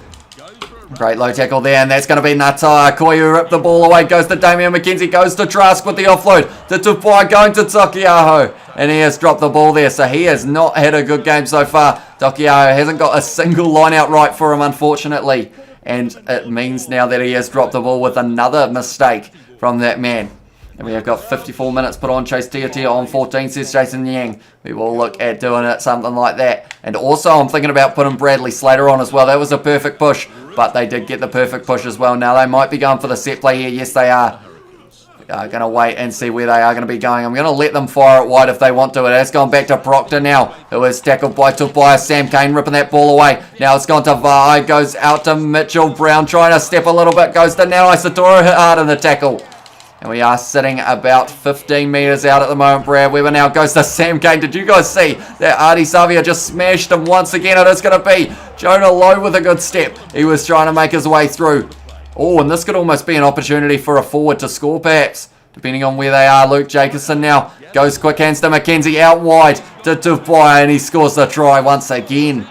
Great low tackle there, and that's going to be Natai. Koyu ripped the ball away, goes to Damian McKenzie, goes to Trask with the offload. To Tupai, going to Tokiaho. And he has dropped the ball there, so he has not had a good game so far. Tokiaho hasn't got a single line out right for him, unfortunately. And it means now that he has dropped the ball with another mistake from that man. And we have got 54 minutes put on. Chase Tiatia on 14, says Jason Yang. We will look at doing it, something like that. And also, I'm thinking about putting Bradley Slater on as well. That was a perfect push, but they did get the perfect push as well. Now, they might be going for the set play here. Yes, they are. Going to wait and see where they are going to be going. I'm going to let them fire it wide if they want to. It has gone back to Proctor now, who is tackled by Tupai. Sam Kane ripping that ball away. Now it's gone to Vai. Goes out to Mitchell Brown, trying to step a little bit. Goes to Nanai Satori, hit hard in the tackle. And we are sitting about 15 metres out at the moment. Brad Weber now goes to Sam Kane. Did you guys see that Artie Savia just smashed him once again? It is going to be Jonah Lowe with a good step. He was trying to make his way through. Oh, and this could almost be an opportunity for a forward to score perhaps, depending on where they are. Luke Jacobson now goes quick hands to McKenzie out wide to Tupai, and he scores the try once again.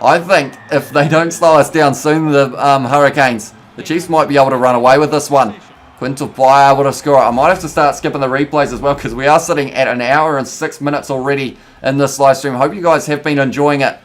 I think if they don't slow us down soon, the Hurricanes, the Chiefs might be able to run away with this one. Quintal Tupai able to score it. I might have to start skipping the replays as well because we are sitting at an hour and 6 minutes already in this live stream. Hope you guys have been enjoying it.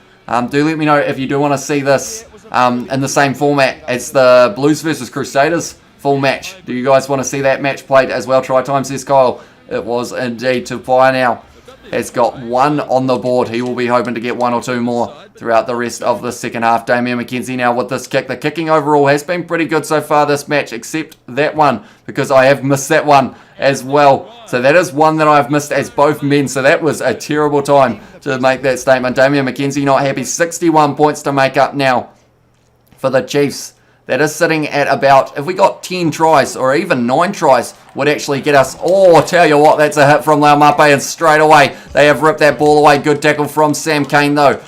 Do let me know if you do want to see this in the same format as the Blues versus Crusaders full match. Do you guys want to see that match played as well? Try time, says Kyle. It was indeed. Tupai now has got one on the board. He will be hoping to get one or two more throughout the rest of the second half. Damian McKenzie now with this kick. The kicking overall has been pretty good so far this match, except that one, because I have missed that one as well. So that is one that I've missed as both men. So that was a terrible time to make that statement. Damian McKenzie not happy. 61 points to make up now for the Chiefs. That is sitting at about, if we got 10 tries or even 9 tries, would actually get us. Oh, tell you what, that's a hit from Laumape, and straight away they have ripped that ball away. Good tackle from Sam Kane though,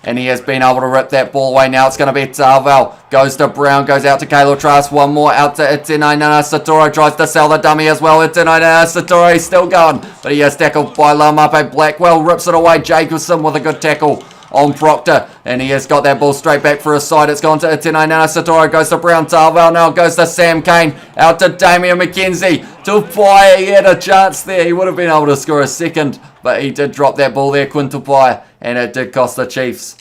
and he has been able to rip that ball away. Now it's going to be Tarvel. Goes to Brown, goes out to Caleb Trask. One more out to Itenai Nana-Satori. Tries to sell the dummy as well. Itenai Nana-Satori still going, but he is tackled by Laumape. Blackwell rips it away. Jacobson with a good tackle on Proctor, and he has got that ball straight back for his side. It's gone to Itenai Nana-Satori, goes to Brown. Tarvel now goes to Sam Kane, out to Damian McKenzie. Tupai, he had a chance there. He would have been able to score a second, but he did drop that ball there, Quinn Tupai, and it did cost the Chiefs.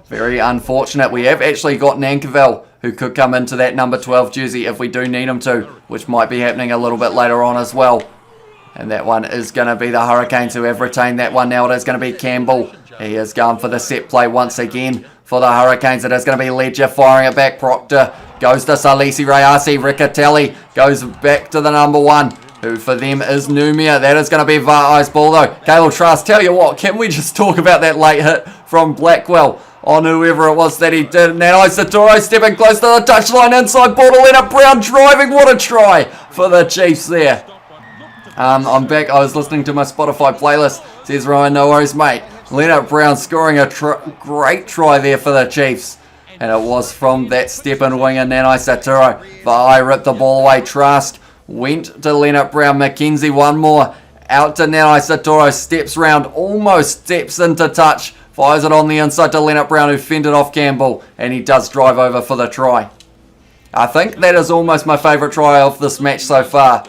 Very unfortunate. We have actually got Nankerville, who could come into that number 12 jersey if we do need him to, which might be happening a little bit later on as well. And that one is going to be the Hurricanes who have retained that one. Now it is going to be Campbell. He is going for the set play once again for the Hurricanes. It is going to be Ledger firing it back. Proctor goes to Salisi Rayasi. Riccatelli goes back to the number 1, who for them is Numia. That is going to be Va'ai's ball though. Caleb Trask, tell you what, can we just talk about that late hit from Blackwell on whoever it was that he did. Nanai Satori stepping close to the touchline. Inside ball to Leonard Brown driving. What a try for the Chiefs there. I'm back. I was listening to my Spotify playlist. Says Ryan, no worries, mate. Leonard Brown scoring a great try there for the Chiefs. And it was from that step-in winger, Nanai Saturo. Vai ripped the ball away. Trask went to Leonard Brown. McKenzie, one more. Out to Nanai Saturo. Steps round. Almost steps into touch. Fires it on the inside to Leonard Brown, who fended off Campbell. And he does drive over for the try. I think that is almost my favourite try of this match so far.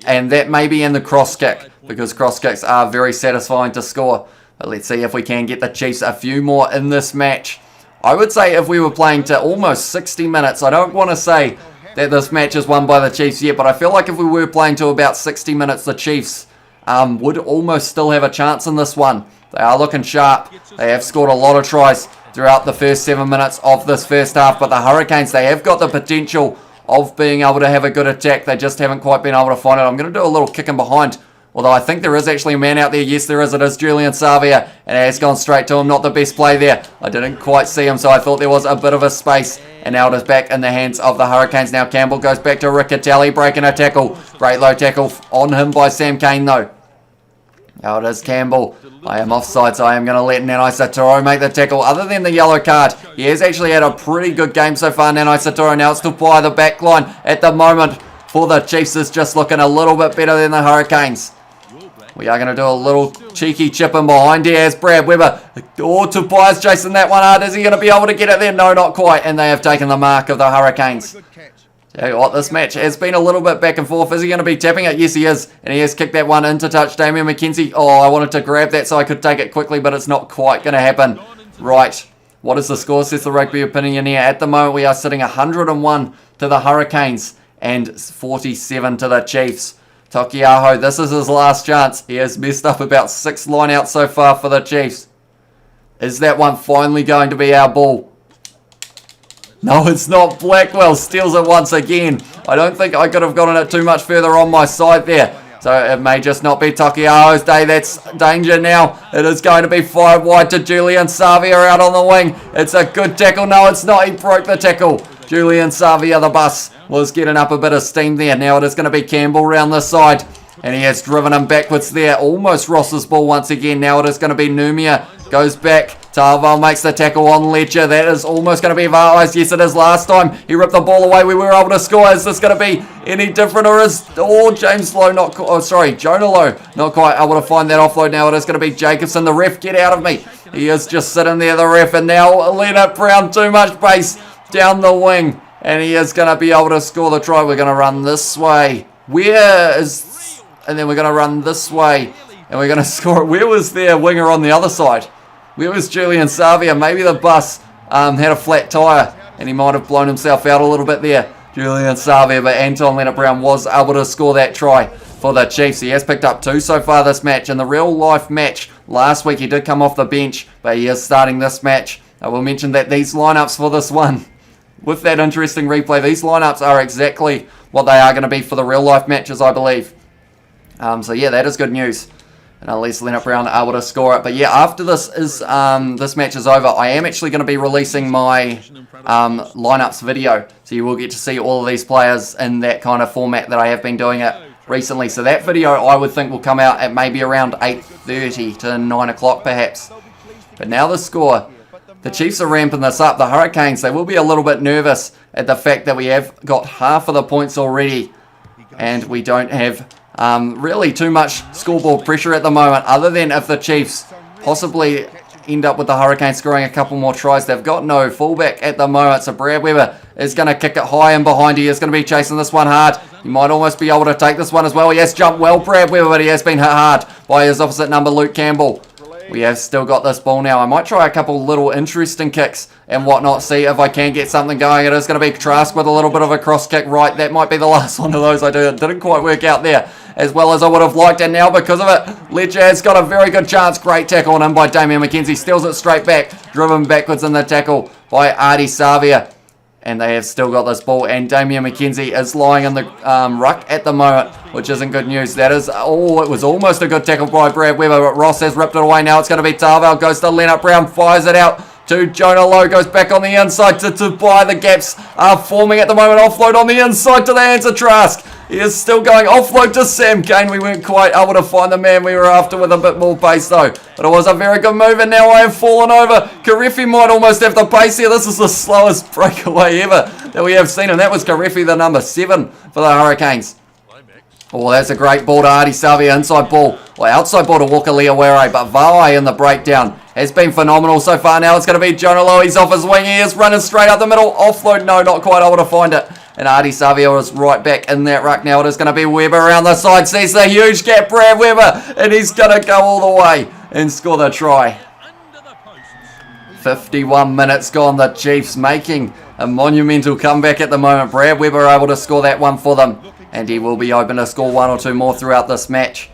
And that may be in the cross kick, because cross kicks are very satisfying to score. But let's see if we can get the Chiefs a few more in this match. I would say if we were playing to almost 60 minutes, I don't want to say that this match is won by the Chiefs yet, but I feel like if we were playing to about 60 minutes, the Chiefs would almost still have a chance in this one. They are looking sharp. They have scored a lot of tries throughout the first 7 minutes of this first half, but the Hurricanes, they have got the potential of being able to have a good attack. They just haven't quite been able to find it. I'm going to do a little kick in behind. Although I think there is actually a man out there. Yes, there is. It is Julian Savia. And it has gone straight to him. Not the best play there. I didn't quite see him, so I thought there was a bit of a space. And now it is back in the hands of the Hurricanes. Now Campbell goes back to Riccatelli, breaking a tackle. Great low tackle on him by Sam Cane, though. Now it is Campbell. I am offside, so I am going to let Nanai Saturo make the tackle. Other than the yellow card, he has actually had a pretty good game so far, Nanai Saturo. Now it's Tupai, the back line at the moment for the Chiefs is just looking a little bit better than the Hurricanes. We are going to do a little cheeky chip in behind here as Brad Weber. Oh, Tupai's chasing that one hard. Is he going to be able to get it there? No, not quite. And they have taken the mark of the Hurricanes. Tell you what, this match has been a little bit back and forth. Is he going to be tapping it? Yes, he is. And he has kicked that one into touch. Damian McKenzie. Oh, I wanted to grab that so I could take it quickly, but it's not quite going to happen. Right. What is the score, says the Rugby Opinion here? At the moment, we are sitting 101 to the Hurricanes and 47 to the Chiefs. Takiaho, this is his last chance. He has messed up about 6 lineouts so far for the Chiefs. Is that one finally going to be our ball? No, it's not. Blackwell steals it once again. I don't think I could have gotten it too much further on my side there. So it may just not be Takiaho's day. That's danger now. It is going to be fired wide to Julian Savia out on the wing. It's a good tackle. No, it's not. He broke the tackle. Julian Savia, the bus, was getting up a bit of steam there. Now it is going to be Campbell round the side. And he has driven him backwards there. Almost Ross's ball once again. Now it is going to be Numia. Goes back. Tarval makes the tackle on Ledger. That is almost going to be Varys. Yes, it is. Last time he ripped the ball away, we were able to score. Is this going to be any different, or is James Lowe not? Oh, sorry, Jonah Lowe not quite able to find that offload. Now it is going to be Jacobson. The ref, get out of me. He is just sitting there, the ref, and now Leonard Brown, too much pace down the wing, and he is going to be able to score the try. We're going to run this way. And then we're going to run this way, and we're going to score it. Where was their winger on the other side? Where was Julian Savia? Maybe the bus had a flat tyre and he might have blown himself out a little bit there. Julian Savia, but Anton Leonard Brown was able to score that try for the Chiefs. He has picked up 2 so far this match. In the real life match last week, he did come off the bench, but he is starting this match. I will mention that these lineups for this one, with that interesting replay, these lineups are exactly what they are going to be for the real life matches, I believe. So yeah, that is good news. And at least Leonard Brown able to score it. But yeah, after this match is over, I am actually going to be releasing my lineups video. So you will get to see all of these players in that kind of format that I have been doing it recently. So that video I would think will come out at maybe around 8:30 to 9 o'clock perhaps. But now the score. The Chiefs are ramping this up. The Hurricanes, they will be a little bit nervous at the fact that we have got half of the points already. And we don't have really too much scoreboard pressure at the moment, other than if the Chiefs possibly end up with the Hurricanes scoring a couple more tries. They've got no fullback at the moment, so Brad Weber is going to kick it high and behind. He is going to be chasing this one hard. He might almost be able to take this one as well. He has jumped well, Brad Weber, but he has been hit hard by his opposite number, Luke Campbell. We have still got this ball now. I might try a couple little interesting kicks and whatnot, see if I can get something going. It is going to be Trask with a little bit of a cross kick right. That might be the last one of those I do. It didn't quite work out there as well as I would have liked, and now because of it, Ledger has got a very good chance. Great tackle on him by Damian McKenzie. Steals it straight back, driven backwards in the tackle by Artie Savia. And they have still got this ball, and Damian McKenzie is lying in the ruck at the moment, which isn't good news. That is, it was almost a good tackle by Brad Weber, but Ross has ripped it away. Now it's going to be Tarval, goes to Leonard Brown, fires it out to Jonah Lowe, goes back on the inside to buy. The gaps are forming at the moment. Offload on the inside to the hands of Trask. He is still going. Offload to Sam Cane. We weren't quite able to find the man we were after with a bit more pace though. But it was a very good move, and now I have fallen over. Karefi might almost have the pace here. This is the slowest breakaway ever that we have seen, and that was Karefi, the number 7 for the Hurricanes. Oh, that's a great ball to Ardie Savea, inside ball. Well, outside ball to Walker Leawere, but Va'ai in the breakdown has been phenomenal so far. Now it's going to be Jonah Lowe. He's off his wing. He is running straight up the middle. Offload, no, not quite able to find it. And Ardie Savea is right back in that ruck now. It is going to be Weber around the side. Sees the huge gap, Brad Weber, and he's going to go all the way and score the try. 51 minutes gone. The Chiefs making a monumental comeback at the moment. Brad Weber able to score that one for them, and he will be open to score 1 or 2 more throughout this match.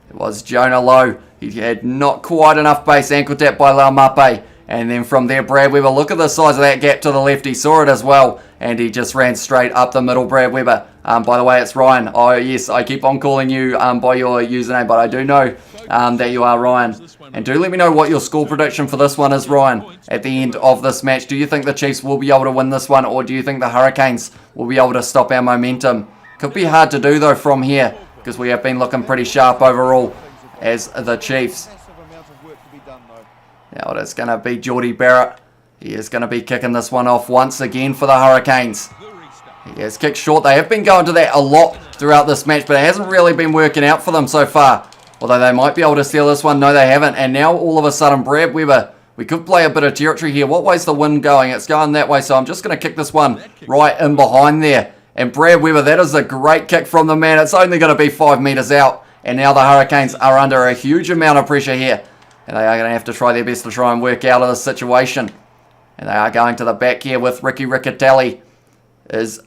It was Jonah Lowe. He had not quite enough base, ankle tap by Laumape. And then from there, Brad Weber, look at the size of that gap to the left. He saw it as well, and he just ran straight up the middle, Brad Weber. By the way, it's Ryan. Oh, yes, I keep on calling you by your username, but I do know that you are Ryan. And do let me know what your score prediction for this one is, Ryan, at the end of this match. Do you think the Chiefs will be able to win this one, or do you think the Hurricanes will be able to stop our momentum? Could be hard to do, though, from here, because we have been looking pretty sharp overall as the Chiefs. Now it is going to be Geordie Barrett. He is going to be kicking this one off once again for the Hurricanes. He has kicked short. They have been going to that a lot throughout this match, but it hasn't really been working out for them so far. Although they might be able to steal this one. No, they haven't. And now all of a sudden, Brad Weber, we could play a bit of territory here. What way's the wind going? It's going that way, so I'm just going to kick this one right in behind there. And Brad Weber, that is a great kick from the man. It's only going to be 5 metres out. And now the Hurricanes are under a huge amount of pressure here. And they are going to have to try their best to try and work out of this situation. And they are going to the back here with Ricky Riccatelli. Is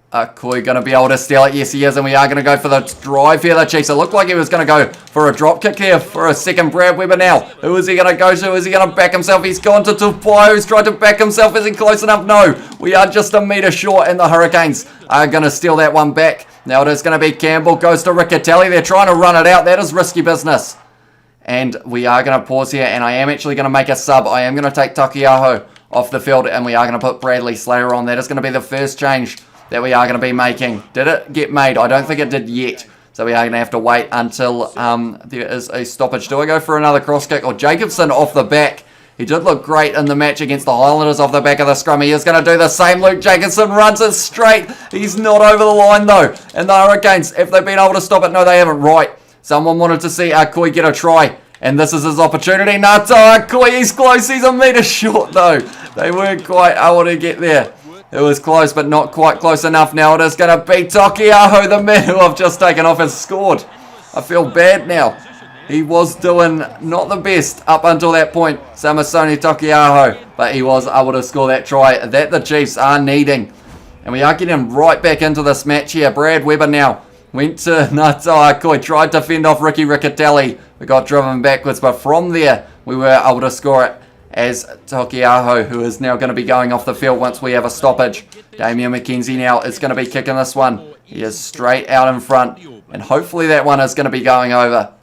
Koi going to be able to steal it? Yes, he is. And we are going to go for the drive here, the Chiefs. It looked like he was going to go for a drop kick here for a second. Brad Weber now. Who is he going to go to? Is he going to back himself? He's gone to Tupai, who's tried to back himself. Is he close enough? No. We are just a metre short, and the Hurricanes are going to steal that one back. Now it is going to be Campbell. Goes to Riccatelli. They're trying to run it out. That is risky business. And we are going to pause here, and I am actually going to make a sub. I am going to take Takiaho off the field, and we are going to put Bradley Slater on. That is going to be the first change that we are going to be making. Did it get made? I don't think it did yet. So we are going to have to wait until there is a stoppage. Do I go for another cross kick? Or Jacobson off the back. He did look great in the match against the Highlanders off the back of the scrum. He is going to do the same. Luke Jacobson runs it straight. He's not over the line, though. And the Hurricanes, if they've been able to stop it, no, they haven't. Right. Someone wanted to see Akoi get a try, and this is his opportunity. Nato Akoi, he's close. He's a metre short, though. They weren't quite able to get there. It was close, but not quite close enough. Now it is going to be Takiaho, the man who I've just taken off, has scored. I feel bad now. He was doing not the best up until that point, Samasoni Takiaho, but he was able to score that try that the Chiefs are needing. And we are getting right back into this match here. Brad Weber now went to Nato Akoi, tried to fend off Ricky Riccatelli. We got driven backwards, but from there we were able to score it as Takiaho, who is now going to be going off the field once we have a stoppage. Damian McKenzie now is going to be kicking this one. He is straight out in front, and hopefully that one is going to be going over.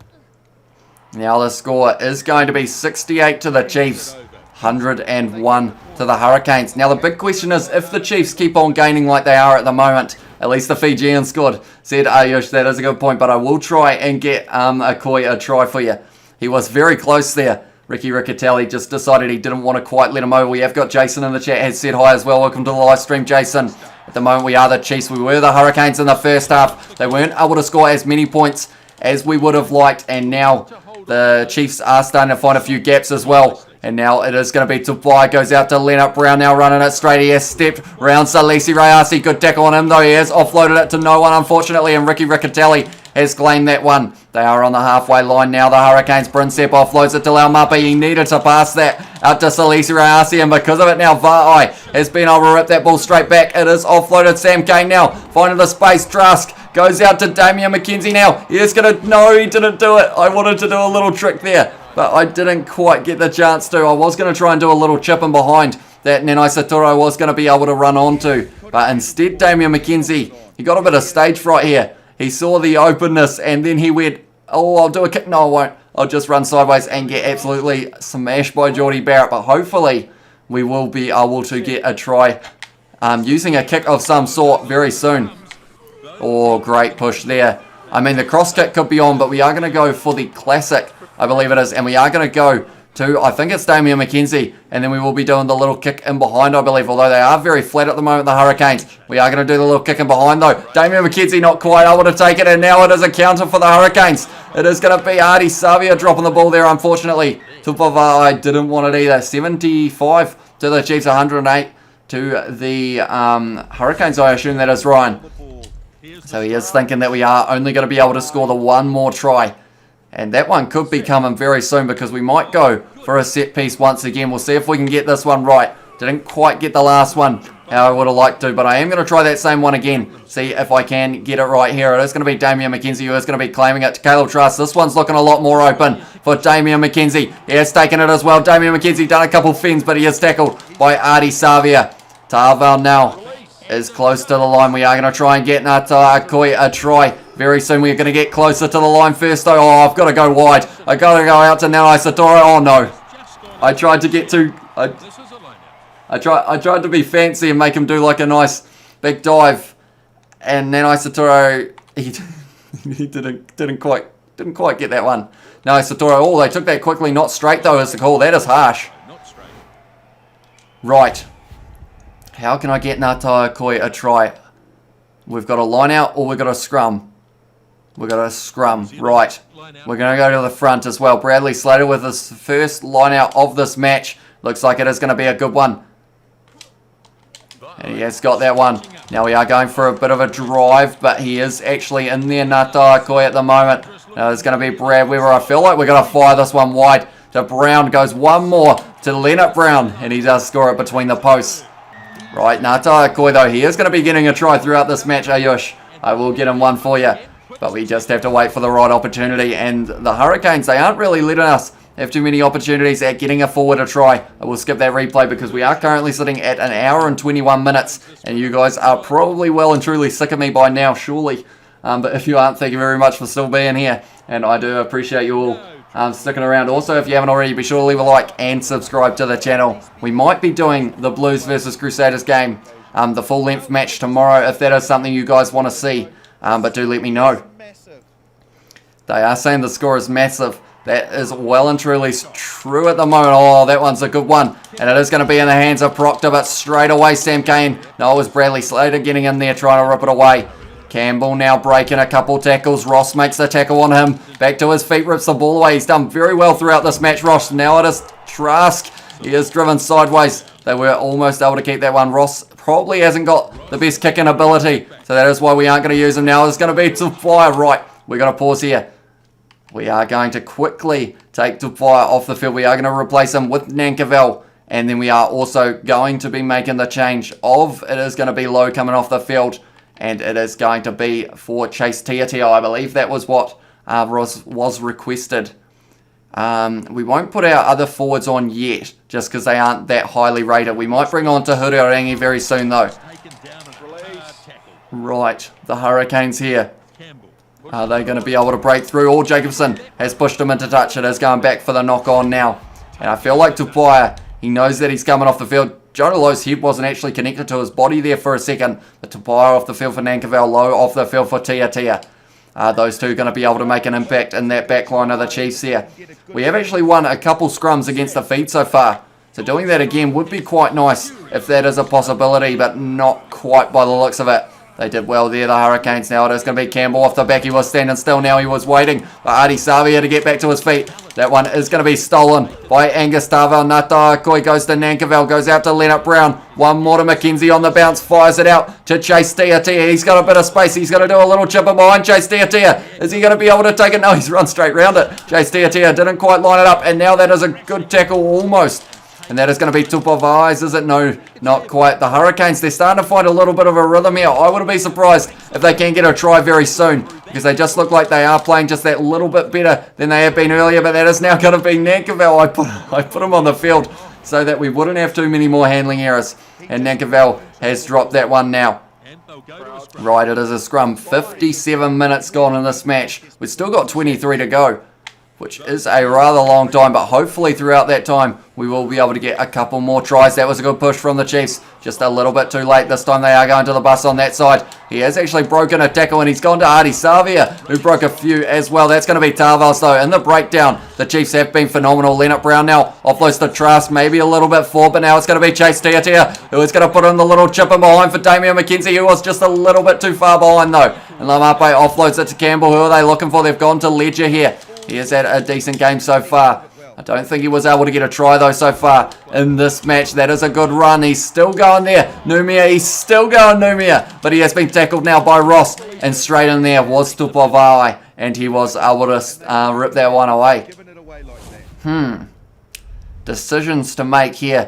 Now the score is going to be 68 to the Chiefs, 101 to the Hurricanes. Now the big question is, if the Chiefs keep on gaining like they are at the moment, at least the Fijian squad, said Ayush, that is a good point, but I will try and get Akoi a try for you. He was very close there. Ricky Riccatelli just decided he didn't want to quite let him over. We have got Jason in the chat, has said hi as well. Welcome to the live stream, Jason. At the moment we are the Chiefs. We were the Hurricanes in the first half. They weren't able to score as many points as we would have liked, and now the Chiefs are starting to find a few gaps as well. And now it is going to be Tupai, goes out to Leonard Brown, now running it straight. He has stepped round Salisi Rayasi. Good tackle on him though. He has offloaded it to no one, unfortunately, and Ricky Riccatelli has claimed that one. They are on the halfway line now, the Hurricanes. Prinsep offloads it to Laumape. He needed to pass that out to Salisi Rayasi, and because of it now, Va'ai has been able to rip that ball straight back. It is offloaded. Sam Cane now finding the space. Trask goes out to Damian McKenzie now. He is going to... No, he didn't do it. I wanted to do a little trick there, but I didn't quite get the chance to. I was going to try and do a little chip in behind that Nenai Saturo was going to be able to run onto. But instead, Damian McKenzie, he got a bit of stage fright here. He saw the openness and then he went, oh, I'll do a kick. No, I won't. I'll just run sideways and get absolutely smashed by Geordie Barrett. But hopefully, we will be able to get a try using a kick of some sort very soon. Oh, great push there. I mean, the cross kick could be on, but we are going to go for the classic, I believe it is. And we are going to go to, I think it's Damian McKenzie. And then we will be doing the little kick in behind, I believe. Although they are very flat at the moment, the Hurricanes. We are going to do the little kick in behind, though. Damian McKenzie not quite able to take it. And now it is a counter for the Hurricanes. It is going to be Ardie Savia dropping the ball there, unfortunately. Tupavai didn't want it either. 75 to the Chiefs, 108 to the Hurricanes. I assume that is Ryan. So he is thinking that we are only going to be able to score the one more try. And that one could be coming very soon because we might go for a set piece once again. We'll see if we can get this one right. Didn't quite get the last one how I would have liked to, but I am going to try that same one again. See if I can get it right here. It is going to be Damian McKenzie who is going to be claiming it to Caleb Truss. This one's looking a lot more open for Damian McKenzie. He has taken it as well. Damian McKenzie done a couple fins, but he is tackled by Ardie Savia. Tarval now is close to the line. We are going to try and get Ngata Akoi a try. Very soon we're going to get closer to the line first though. Oh, I've got to go wide. I've got to go out to Nanai Satora. Oh no. I tried to get to... I tried to be fancy and make him do like a nice big dive. And Nanai Satora, he didn't quite get that one. Nanai Satora, oh, they took that quickly. Not straight though is the call. That is harsh. Right. How can I get Ngata Akoi a try? We've got a line out or we've got a scrum. We've got a scrum. Right. We're going to go to the front as well. Bradley Slater with his first line out of this match. Looks like it is going to be a good one. And he has got that one. Now we are going for a bit of a drive, but he is actually in there, Ngata Akoi at the moment. Now it's going to be Brad Weber. I feel like we're going to fire this one wide to Brown. Goes one more to Leonard Brown, and he does score it between the posts. Right, Ngata Akoi though, he is going to be getting a try throughout this match, Ayush. I will get him one for you. But we just have to wait for the right opportunity. And the Hurricanes, they aren't really letting us have too many opportunities at getting a forward a try. I will skip that replay because we are currently sitting at an hour and 21 minutes. And you guys are probably well and truly sick of me by now, surely. But if you aren't, thank you very much for still being here. And I do appreciate you all sticking around. Also, if you haven't already, be sure to leave a like and subscribe to the channel. We might be doing the Blues versus Crusaders game, the full length match tomorrow, if that is something you guys want to see. But do let me know. They are saying the score is massive. That is well and truly true at the moment. Oh, that one's a good one. And it is going to be in the hands of Proctor, but straight away Sam Cane. No, it was Bradley Slater getting in there trying to rip it away. Campbell now breaking a couple tackles. Ross makes the tackle on him. Back to his feet, rips the ball away. He's done very well throughout this match, Ross. Now it is Trask. He is driven sideways. They were almost able to keep that one. Ross probably hasn't got the best kicking ability, so that is why we aren't going to use him now. It's going to be Tupaya. Right, we're going to pause here. We are going to quickly take Tupaya off the field. We are going to replace him with Nankerville. And then we are also going to be making the change of, it is going to be Low coming off the field. And it is going to be for Chase Tiatia. I believe that was what was requested. We won't put our other forwards on yet, just because they aren't that highly rated. We might bring on Tahurirangi very soon though. Right, the Hurricanes here. Are they going to be able to break through? Oh, Jacobson has pushed him into touch. It is going back for the knock on now. And I feel like Tupaya, he knows that he's coming off the field. Jonah Lowe's head wasn't actually connected to his body there for a second. But Tupaya off the field for Nankerville, Lowe off the field for Tiatia. Those two are going to be able to make an impact in that back line of the Chiefs here. We have actually won a couple scrums against the feet so far. So doing that again would be quite nice if that is a possibility, but not quite by the looks of it. They did well there, the Hurricanes. Now it is going to be Campbell off the back. He was standing still. Now he was waiting for Ardie Savia to get back to his feet. That one is going to be stolen by Angus Tarval. Ngata Akoi goes to Nankerville. Goes out to Leonard Brown. One more to McKenzie on the bounce. Fires it out to Chase Tiatia. He's got a bit of space. He's going to do a little chipper behind Chase Tiatia. Is he going to be able to take it? No, he's run straight round it. Chase Tiatia didn't quite line it up. And now that is a good tackle almost. And that is going to be Tupavai's, is it? No, not quite. The Hurricanes, they're starting to find a little bit of a rhythm here. I wouldn't be surprised if they can get a try very soon, because they just look like they are playing just that little bit better than they have been earlier. But that is now going to be Nankerville. I put him on the field so that we wouldn't have too many more handling errors. And Nankerville has dropped that one now. Right, it is a scrum. 57 minutes gone in this match. We've still got 23 to go. which is a rather long time, but hopefully throughout that time we will be able to get a couple more tries. That was a good push from the Chiefs, just a little bit too late this time. They are going to the bus on that side. He has actually broken a tackle and he's gone to Artie Savia, who broke a few as well. That's going to be Tarvals though. In the breakdown, the Chiefs have been phenomenal. Leonard Brown now offloads to Trask, maybe a little bit forward, but now it's going to be Chase Tiatia, who is going to put in the little chip in behind for Damian McKenzie, who was just a little bit too far behind though. And Lamape offloads it to Campbell. Who are they looking for? They've gone to Ledger here. He has had a decent game so far. I don't think he was able to get a try though so far in this match. That is a good run. He's still going there. Numia, he's still going Numia. But he has been tackled now by Ross. And straight in there was Tupavai. And he was able to rip that one away. Decisions to make here.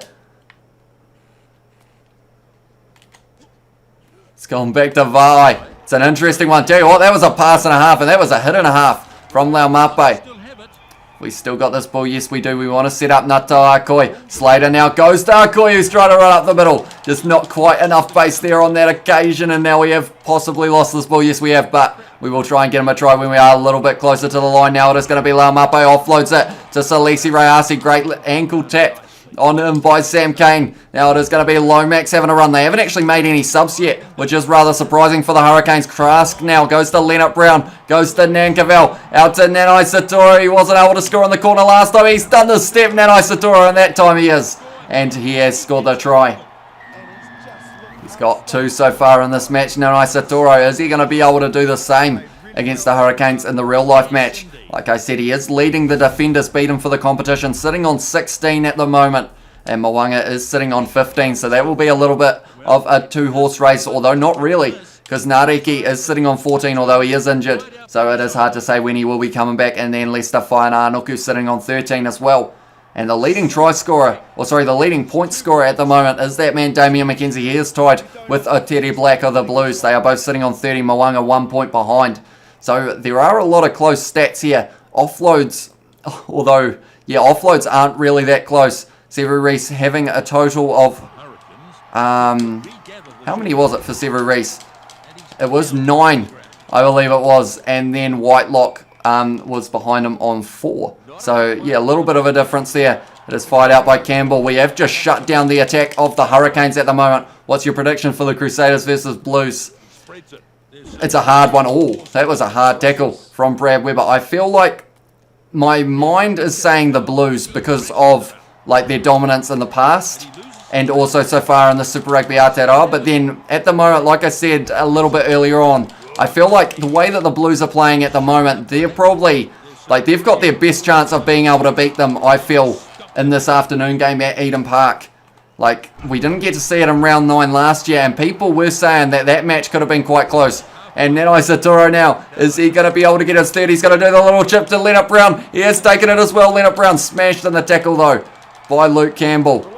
It's gone back to Vai. It's an interesting one. Tell you what, that was a pass and a half. And that was a hit and a half from Laumape. We still got this ball. Yes, we do. We want to set up Nata Akoi. Slater now goes to Akoi, who's trying to run up the middle. Just not quite enough base there on that occasion. And now we have possibly lost this ball. Yes, we have. But we will try and get him a try when we are a little bit closer to the line. Now it is going to be Laumape. Offloads it to Salisi Rayasi. Great ankle tap on him by Sam Kane. Now it is going to be Lomax having a run. They haven't actually made any subs yet, which is rather surprising for the Hurricanes. Trask now goes to Leonard Brown, goes to Nankavel, out to Nanai Satora. He wasn't able to score in the corner last time. He's done the step, Nanai Satora, and that time he is. And he has scored the try. He's got 2 so far in this match. Nanai Satora, is he going to be able to do the same against the Hurricanes in the real life match? Like I said, he is leading the defenders beat him for the competition, sitting on 16 at the moment. And Mwanga is sitting on 15, so that will be a little bit of a 2-horse race, although not really, because Nariki is sitting on 14, although he is injured. So it is hard to say when he will be coming back. And then Lester Whainaranuku sitting on 13 as well. And the leading the leading point scorer at the moment is that man Damian McKenzie. He is tied with Oteri Black of the Blues. They are both sitting on 30, Mwanga 1 point behind. So there are a lot of close stats here. Offloads, although, yeah, offloads aren't really that close. Severu Reese having a total of, how many was it for Severu Reese? It was 9, I believe it was. And then Whitelock was behind him on 4. So, yeah, a little bit of a difference there. It is fired out by Campbell. We have just shut down the attack of the Hurricanes at the moment. What's your prediction for the Crusaders versus Blues? It's a hard one. Oh, that was a hard tackle from Brad Weber. I feel like my mind is saying the Blues because of like their dominance in the past and also so far in the Super Rugby Aotearoa. But then at the moment, like I said a little bit earlier on, I feel like the way that the Blues are playing at the moment, they're probably, like they've got their best chance of being able to beat them, I feel, in this afternoon game at Eden Park. Like, we didn't get to see it in round 9 last year, and people were saying that that match could have been quite close. And Nanai Satora now, is he going to be able to get his third? He's going to do the little chip to Leonard Brown. He has taken it as well. Leonard Brown smashed in the tackle, though, by Luke Campbell.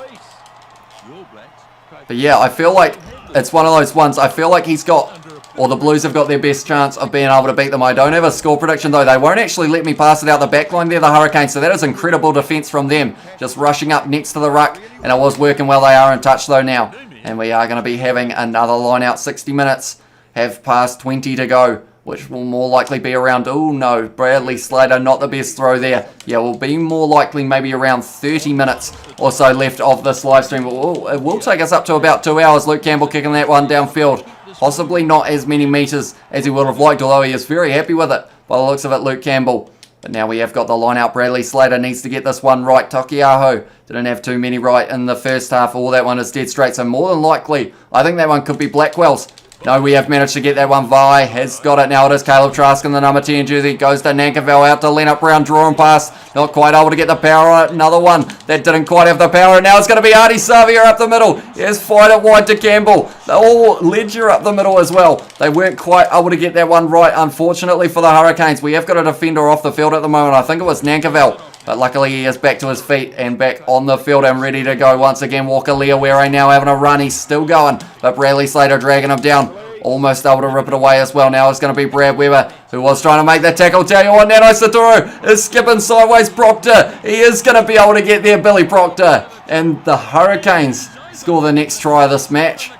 But yeah, I feel like it's one of those ones. I feel like he's got, or the Blues have got their best chance of being able to beat them. I don't have a score prediction, though. They won't actually let me pass it out the back line there, the Hurricanes. So that is incredible defence from them. Just rushing up next to the ruck. And it was working well. They are in touch, though, now. And we are going to be having another line out. 60 minutes have passed, 20 to go, which will more likely be around, oh no, Bradley Slater, not the best throw there. Yeah, will be more likely maybe around 30 minutes or so left of this live stream. It will take us up to about 2 hours. Luke Campbell kicking that one downfield. Possibly not as many metres as he would have liked, although he is very happy with it by the looks of it, Luke Campbell. But now we have got the line out. Bradley Slater needs to get this one right. Takiaho didn't have too many right in the first half. All that one is dead straight, so more than likely, I think that one could be Blackwell's. No, we have managed to get that one. Vi has got it now. It is Caleb Trask in the number 10 jersey. Goes to Nankerville, out to Leonard Brown. Drawing pass. Not quite able to get the power on it. Another one that didn't quite have the power. And now it's going to be Artie Savia up the middle. Yes, fired it wide to Campbell. Oh, Ledger up the middle as well. They weren't quite able to get that one right, unfortunately, for the Hurricanes. We have got a defender off the field at the moment. I think it was Nankerville. But luckily he is back to his feet and back on the field and ready to go once again. Walker Leawere now having a run. He's still going. But Bradley Slater dragging him down. Almost able to rip it away as well. Now it's going to be Brad Weber, who was trying to make that tackle. Tell you what, Nanai Satora is skipping sideways. Proctor, he is going to be able to get there, Billy Proctor. And the Hurricanes score the next try of this match.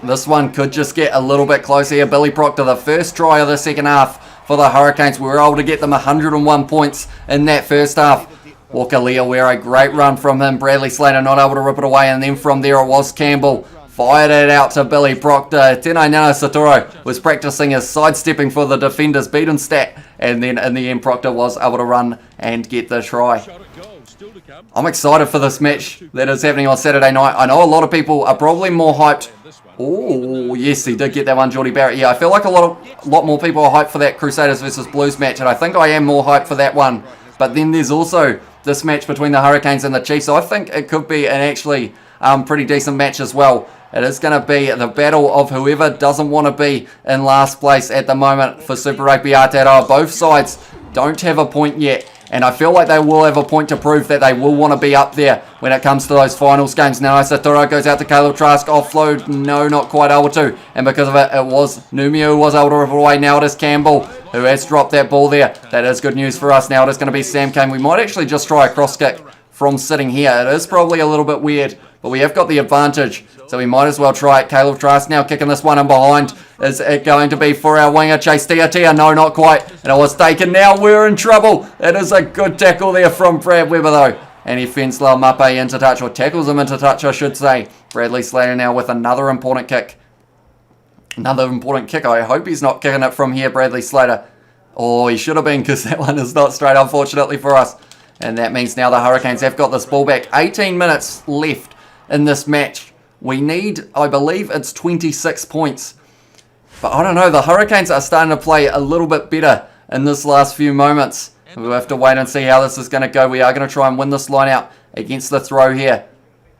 This one could just get a little bit closer here. Billy Proctor, the first try of the second half for the Hurricanes. We were able to get them 101 points in that first half. Walker Leaware, a great run from him. Bradley Slater not able to rip it away, and then from there it was Campbell. Fired it out to Billy Proctor. Tēnei Nana Satoro was practicing his sidestepping for the defender's beaten stat, and then in the end Proctor was able to run and get the try. I'm excited for this match that is happening on Saturday night. I know a lot of people are probably more hyped. Oh, yes, he did get that one, Geordie Barrett. Yeah, I feel like a lot more people are hyped for that Crusaders versus Blues match, and I think I am more hyped for that one. But then there's also this match between the Hurricanes and the Chiefs, so I think it could be an actually pretty decent match as well. It is going to be the battle of whoever doesn't want to be in last place at the moment for Super Rugby Aotearoa. Both sides don't have a point yet, and I feel like they will have a point to prove that they will want to be up there when it comes to those finals games. Now Satoro goes out to Caleb Trask, offload, no, not quite able to, and because of it, it was Numia who was able to rip it away. Now it is Campbell who has dropped that ball there. That is good news for us. Now it is going to be Sam Cane. We might actually just try a cross kick from sitting here. It is probably a little bit weird, but we have got the advantage, so we might as well try it. Caleb Trask now kicking this one in behind. Is it going to be for our winger, Chase Tiatia? No, not quite. And it was taken. Now we're in trouble. It is a good tackle there from Brad Weber, though. And he fends Laumape into touch, or tackles him into touch, I should say. Bradley Slater now with another important kick. Another important kick. I hope he's not kicking it from here, Bradley Slater. Oh, he should have been, because that one is not straight, unfortunately for us. And that means now the Hurricanes have got this ball back. 18 minutes left in this match. We need, I believe it's 26 points. But I don't know, the Hurricanes are starting to play a little bit better in this last few moments. We'll have to wait and see how this is going to go. We are going to try and win this line out against the throw here.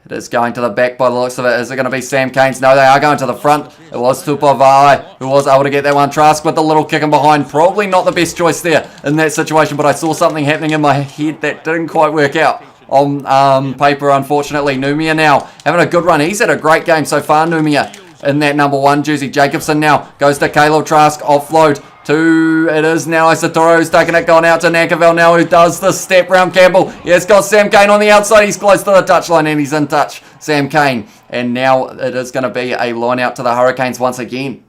It is going to the back by the looks of it. Is it going to be Sam Canes? No, they are going to the front. It was Tupavai who was able to get that one. Trask with the little kick in behind. Probably not the best choice there in that situation, but I saw something happening in my head that didn't quite work out on paper, unfortunately. Numia now having a good run. He's had a great game so far, Numia, in that number 1 jersey. Jacobson now goes to Caleb Trask. Offload to, it is now Isatoro who's taking it, going out to Nankerville now, who does the step round Campbell. Yes, got Sam Cane on the outside. He's close to the touchline and he's in touch, Sam Cane. And now it is going to be a line out to the Hurricanes once again.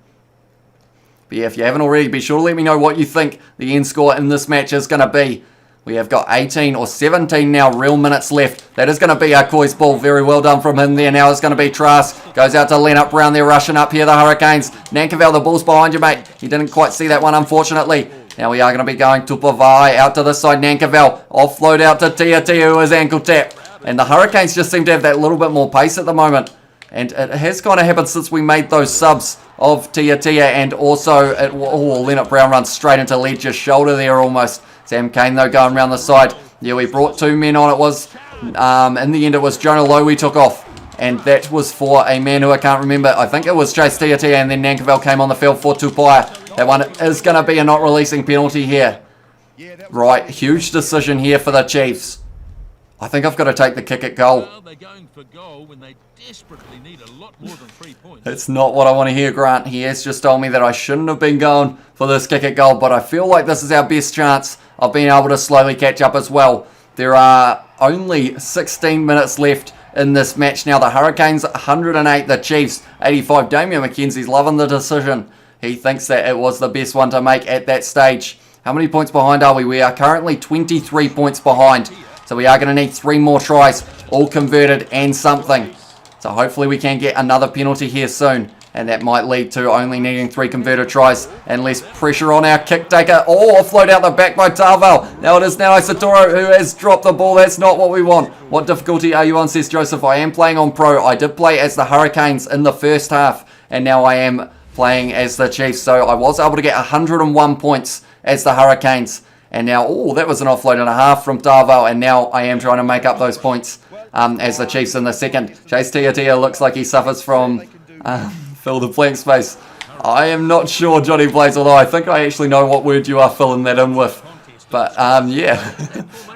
But yeah, if you haven't already, be sure to let me know what you think the end score in this match is going to be. We have got 18 or 17 now real minutes left. That is going to be our Coy's ball. Very well done from him there. Now it's going to be Trask. Goes out to Leonard Brown. They're rushing up here, the Hurricanes. Nankerville, the ball's behind you, mate. He didn't quite see that one, unfortunately. Now we are going to be going to Pavai. Out to this side, Nankerville. Offload out to Tia, who is ankle tap. And the Hurricanes just seem to have that little bit more pace at the moment. And it has kind of happened since we made those subs of Tia, and also, Leonard Brown runs straight into Ledger's shoulder there almost. Sam Cane, though, going around the side. Yeah, we brought 2 men on. It was, in the end, it was Jonah Lowe we took off. And that was for a man who I can't remember. I think it was Chase Tia, and then Nankerville came on the field for Tupaia. That one is going to be a not releasing penalty here. Right, huge decision here for the Chiefs. I think I've got to take the kick at goal. Well, they're going for goal when they desperately need a lot more than 3 points. It's not what I want to hear, Grant. He has just told me that I shouldn't have been going for this kick at goal, but I feel like this is our best chance of being able to slowly catch up as well. There are only 16 minutes left in this match now. The Hurricanes 108, the Chiefs 85. Damian McKenzie's loving the decision. He thinks that it was the best one to make at that stage. How many points behind are we? We are currently 23 points behind. So we are going to need 3 more tries, all converted and something. So hopefully we can get another penalty here soon. And that might lead to only needing 3 converted tries and less pressure on our kick taker. Oh, offload out the back by Tarval. Now it is now Isatoro who has dropped the ball. That's not what we want. What difficulty are you on, says Joseph? I am playing on Pro. I did play as the Hurricanes in the first half. And now I am playing as the Chiefs. So I was able to get 101 points as the Hurricanes. And now, oh, that was an offload and a half from Darvale. And now I am trying to make up those points as the Chiefs in the second. Chase Tia looks like he suffers from fill the blank space. I am not sure, Johnny Blaze, although I think I actually know what word you are filling that in with. But, yeah.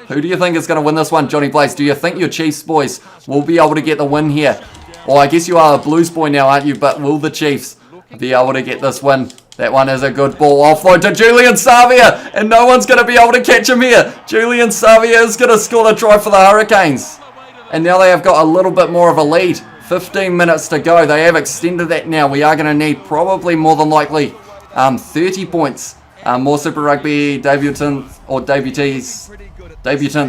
Who do you think is going to win this one, Johnny Blaze? Do you think your Chiefs boys will be able to get the win here? Well, I guess you are a Blues boy now, aren't you? But will the Chiefs be able to get this win? That one is a good ball. Offload to Julian Savia. And no one's going to be able to catch him here. Julian Savia is going to score the try for the Hurricanes. And now they have got a little bit more of a lead. 15 minutes to go. They have extended that now. We are going to need probably more than likely 30 points More Super Rugby debutants or debutants.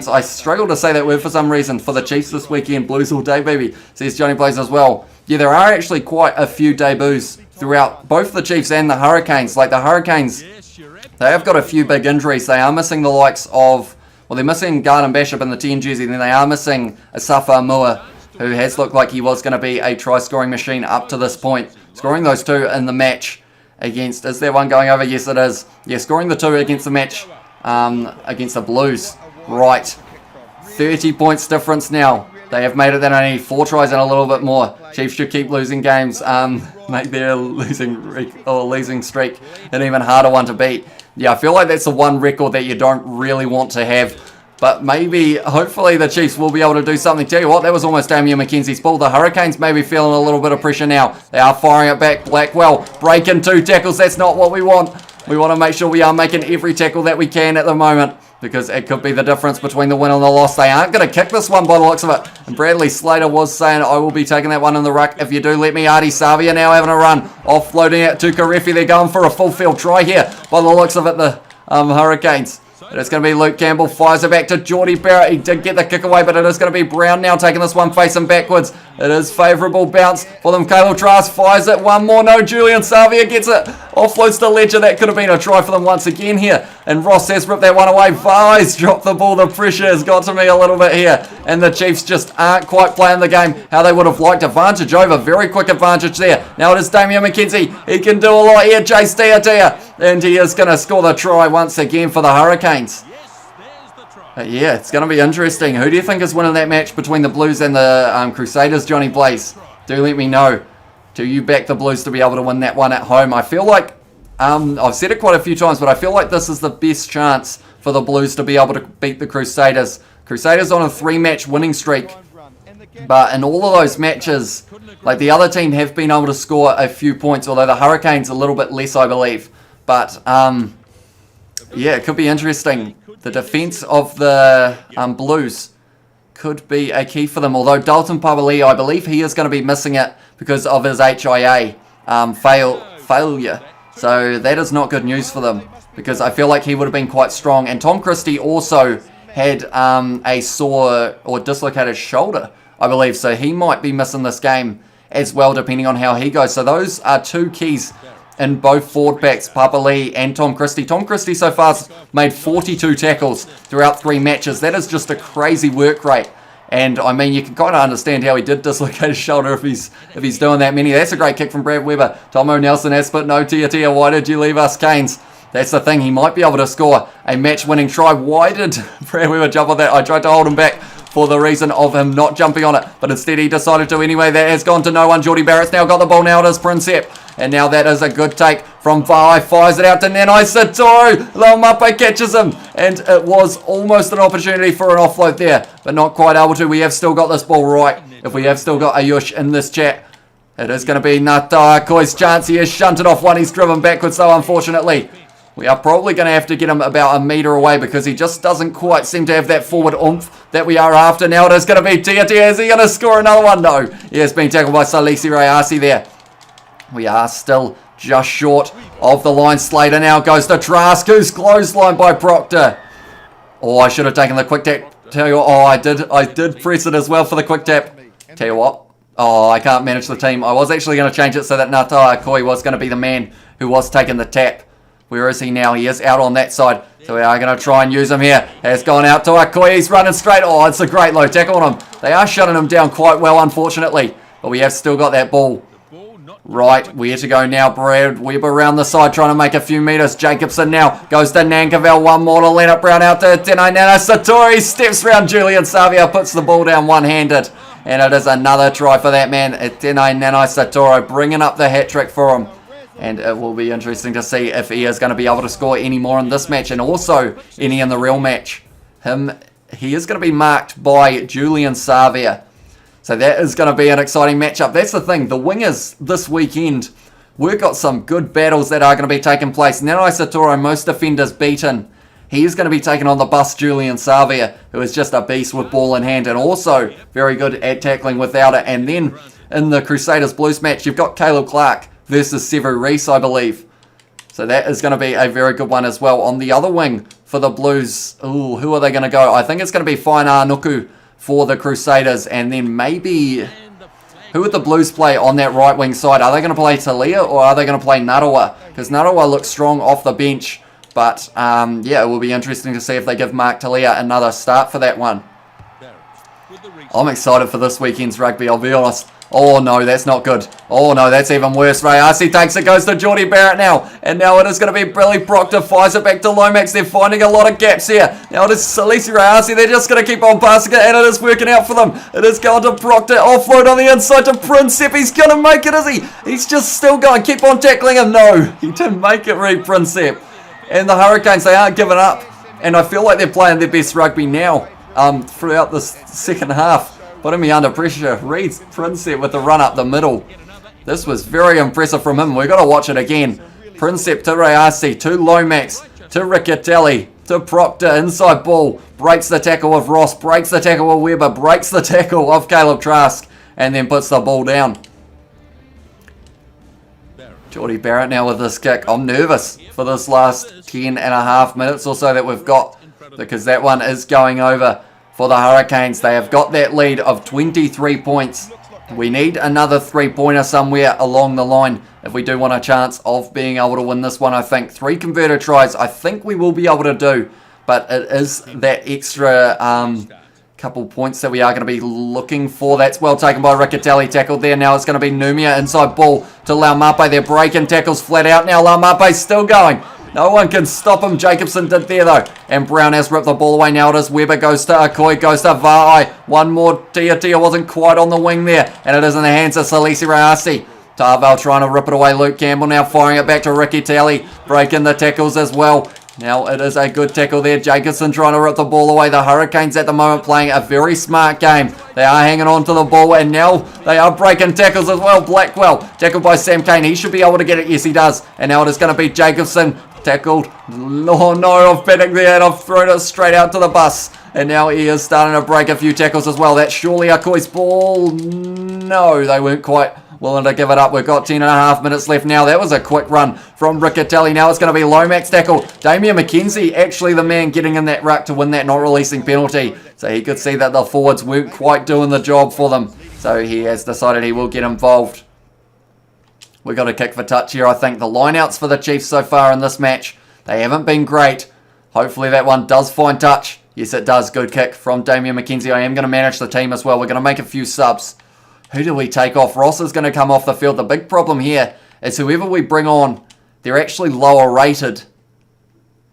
I struggle to say that word for some reason. For the Chiefs this weekend, Blues all day, baby. Says Johnny Blaze as well. Yeah, there are actually quite a few debuts throughout both the Chiefs and the Hurricanes. Like the Hurricanes, they have got a few big injuries. They are missing the likes of, well, they're missing Garden Bishop in the 10 jersey. Then they are missing Asafa Mua, who has looked like he was going to be a try-scoring machine up to this point. Scoring those two in the match against, is there one going over? Yes, it is. Yeah, scoring the two against the match against the Blues. Right. 30 points difference now. They have made it. They only need 4 tries and a little bit more. Chiefs should keep losing games. Make their losing streak an even harder one to beat. Yeah, I feel like that's the one record that you don't really want to have. But maybe, hopefully, the Chiefs will be able to do something. Tell you what, that was almost Damian McKenzie's ball. The Hurricanes may be feeling a little bit of pressure now. They are firing it back. Blackwell breaking 2 tackles. That's not what we want. We want to make sure we are making every tackle that we can at the moment, because it could be the difference between the win and the loss. They aren't going to kick this one by the looks of it. And Bradley Slater was saying, I will be taking that one in the ruck. If you do, let me. Artie Savia now having a run. Offloading it to Karefi. They're going for a full field try here by the looks of it, the Hurricanes. But it's going to be Luke Campbell. Fires it back to Geordie Barrett. He did get the kick away, but it is going to be Brown now taking this one facing backwards. It is favourable bounce for them. Caleb Trask fires it. One more. No, Julian Savia gets it. Offloads to Ledger. That could have been a try for them once again here. And Ross has ripped that one away. Vise dropped the ball. The pressure has got to me a little bit here. And the Chiefs just aren't quite playing the game how they would have liked. Advantage over. Very quick advantage there. Now it is Damian McKenzie. He can do a lot here. Chase Tiatia. And he is going to score the try once again for the Hurricanes. Yeah, it's going to be interesting. Who do you think is winning that match between the Blues and the Crusaders, Johnny Blaze? Do let me know. Do you back the Blues to be able to win that one at home? I feel like, I've said it quite a few times, but I feel like this is the best chance for the Blues to be able to beat the Crusaders. Crusaders on a 3-match winning streak. But in all of those matches, like the other team have been able to score a few points, although the Hurricanes a little bit less, I believe. But, yeah, it could be interesting. The defence of the Blues could be a key for them. Although Dalton Pavali, I believe he is going to be missing it because of his HIA failure. So that is not good news for them, because I feel like he would have been quite strong. And Tom Christie also had a sore or dislocated shoulder, I believe. So he might be missing this game as well, depending on how he goes. So those are 2 keys in both forward backs, Papa Lee and Tom Christie. Tom Christie so far has made 42 tackles throughout 3 matches. That is just a crazy work rate. And I mean, you can kind of understand how he did dislocate his shoulder if he's doing that many. That's a great kick from Brad Weber. Tomo Nelson has put no Tia. Why did you leave us, Canes? That's the thing. He might be able to score a match-winning try. Why did Brad Weber jump on that? I tried to hold him back for the reason of him not jumping on it, but instead he decided to anyway. That has gone to no one. Geordie Barrett's now got the ball. Now it is Prinsep. And now that is a good take from Vai. Fires it out to Nanai Satoru. Laumape catches him. And it was almost an opportunity for an offload there, but not quite able to. We have still got this ball right. If we have still got Ayush in this chat, it is going to be Nata Koi's chance. He has shunted off one. He's driven backwards though, unfortunately. We are probably going to have to get him about a metre away, because he just doesn't quite seem to have that forward oomph that we are after. Now it is going to be Tia. Is he going to score another one? No. He has been tackled by Salisi Rayasi there. We are still just short of the line. Slater now goes to Trask, who's clotheslined by Proctor. Oh, I should have taken the quick tap. Tell you what, oh, I did press it as well for the quick tap. Tell you what, oh, I can't manage the team. I was actually going to change it so that Nata Koi was going to be the man who was taking the tap. Where is he now? He is out on that side. So we are going to try and use him here. Has gone out to Akoi. He's running straight. Oh, it's a great low tackle on him. They are shutting him down quite well, unfortunately. But we have still got that ball. Right, where to go now? Brad Weber around the side trying to make a few metres. Jacobson now goes to Nankerville. One more to Leonard Brown out to Tenai Nana Satori. Steps round Julian Savia. Puts the ball down one-handed. And it is another try for that man. Tenai Nana Satori bringing up the hat-trick for him. And it will be interesting to see if he is going to be able to score any more in this match, and also any in the real match. He is going to be marked by Julian Savia. So that is going to be an exciting matchup. That's the thing. The wingers this weekend, we've got some good battles that are going to be taking place. Nanai Satoro, most defenders beaten. He is going to be taking on the bus Julian Savia, who is just a beast with ball in hand, and also very good at tackling without it. And then in the Crusaders Blues match, you've got Caleb Clark versus Sevu Reese, I believe. So that is going to be a very good one as well. On the other wing for the Blues, ooh, who are they going to go? I think it's going to be Whainā Nuku for the Crusaders. And then maybe, who would the Blues play on that right wing side? Are they going to play Talia or are they going to play Narawa? Because Narawa looks strong off the bench. But, yeah, it will be interesting to see if they give Mark Talia another start for that one. I'm excited for this weekend's rugby, I'll be honest. Oh no, that's not good. Oh no, that's even worse. Rayasi takes it, goes to Geordie Barrett now. And now it is going to be Billy Proctor, fires it back to Lomax. They're finding a lot of gaps here. Now it is Salisi Rayasi. They're just going to keep on passing it, and it is working out for them. It is going to Proctor, offload on the inside to Prinsep. He's going to make it, is he? He's just still going. Keep on tackling him. No, he didn't make it, Reed Prinsep. And the Hurricanes, they aren't giving up. And I feel like they're playing their best rugby now throughout this second half. Putting me under pressure. Reed Prinsep with the run up the middle. This was very impressive from him. We've got to watch it again. Prinsep to Rayasi, to Lomax, to Riccatelli, to Proctor, inside ball. Breaks the tackle of Ross, breaks the tackle of Weber, breaks the tackle of Caleb Trask, and then puts the ball down. Geordie Barrett now with this kick. I'm nervous for this last 10.5 minutes or so that we've got, because that one is going over for the Hurricanes. They have got that lead of 23 points. We need another 3-pointer somewhere along the line if we do want a chance of being able to win this one, I think. 3 converted tries, I think we will be able to do, but it is that extra couple points that we are going to be looking for. That's well taken by Riccatelli, tackled there. Now it's going to be Numia, inside ball to Laumape. They're breaking tackles flat out now. Laumape's still going. No one can stop him. Jacobson did there though. And Brown has ripped the ball away. Now it is Weber, goes to Akoi, goes to Va'ai. One more. Tia wasn't quite on the wing there. And it is in the hands of Salisi Rayasi. Tarval trying to rip it away. Luke Campbell now firing it back to Riccatelli. Breaking the tackles as well. Now it is a good tackle there. Jacobson trying to rip the ball away. The Hurricanes at the moment playing a very smart game. They are hanging on to the ball and now they are breaking tackles as well. Blackwell tackled by Sam Cane. He should be able to get it. Yes, he does. And now it is going to be Jacobson. Tackled. Oh no, I've panicked there and I've thrown it straight out to the bus. And now he is starting to break a few tackles as well. That's surely Akoi's ball. No, they weren't quite willing to give it up. We've got 10.5 minutes left now. That was a quick run from Riccatelli. Now it's going to be Lomax tackle. Damian McKenzie actually the man getting in that ruck to win that not releasing penalty. So he could see that the forwards weren't quite doing the job for them. So he has decided he will get involved. We've got a kick for touch here, I think. The lineouts for the Chiefs so far in this match, they haven't been great. Hopefully that one does find touch. Yes, it does. Good kick from Damian McKenzie. I am going to manage the team as well. We're going to make a few subs. Who do we take off? Ross is going to come off the field. The big problem here is whoever we bring on, they're actually lower rated.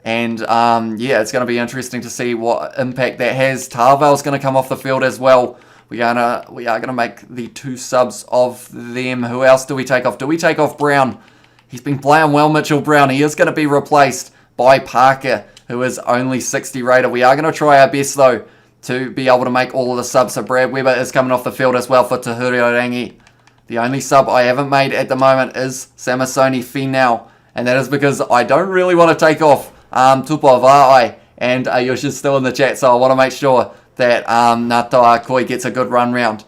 And, yeah, it's going to be interesting to see what impact that has. Tarval's going to come off the field as well. We are going to make the 2 subs of them. Who else do we take off? Do we take off Brown? He's been playing well, Mitchell Brown. He is going to be replaced by Parker, who is only 60 rated. We are going to try our best, though, to be able to make all of the subs. So Brad Weber is coming off the field as well for Tahuri Orangi. The only sub I haven't made at the moment is Samasoni Finau. And that is because I don't really want to take off Tupa Va'ai. And Ayush is still in the chat, so I want to make sure that Ngātaua Akoi gets a good run round.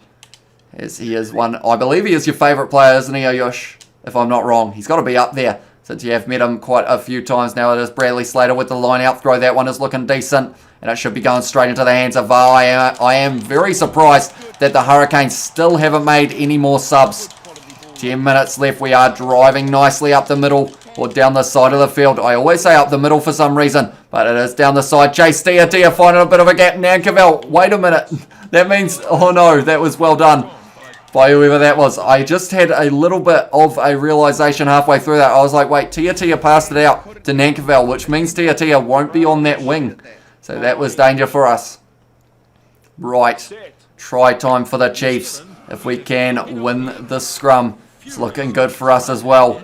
As he is one, I believe he is your favourite player, isn't he, Ayush? If I'm not wrong. He's got to be up there, since you have met him quite a few times now. It is Bradley Slater with the line out throw. That one is looking decent, and it should be going straight into the hands of VAR. I am very surprised that the Hurricanes still haven't made any more subs. 10 minutes left. We are driving nicely up the middle, or down the side of the field. I always say up the middle for some reason, but it is down the side. Chase Tia finding a bit of a gap. Nankerville, wait a minute. That means, oh no, that was well done by whoever that was. I just had a little bit of a realization halfway through that. I was like, wait, Tia passed it out to Nankerville, which means Tia won't be on that wing. So that was danger for us. Right, try time for the Chiefs. If we can win this scrum, it's looking good for us as well.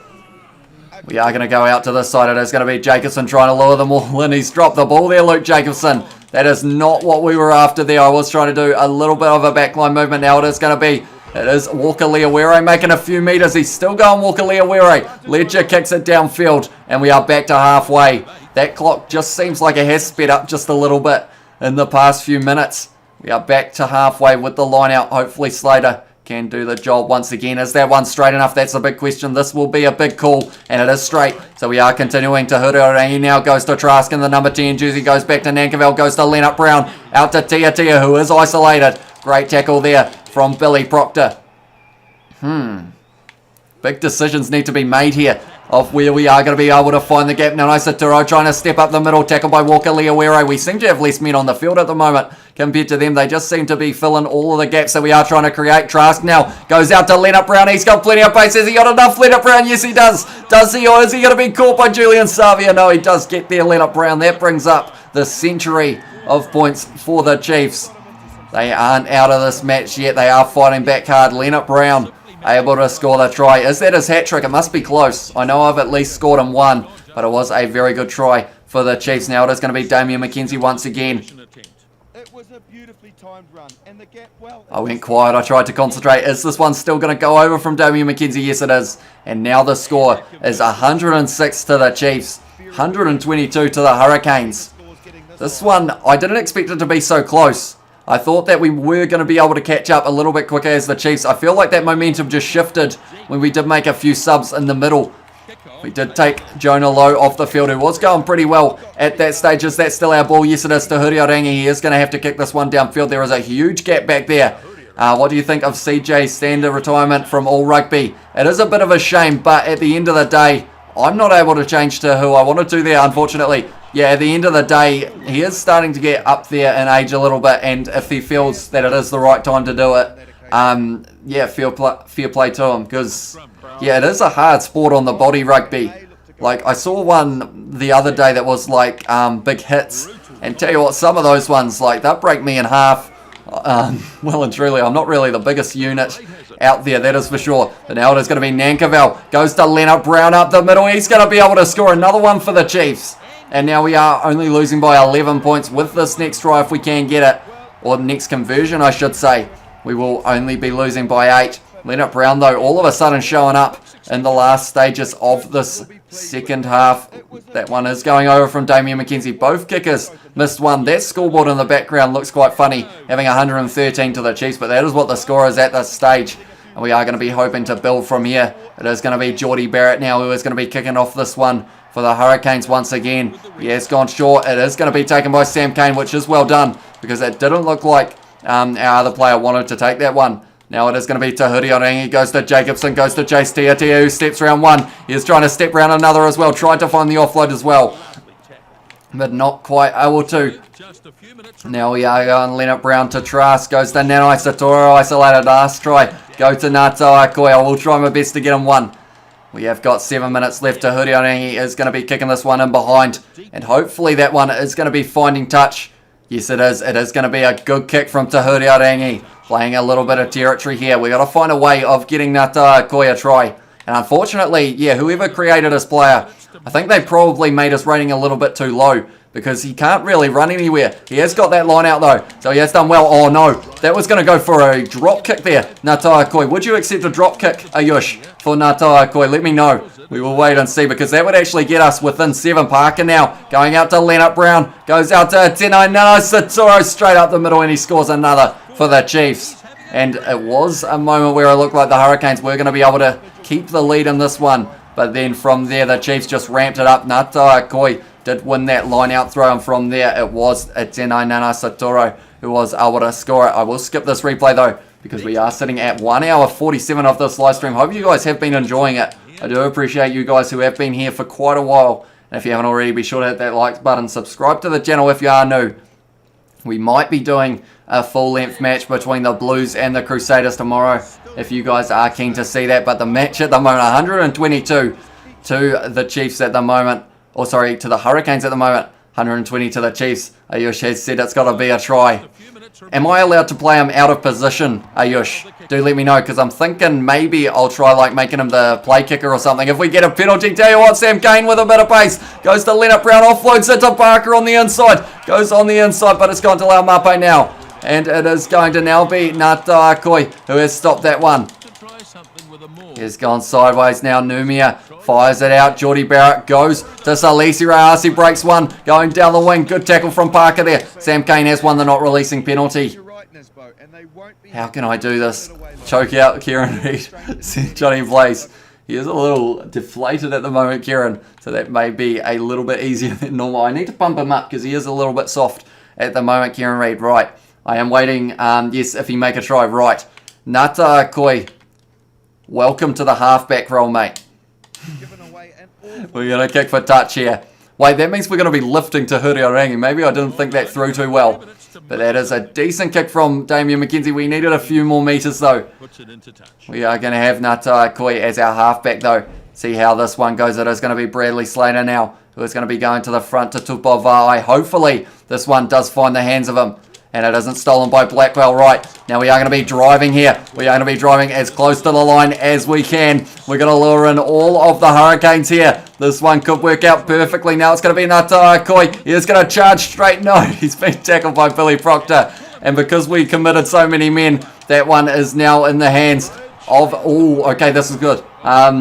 We are going to go out to this side. It is going to be Jacobson trying to lure them all in. He's dropped the ball there, Luke Jacobson. That is not what we were after there. I was trying to do a little bit of a backline movement. Now it is going to be, it is Walker Leawere making a few meters. He's still going Walker Leawere. Ledger kicks it downfield, and we are back to halfway. That clock just seems like it has sped up just a little bit in the past few minutes. We are back to halfway with the line out. Hopefully Slater can do the job once again. Is that one straight enough? That's the big question. This will be a big call, and it is straight. So we are continuing to Hurricane. Now goes to Trask in the number 10 jersey. Goes back to Nankerville. Goes to Leonard Brown. Out to Tia, who is isolated. Great tackle there from Billy Proctor. Big decisions need to be made here of where we are going to be able to find the gap. Now Saturo trying to step up the middle, tackle by Walker Leawero. We seem to have less men on the field at the moment compared to them. They just seem to be filling all of the gaps that we are trying to create. Trask now goes out to Leonard Brown. He's got plenty of pace. Has he got enough, Leonard Brown? Yes, he does. Does he, or is he going to be caught by Julian Savia? No, he does get there, Leonard Brown. That brings up the century of points for the Chiefs. They aren't out of this match yet. They are fighting back hard. Leonard Brown able to score the try. Is that his hat trick? It must be close. I know I've at least scored him one, but it was a very good try for the Chiefs. Now it is going to be Damian McKenzie once again. It was a beautifully timed run, and the gap, well, I went quiet. I tried to concentrate. Is this one still going to go over from Damian McKenzie? Yes, it is. And now the score is 106 to the Chiefs, 122 to the Hurricanes. This one, I didn't expect it to be so close. I thought that we were going to be able to catch up a little bit quicker as the Chiefs. I feel like that momentum just shifted when we did make a few subs in the middle. We did take Jonah Lowe off the field, who was going pretty well at that stage. Is that still our ball? Yes, it is to Hurricane. He is going to have to kick this one downfield. There is a huge gap back there. What do you think of CJ Stander retirement from All Rugby? It is a bit of a shame, but at the end of the day, I'm not able to change to who I wanted to there, unfortunately. Yeah, at the end of the day, he is starting to get up there in age a little bit, and if he feels that it is the right time to do it, yeah, fair play to him, because, yeah, it is a hard sport on the body, rugby. Like, I saw one the other day that was, like, big hits, and tell you what, some of those ones, like, they'll break me in half. Well and truly, I'm not really the biggest unit out there, that is for sure. But now it is going to be Nankerville. Goes to Leonard Brown up the middle. He's going to be able to score another one for the Chiefs. And now we are only losing by 11 points with this next try if we can get it. Or next conversion, I should say. We will only be losing by 8. Leonard Brown, though, all of a sudden showing up in the last stages of this second half. That one is going over from Damian McKenzie. Both kickers missed one. That scoreboard in the background looks quite funny, having 113 to the Chiefs, but that is what the score is at this stage. And we are going to be hoping to build from here. It is going to be Geordie Barrett now who is going to be kicking off this one for the Hurricanes once again. Yeah, it's gone short. It is going to be taken by Sam Cane, which is well done, because it didn't look like our other player wanted to take that one. Now it is going to be Tahuri Orangi, goes to Jacobson, goes to Chase Tia, who steps around one. He is trying to step around another as well, tried to find the offload as well, but not quite able to. Now we are going Leonard Brown to Trask, goes to Nanai Satoro, isolated last try. Go to Nato Akoi, I will try my best to get him one. We have got 7 minutes left. Tahuri Orangi is going to be kicking this one in behind, and hopefully that one is going to be finding touch. Yes, it is. It is going to be a good kick from Tahuri Orangi. Playing a little bit of territory here. We've got to find a way of getting Nata Akoi a try. And unfortunately, yeah, whoever created this player, I think they probably made his rating a little bit too low, because he can't really run anywhere. He has got that line out though, so he has done well. Oh no, that was going to go for a drop kick there. Nata Akoi, would you accept a drop kick, Ayush, for Nata Akoi? Let me know. We will wait and see, because that would actually get us within 7. Parker now going out to Leonard Brown, goes out to Tenai Nana Satoro straight up the middle, and he scores another for the Chiefs. And it was a moment where it looked like the Hurricanes were going to be able to keep the lead in this one, but then from there the Chiefs just ramped it up. Nata Akoi did win that line out throw, and from there it was Tenai Nana Satoro who was able to score it. I will skip this replay though, because we are sitting at 1 hour 47 of this live stream. Hope you guys have been enjoying it. I do appreciate you guys who have been here for quite a while. And if you haven't already, be sure to hit that like button. Subscribe to the channel if you are new. We might be doing a full-length match between the Blues and the Crusaders tomorrow, if you guys are keen to see that. But the match at the moment, 122 to the Chiefs at the moment. Or sorry, to the Hurricanes at the moment. 120 to the Chiefs. Ayush has said it's got to be a try. Am I allowed to play him out of position, Ayush? Do let me know, because I'm thinking maybe I'll try like making him the play kicker or something. If we get a penalty, tell you what, Sam Cane with a bit of pace. Goes to Leonard Brown, offloads it to Parker on the inside. Goes on the inside, but it's gone to Laumape now. And it is going to now be Nata Akoi, who has stopped that one. He's gone sideways now. Numia fires it out. Geordie Barrett goes to Salisi Rayasi, breaks one, going down the wing. Good tackle from Parker there. Sam Cane has won the not releasing penalty. and they won't be. How can I do this? Choke out Kieran Reid. Johnny Blaze. He is a little deflated at the moment, Kieran. So that may be a little bit easier than normal. I need to pump him up because he is a little bit soft at the moment, Kieran Reid. Right. I am waiting. Yes, if he make a try. Right. Ngata Koi. Welcome to the halfback role, mate. We're going to kick for touch here. Wait, that means we're going to be lifting to Hurricane. Maybe I didn't think that through too well. But that is a decent kick from Damian McKenzie. We needed a few more metres, though. We are going to have Ngata Koi as our halfback, though. See how this one goes. It is going to be Bradley Slater now, who is going to be going to the front to Tupavai. Hopefully, this one does find the hands of him. And it isn't stolen by Blackwell. Right, now we are going to be driving here. We are going to be driving as close to the line as we can. We're going to lure in all of the Hurricanes here. This one could work out perfectly. Now it's going to be Ngata Koi. He is going to charge straight. No, he's been tackled by Billy Proctor. And because we committed so many men, that one is now in the hands of... Oh, okay, this is good.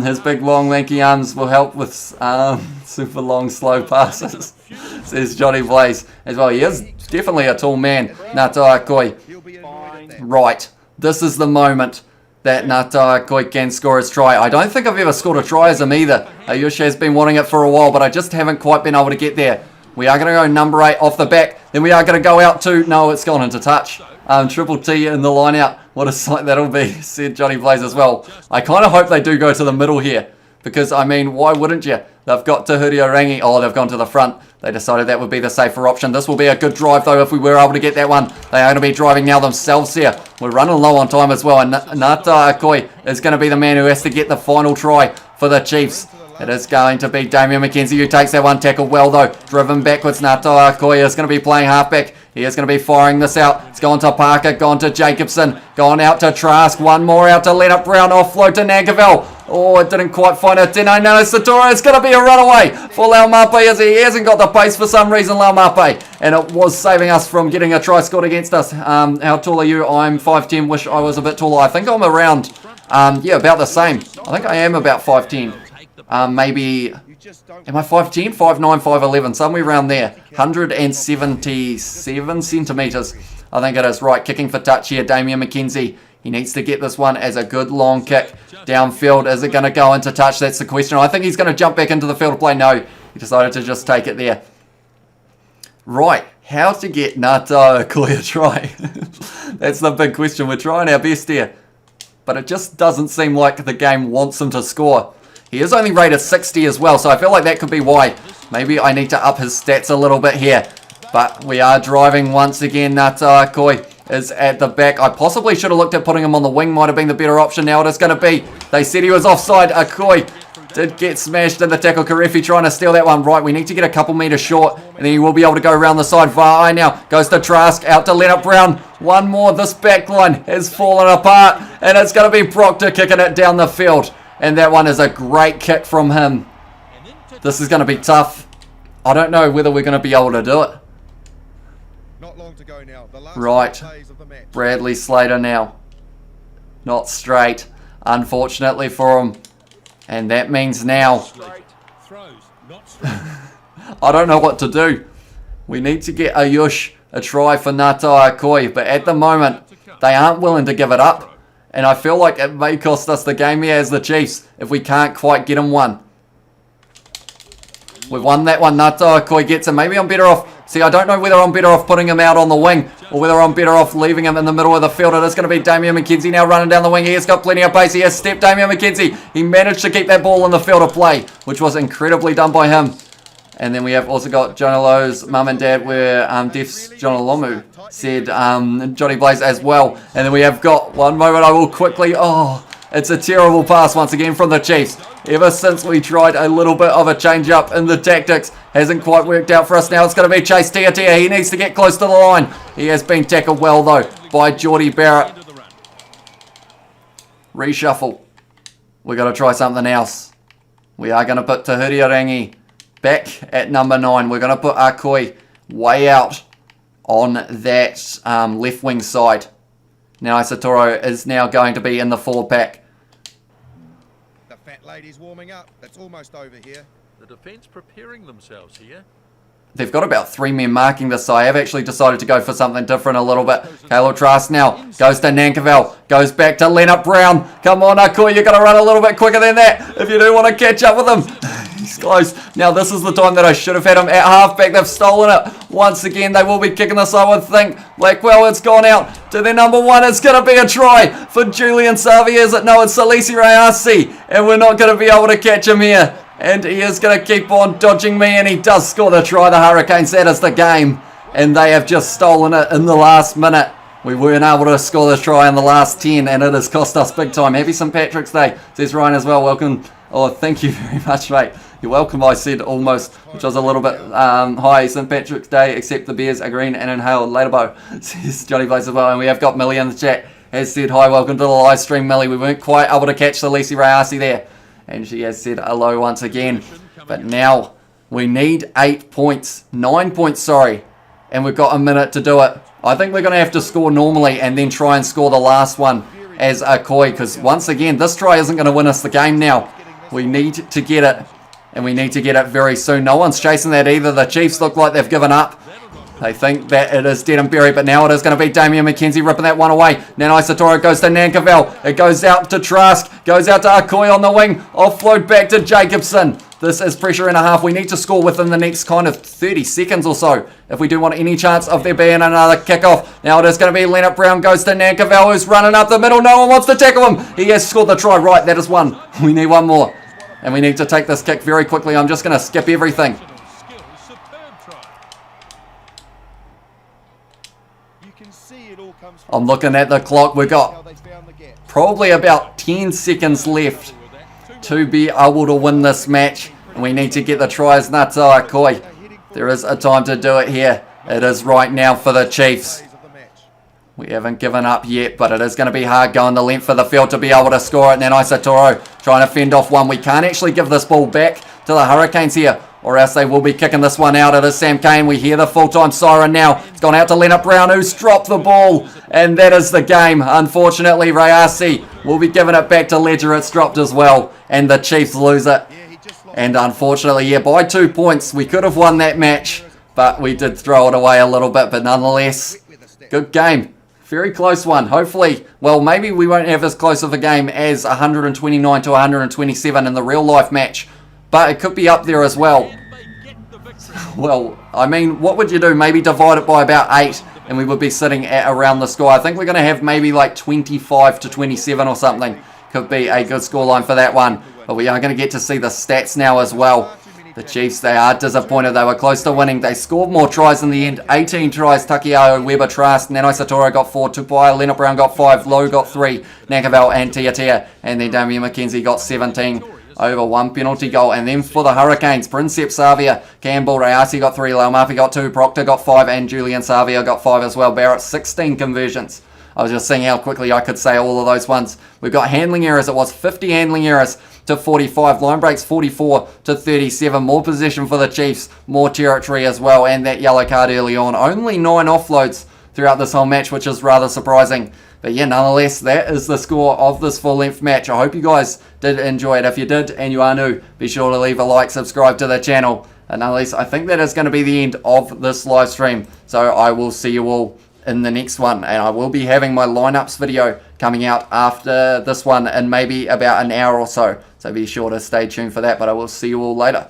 His big, long, lanky arms will help with super long, slow passes, says Johnny Blaze as well. He is definitely a tall man, Ngata Koi. Right, this is the moment that Ngata Koi can score his try. I don't think I've ever scored a try as him either. Ayush has been wanting it for a while, but I just haven't quite been able to get there. We are going to go number 8 off the back. Then we are going to go out to... No, it's gone into touch. Triple T in the line out. What a sight that'll be, said Johnny Blaze as well. I kind of hope they do go to the middle here. Because, I mean, why wouldn't you? They've got Tahuri Orangi. Oh, they've gone to the front. They decided that would be the safer option. This will be a good drive, though, if we were able to get that one. They are going to be driving now themselves here. We're running low on time as well. And Ngata Koi is going to be the man who has to get the final try for the Chiefs. It is going to be Damian McKenzie who takes that one. Tackled well, though. Driven backwards. Ngata Koi is going to be playing halfback. He is going to be firing this out. It's gone to Parker, gone to Jacobson, gone out to Trask. One more out to Leonard Brown. Offload to Nagavell. Oh, it didn't quite find it. Nano Satora. It's going to be a runaway for Laumape as he hasn't got the pace for some reason, Laumape. And it was saving us from getting a try scored against us. How tall are you? I'm 5'10". Wish I was a bit taller. I think I'm around, yeah, about the same. I think I am about 5'10". Maybe, am I 5'10", 5'9", 5'11", somewhere around there. 177 centimetres, I think it is. Right, kicking for touch here, Damian McKenzie. He needs to get this one as a good long kick downfield. Is it going to go into touch? That's the question. I think he's going to jump back into the field of play. No, he decided to just take it there. Right, how to get Ngata Koi a try? That's the big question. We're trying our best here. But it just doesn't seem like the game wants him to score. He is only rated 60 as well, so I feel like that could be why. Maybe I need to up his stats a little bit here. But we are driving once again. Ngata Koi is at the back. I possibly should have looked at putting him on the wing. Might have been the better option. Now it is going to be. They said he was offside. Akoi did get smashed in the tackle. Karefi trying to steal that one. Right, we need to get a couple metres short. And then he will be able to go around the side. Vai now goes to Trask. Out to Leonard Brown. One more. This back line has fallen apart. And it's going to be Proctor kicking it down the field. And that one is a great kick from him. This is going to be tough. I don't know whether we're going to be able to do it. Not long to go now. The last Right. plays of the match. Bradley Slater now. Not straight, unfortunately for him. And that means now... Throws, not straight. I don't know what to do. We need to get Ayush a try for Ngata Koi. But at the moment, they aren't willing to give it up. And I feel like it may cost us the game here as the Chiefs if we can't quite get him one. We've won that one. Ngata Koi gets him. Maybe I'm better off. See, I don't know whether I'm better off putting him out on the wing or whether I'm better off leaving him in the middle of the field. It is going to be Damian McKenzie now running down the wing. He has got plenty of pace. He has stepped Damian McKenzie. He managed to keep that ball in the field of play, which was incredibly done by him. And then we have also got Jonalo's mum and dad where Def's Jonalomu said Johnny Blaze as well. And then we have got one moment I will quickly... Oh, it's a terrible pass once again from the Chiefs. Ever since we tried a little bit of a change up in the tactics, hasn't quite worked out for us. Now it's going to be Chase Tiatia. He needs to get close to the line. He has been tackled well though by Geordie Barrett. Reshuffle. We're going to try something else. We are going to put Tahuri Orangi back at number 9. We're going to put Akoi way out on that left wing side. Now Isatoro is now going to be in the forward pack. The fat lady's warming up. It's almost over here. The defence preparing themselves here. they've got about 3 men marking this, so I have actually decided to go for something different a little bit. Caleb Trask now goes to Nankerville, goes back to Leonard Brown. Come on, Akoi, you've got to run a little bit quicker than that if you do want to catch up with him. He's close. Now, this is the time that I should have had him at halfback. They've stolen it. Once again, they will be kicking this, I would think. Blackwell, it's gone out to their number 1. It's going to be a try for Julian Savia, is it? No, it's Salisi Rayasi, and we're not going to be able to catch him here. And he is going to keep on dodging me, and he does score the try. The Hurricanes, that is the game. And they have just stolen it in the last minute. We weren't able to score the try in the last 10, and it has cost us big time. Happy St. Patrick's Day, says Ryan as well. Welcome. Oh, thank you very much, mate. You're welcome, I said almost, which was a little bit high. St. Patrick's Day, except the Bears are green and inhale later bow, says Johnny Blaze as well. And we have got Millie in the chat, has said hi, welcome to the live stream, Millie. We weren't quite able to catch the Lisi Rayasi there. And she has said hello once again. But now we need 8 points. 9 points, sorry. And we've got a minute to do it. I think we're going to have to score normally and then try and score the last one as Akoi. Because once again, this try isn't going to win us the game now. We need to get it. And we need to get it very soon. No one's chasing that either. The Chiefs look like they've given up. They think that it is dead and buried, but now it is going to be Damian McKenzie ripping that one away. Nanai Satora goes to Nankerville. It goes out to Trask. Goes out to Akoi on the wing. Offload back to Jacobson. This is pressure and a half. We need to score within the next kind of 30 seconds or so if we do want any chance of there being another kickoff. Now it is going to be Leonard Brown goes to Nankerville, who's running up the middle. No one wants to tackle him. He has scored the try. Right, that is one. We need one more. And we need to take this kick very quickly. I'm just going to skip everything. I'm looking at the clock. We've got probably about 10 seconds left to be able to win this match. And we need to get the tries. Nata Akoi. There is a time to do it here. It is right now for the Chiefs. We haven't given up yet, but it is going to be hard going the length of the field to be able to score it. Nanai Satoro trying to fend off one. We can't actually give this ball back to the Hurricanes here, or else they will be kicking this one out. It is Sam Kane. We hear the full-time siren now. It's gone out to Leonard Brown, who's dropped the ball, and that is the game. Unfortunately, Rayasi will be giving it back to Ledger. It's dropped as well, and the Chiefs lose it. And unfortunately, yeah, by 2 points, we could have won that match, but we did throw it away a little bit. But nonetheless, good game. Very close one. Hopefully, well, maybe we won't have as close of a game as 129 to 127 in the real life match, but it could be up there as well. Well, I mean, what would you do? Maybe divide it by about 8 and we would be sitting at around the score. I think we're going to have maybe like 25 to 27 or something. Could be a good scoreline for that one. But we are going to get to see the stats now as well. The Chiefs, they are disappointed. They were close to winning. They scored more tries in the end. 18 tries. Takiao, Weber, Trask, Nanai Satora got 4. Tupai, Leonard Brown got 5. Lowe got 3. Nankerville and Tiatia. And then Damian McKenzie got 17 over 1 penalty goal. And then for the Hurricanes, Princep Savia, Campbell, Rayasi got 3. Laumapi got 2. Proctor got 5. And Julian Savia got 5 as well. Barrett, 16 conversions. I was just seeing how quickly I could say all of those ones. We've got handling errors. It was 50 handling errors to 45. Line breaks 44 to 37. More possession for the Chiefs. More territory as well. And that yellow card early on. Only 9 offloads throughout this whole match, which is rather surprising. But yeah, nonetheless, that is the score of this full-length match. I hope you guys did enjoy it. If you did and you are new, be sure to leave a like, subscribe to the channel. And nonetheless, I think that is going to be the end of this live stream. So I will see you all in the next one, and I will be having my lineups video coming out after this one in maybe about an hour or so, be sure to stay tuned for that. But I will see you all later.